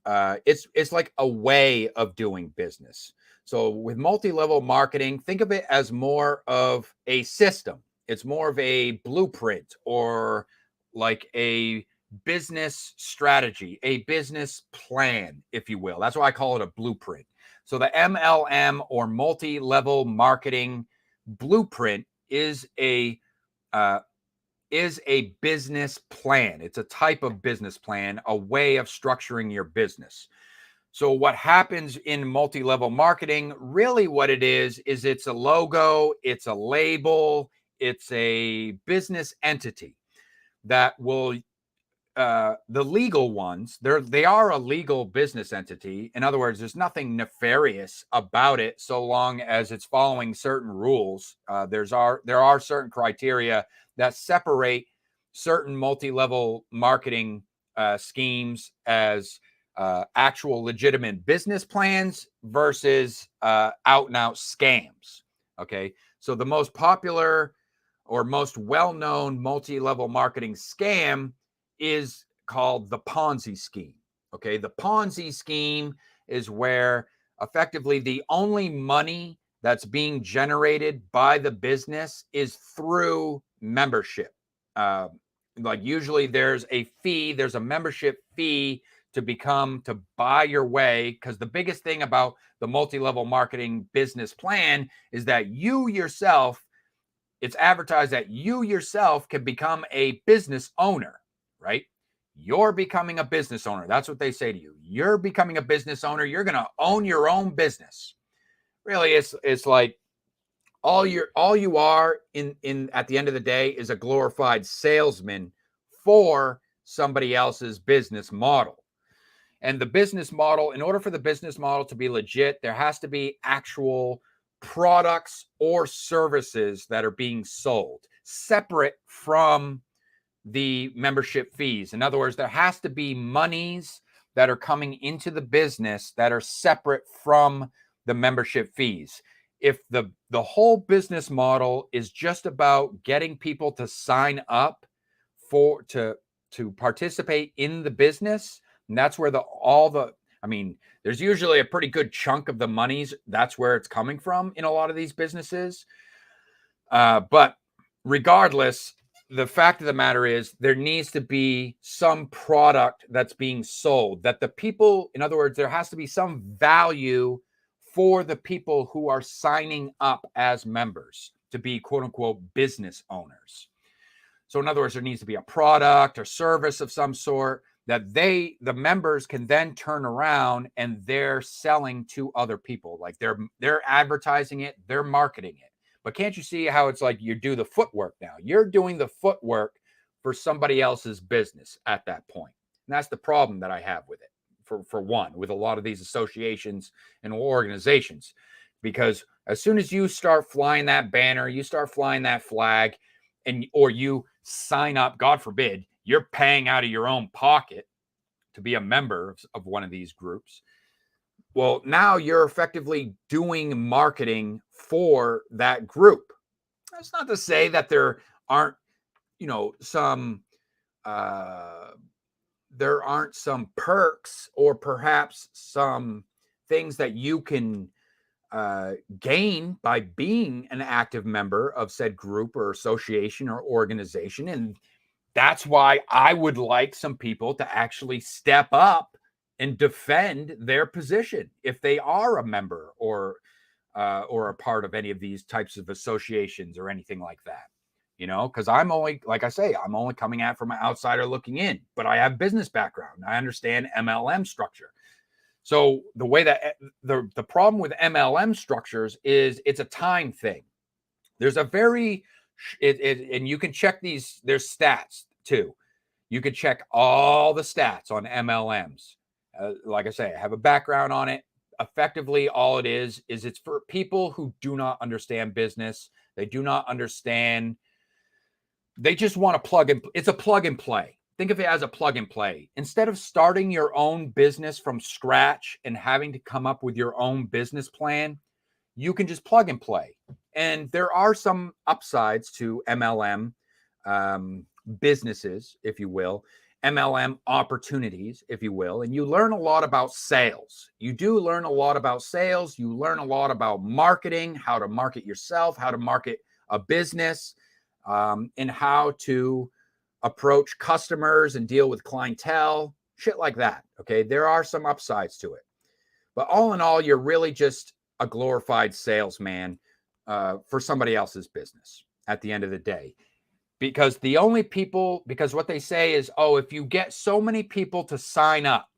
it's like a way of doing business. So with multi-level marketing, think of it as more of a system. It's more of a blueprint or like a business strategy, a business plan, if you will. That's why I call it a blueprint. So the MLM or multi-level marketing blueprint is a business plan. It's a type of business plan, a way of structuring your business. So what happens in multi-level marketing, really what it is it's a logo, it's a label, it's a business entity that will, the legal ones, they are a legal business entity. In other words, there's nothing nefarious about it so long as it's following certain rules. There are certain criteria that separate certain multi-level marketing schemes as actual legitimate business plans versus out and out scams. Okay. So the most popular or most well-known multi-level marketing scam is called the Ponzi scheme. Okay. The Ponzi scheme is where effectively the only money that's being generated by the business is through membership. Like usually there's a fee, there's a membership fee to buy your way, because the biggest thing about the multi-level marketing business plan is that you yourself, it's advertised that you yourself can become a business owner, right? You're becoming a business owner. That's what they say to you. You're becoming a business owner. You're going to own your own business. Really, it's like all you are in at the end of the day is a glorified salesman for somebody else's business model. And the business model, in order for the business model to be legit, there has to be actual products or services that are being sold separate from the membership fees. In other words, there has to be monies that are coming into the business that are separate from the membership fees. If the whole business model is just about getting people to sign up to participate in the business, and that's where there's usually a pretty good chunk of the monies. That's where it's coming from in a lot of these businesses. But regardless, the fact of the matter is there needs to be some product that's being sold that the people, in other words, there has to be some value for the people who are signing up as members to be quote unquote business owners. So in other words, there needs to be a product or service of some sort that the members can then turn around and they're selling to other people. Like they're advertising it, they're marketing it. But can't you see how it's like you do the footwork now? You're doing the footwork for somebody else's business at that point. And that's the problem that I have with it, for one, with a lot of these associations and organizations. Because as soon as you start flying that banner, you start flying that flag, or you sign up, God forbid, you're paying out of your own pocket to be a member of one of these groups. Well, now you're effectively doing marketing for that group. That's not to say that there aren't, some perks or perhaps some things that you can gain by being an active member of said group or association or organization. And that's why I would like some people to actually step up and defend their position if they are a member or a part of any of these types of associations or anything like that. Because I'm only, like I say, I'm only coming at from an outsider looking in, but I have business background. I understand MLM structure. So the way that the problem with MLM structures is it's a time thing. There's a and you can check these, there's stats too. You can check all the stats on MLMs. Like I say, I have a background on it. Effectively, all it is it's for people who do not understand business. They do not understand. They just want to it's a plug and play. Think of it as a plug and play. Instead of starting your own business from scratch and having to come up with your own business plan, you can just plug and play. And there are some upsides to MLM businesses, if you will, MLM opportunities, if you will. And you learn a lot about sales. You do learn a lot about sales. You learn a lot about marketing, how to market yourself, how to market a business, and how to approach customers and deal with clientele, shit like that. Okay. There are some upsides to it. But all in all, you're really just a glorified salesman for somebody else's business at the end of the day. Because what they say is, if you get so many people to sign up,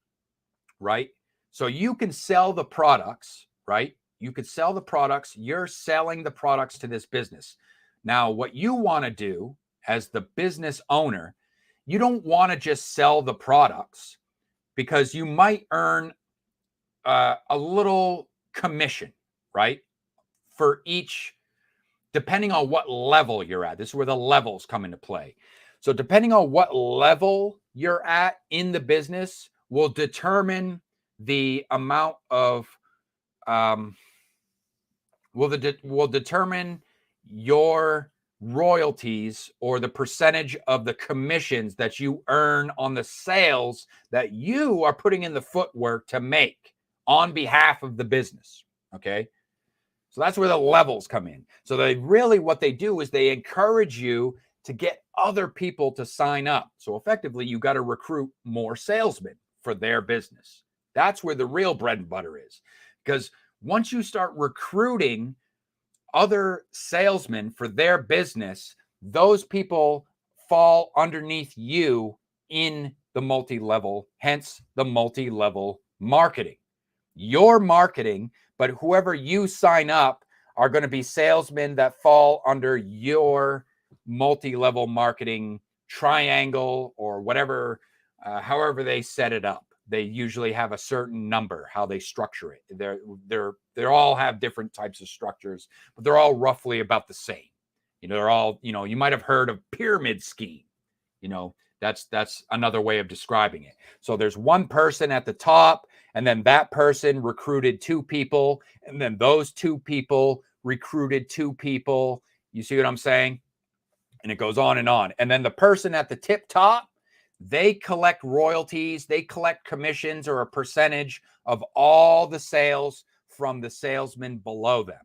right? So you can sell the products, right? You could sell the products. You're selling the products to this business. Now, what you want to do as the business owner, you don't want to just sell the products because you might earn a little commission, right? For each, depending on what level you're at. This is where the levels come into play. So depending on what level you're at in the business will determine the amount of, will determine your royalties or the percentage of the commissions that you earn on the sales that you are putting in the footwork to make on behalf of the business. Okay. So that's where the levels come in. So they really, what they do is they encourage you to get other people to sign up. So effectively, you got to recruit more salesmen for their business. That's where the real bread and butter is. Because once you start recruiting other salesmen for their business, those people fall underneath you in the multi-level, hence the multi-level marketing. Your marketing, but whoever you sign up are going to be salesmen that fall under your multi-level marketing triangle or whatever, however they set it up. They usually have a certain number, how they structure it. They all have different types of structures, but they're all roughly about the same. They're all, you might have heard of pyramid scheme. That's another way of describing it. So there's one person at the top, and then that person recruited two people, and then those two people recruited two people. You see what I'm saying? And it goes on and on. And then the person at the tip top, they collect royalties, they collect commissions or a percentage of all the sales from the salesmen below them.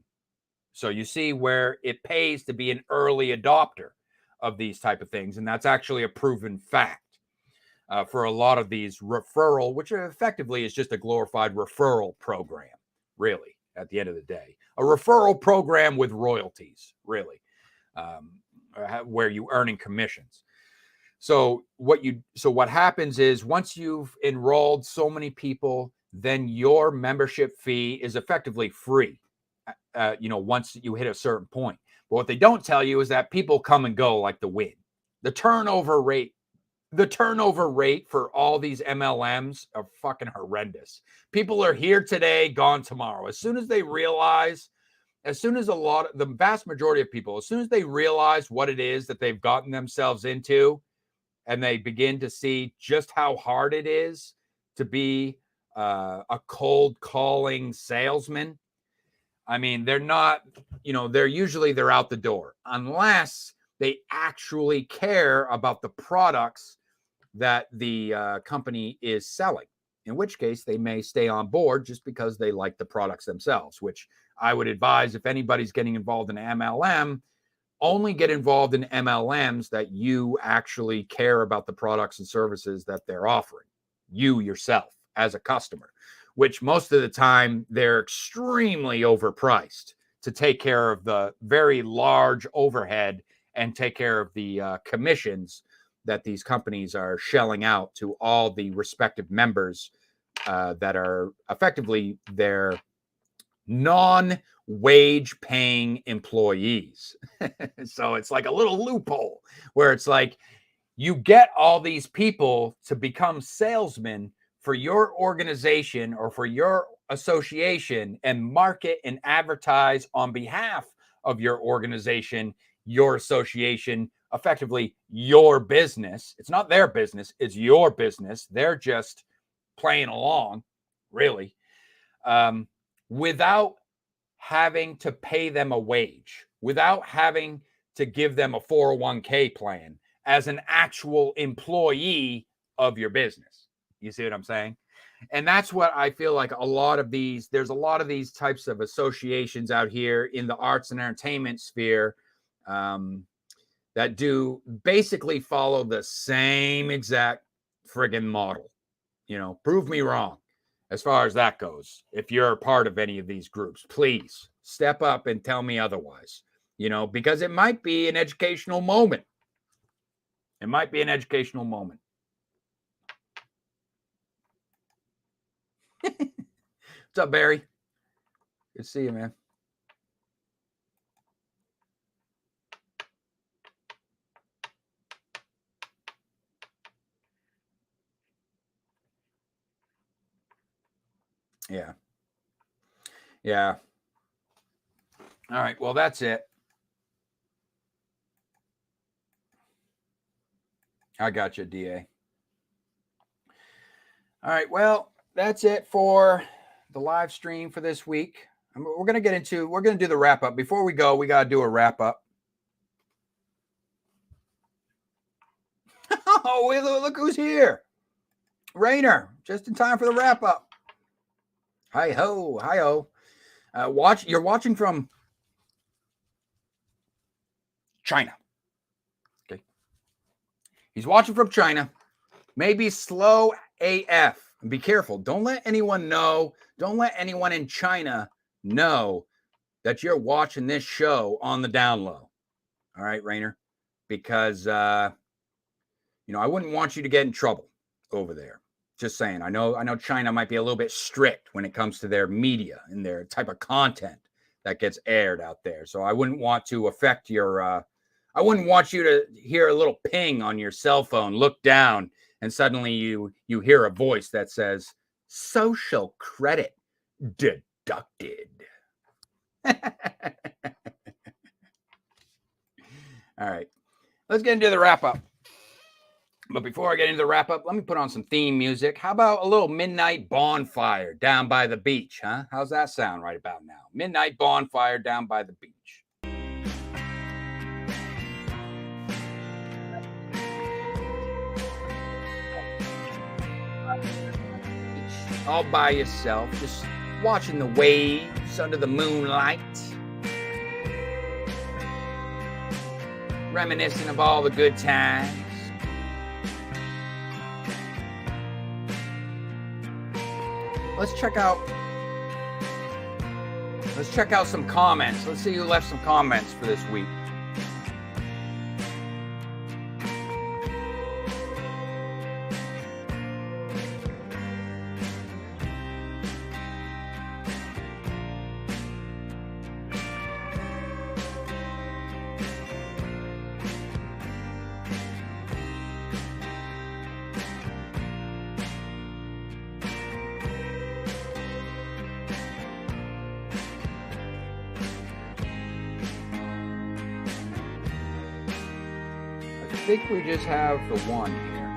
So you see where it pays to be an early adopter of these type of things. And that's actually a proven fact for a lot of these referral, which effectively is just a glorified referral program, really, at the end of the day. A referral program with royalties, really, where you're earning commissions. So what happens is once you've enrolled so many people, then your membership fee is effectively free, once you hit a certain point. But what they don't tell you is that people come and go like the wind. The turnover rate for all these MLMs are fucking horrendous. People are here today, gone tomorrow. As soon as the vast majority of people, as soon as they realize what it is that they've gotten themselves into, and they begin to see just how hard it is to be a cold calling salesman. I mean, they're not, they're out the door unless they actually care about the products that the company is selling, in which case they may stay on board just because they like the products themselves, which I would advise if anybody's getting involved in MLM, only get involved in MLMs that you actually care about the products and services that they're offering, you yourself as a customer, which most of the time they're extremely overpriced to take care of the very large overhead and take care of the commissions that these companies are shelling out to all the respective members that are effectively their non-wage paying employees. So it's like a little loophole where it's like you get all these people to become salesmen for your organization or for your association and market and advertise on behalf of your organization, your association, effectively your business. It's not their business, it's your business. They're just playing along, really, without having to pay them a wage, without having to give them a 401k plan as an actual employee of your business. You see what I'm saying? And that's what I feel like there's a lot of these types of associations out here in the arts and entertainment sphere that do basically follow the same exact friggin' model. Prove me wrong as far as that goes. If you're a part of any of these groups, please step up and tell me otherwise, because it might be an educational moment. It might be an educational moment. What's up, Barry? Good to see you, man. Yeah. Yeah. All right. Well, that's it. I got you, DA. All right. Well, that's it for the live stream for this week. We're going to do the wrap up. Before we go, we got to do a wrap up. Oh, look who's here. Rainer, just in time for the wrap up. Hi ho. You're watching from China. Okay. He's watching from China. Maybe slow AF. Be careful. Don't let anyone know. Don't let anyone in China know that you're watching this show on the down low. All right, Rainer? Because, I wouldn't want you to get in trouble over there. Just saying. I know China might be a little bit strict when it comes to their media and their type of content that gets aired out there. So I wouldn't want to affect your, I wouldn't want you to hear a little ping on your cell phone, look down, and suddenly you hear a voice that says, social credit deducted. All right. Let's get into the wrap up. But before I get into the wrap up, let me put on some theme music. How about a little midnight bonfire down by the beach, huh? How's that sound right about now? Midnight bonfire down by the beach. All by yourself, just watching the waves under the moonlight. Reminiscing of all the good times. Let's check out some comments. Let's see who left some comments for this week. I think we just have the one here.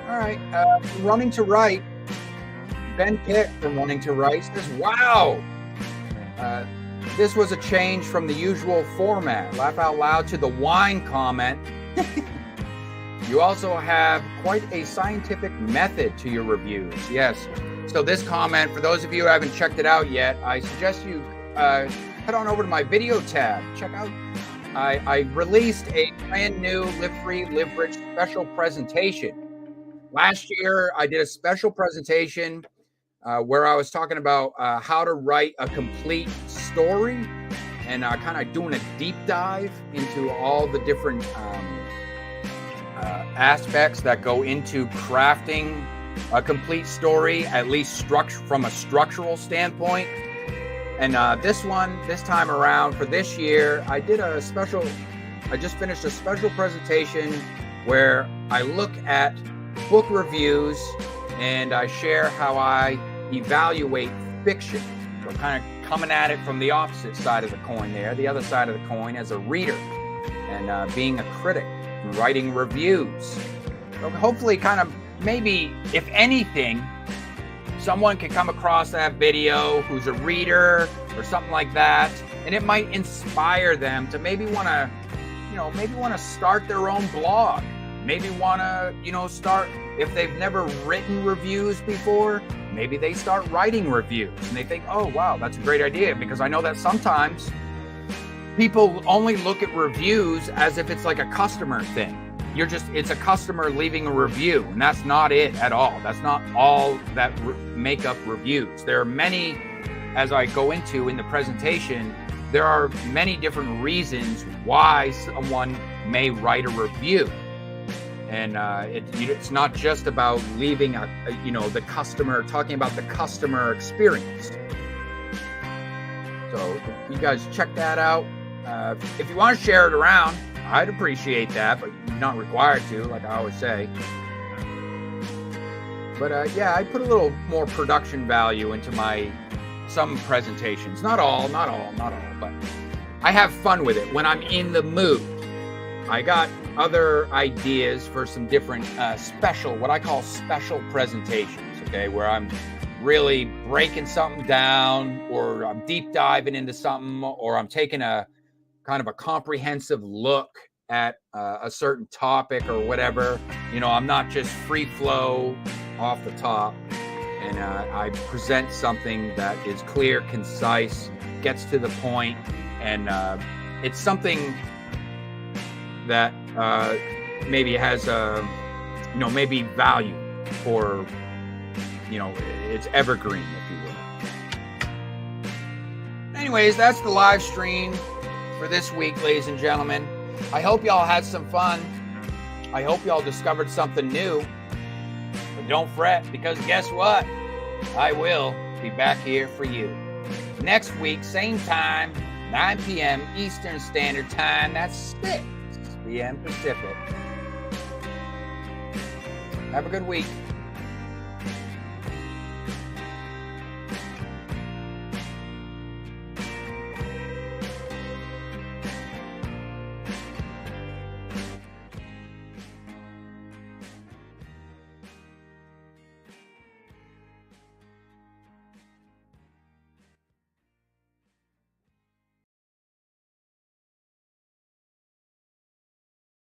All right, running to right. Ben Pitt from Running to Right says, wow, this was a change from the usual format. Laugh out loud to the wine comment. You also have quite a scientific method to your reviews. Yes. So this comment, for those of you who haven't checked it out yet, I suggest you head on over to my video tab. Check out, I released a brand new Live Free, Live Rich special presentation. Last year, I did a special presentation where I was talking about how to write a complete story and kind of doing a deep dive into all the different aspects that go into crafting a complete story, at least from a structural standpoint. And this time around for this year, I just finished a special presentation where I look at book reviews and I share how I evaluate fiction. So kind of coming at it from the opposite side of the coin there, the other side of the coin as a reader and being a critic and writing reviews. So hopefully kind of maybe, if anything, someone can come across that video who's a reader or something like that, and it might inspire them to maybe want to start their own blog. Maybe want to, start, if they've never written reviews before, maybe they start writing reviews and they think, oh, wow, that's a great idea. Because I know that sometimes people only look at reviews as if it's like a customer thing. It's a customer leaving a review, and that's not it at all. That's not all that make up reviews. There are many, as I go into in the presentation, there are many different reasons why someone may write a review. And it's not just about leaving the customer, talking about the customer experience. So you guys check that out. If you want to share it around, I'd appreciate that, but you're not required to, like I always say. But I put a little more production value into some presentations. Not all, but I have fun with it when I'm in the mood. I got other ideas for some different what I call special presentations, okay, where I'm really breaking something down, or I'm deep diving into something, or I'm taking a kind of a comprehensive look at a certain topic or whatever. You know, I'm not just free flow off the top, and I present something that is clear, concise, gets to the point, and it's something that maybe has maybe value for, it's evergreen, if you will. Anyways, that's the live stream for this week, ladies and gentlemen. I hope y'all had some fun. I hope y'all discovered something new. But don't fret, because guess what? I will be back here for you next week, same time, 9 p.m. Eastern Standard Time. That's 6 p.m. Pacific. Have a good week.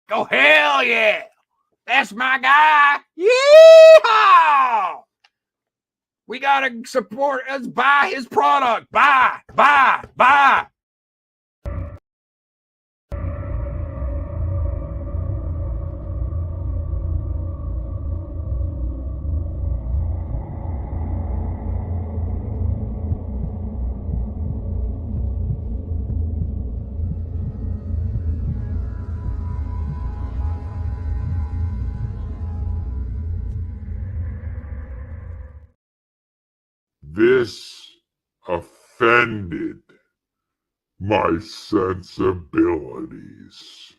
Oh, hell yeah! That's my guy! Yeehaw! We gotta support, let's buy his product. Buy! This offended my sensibilities.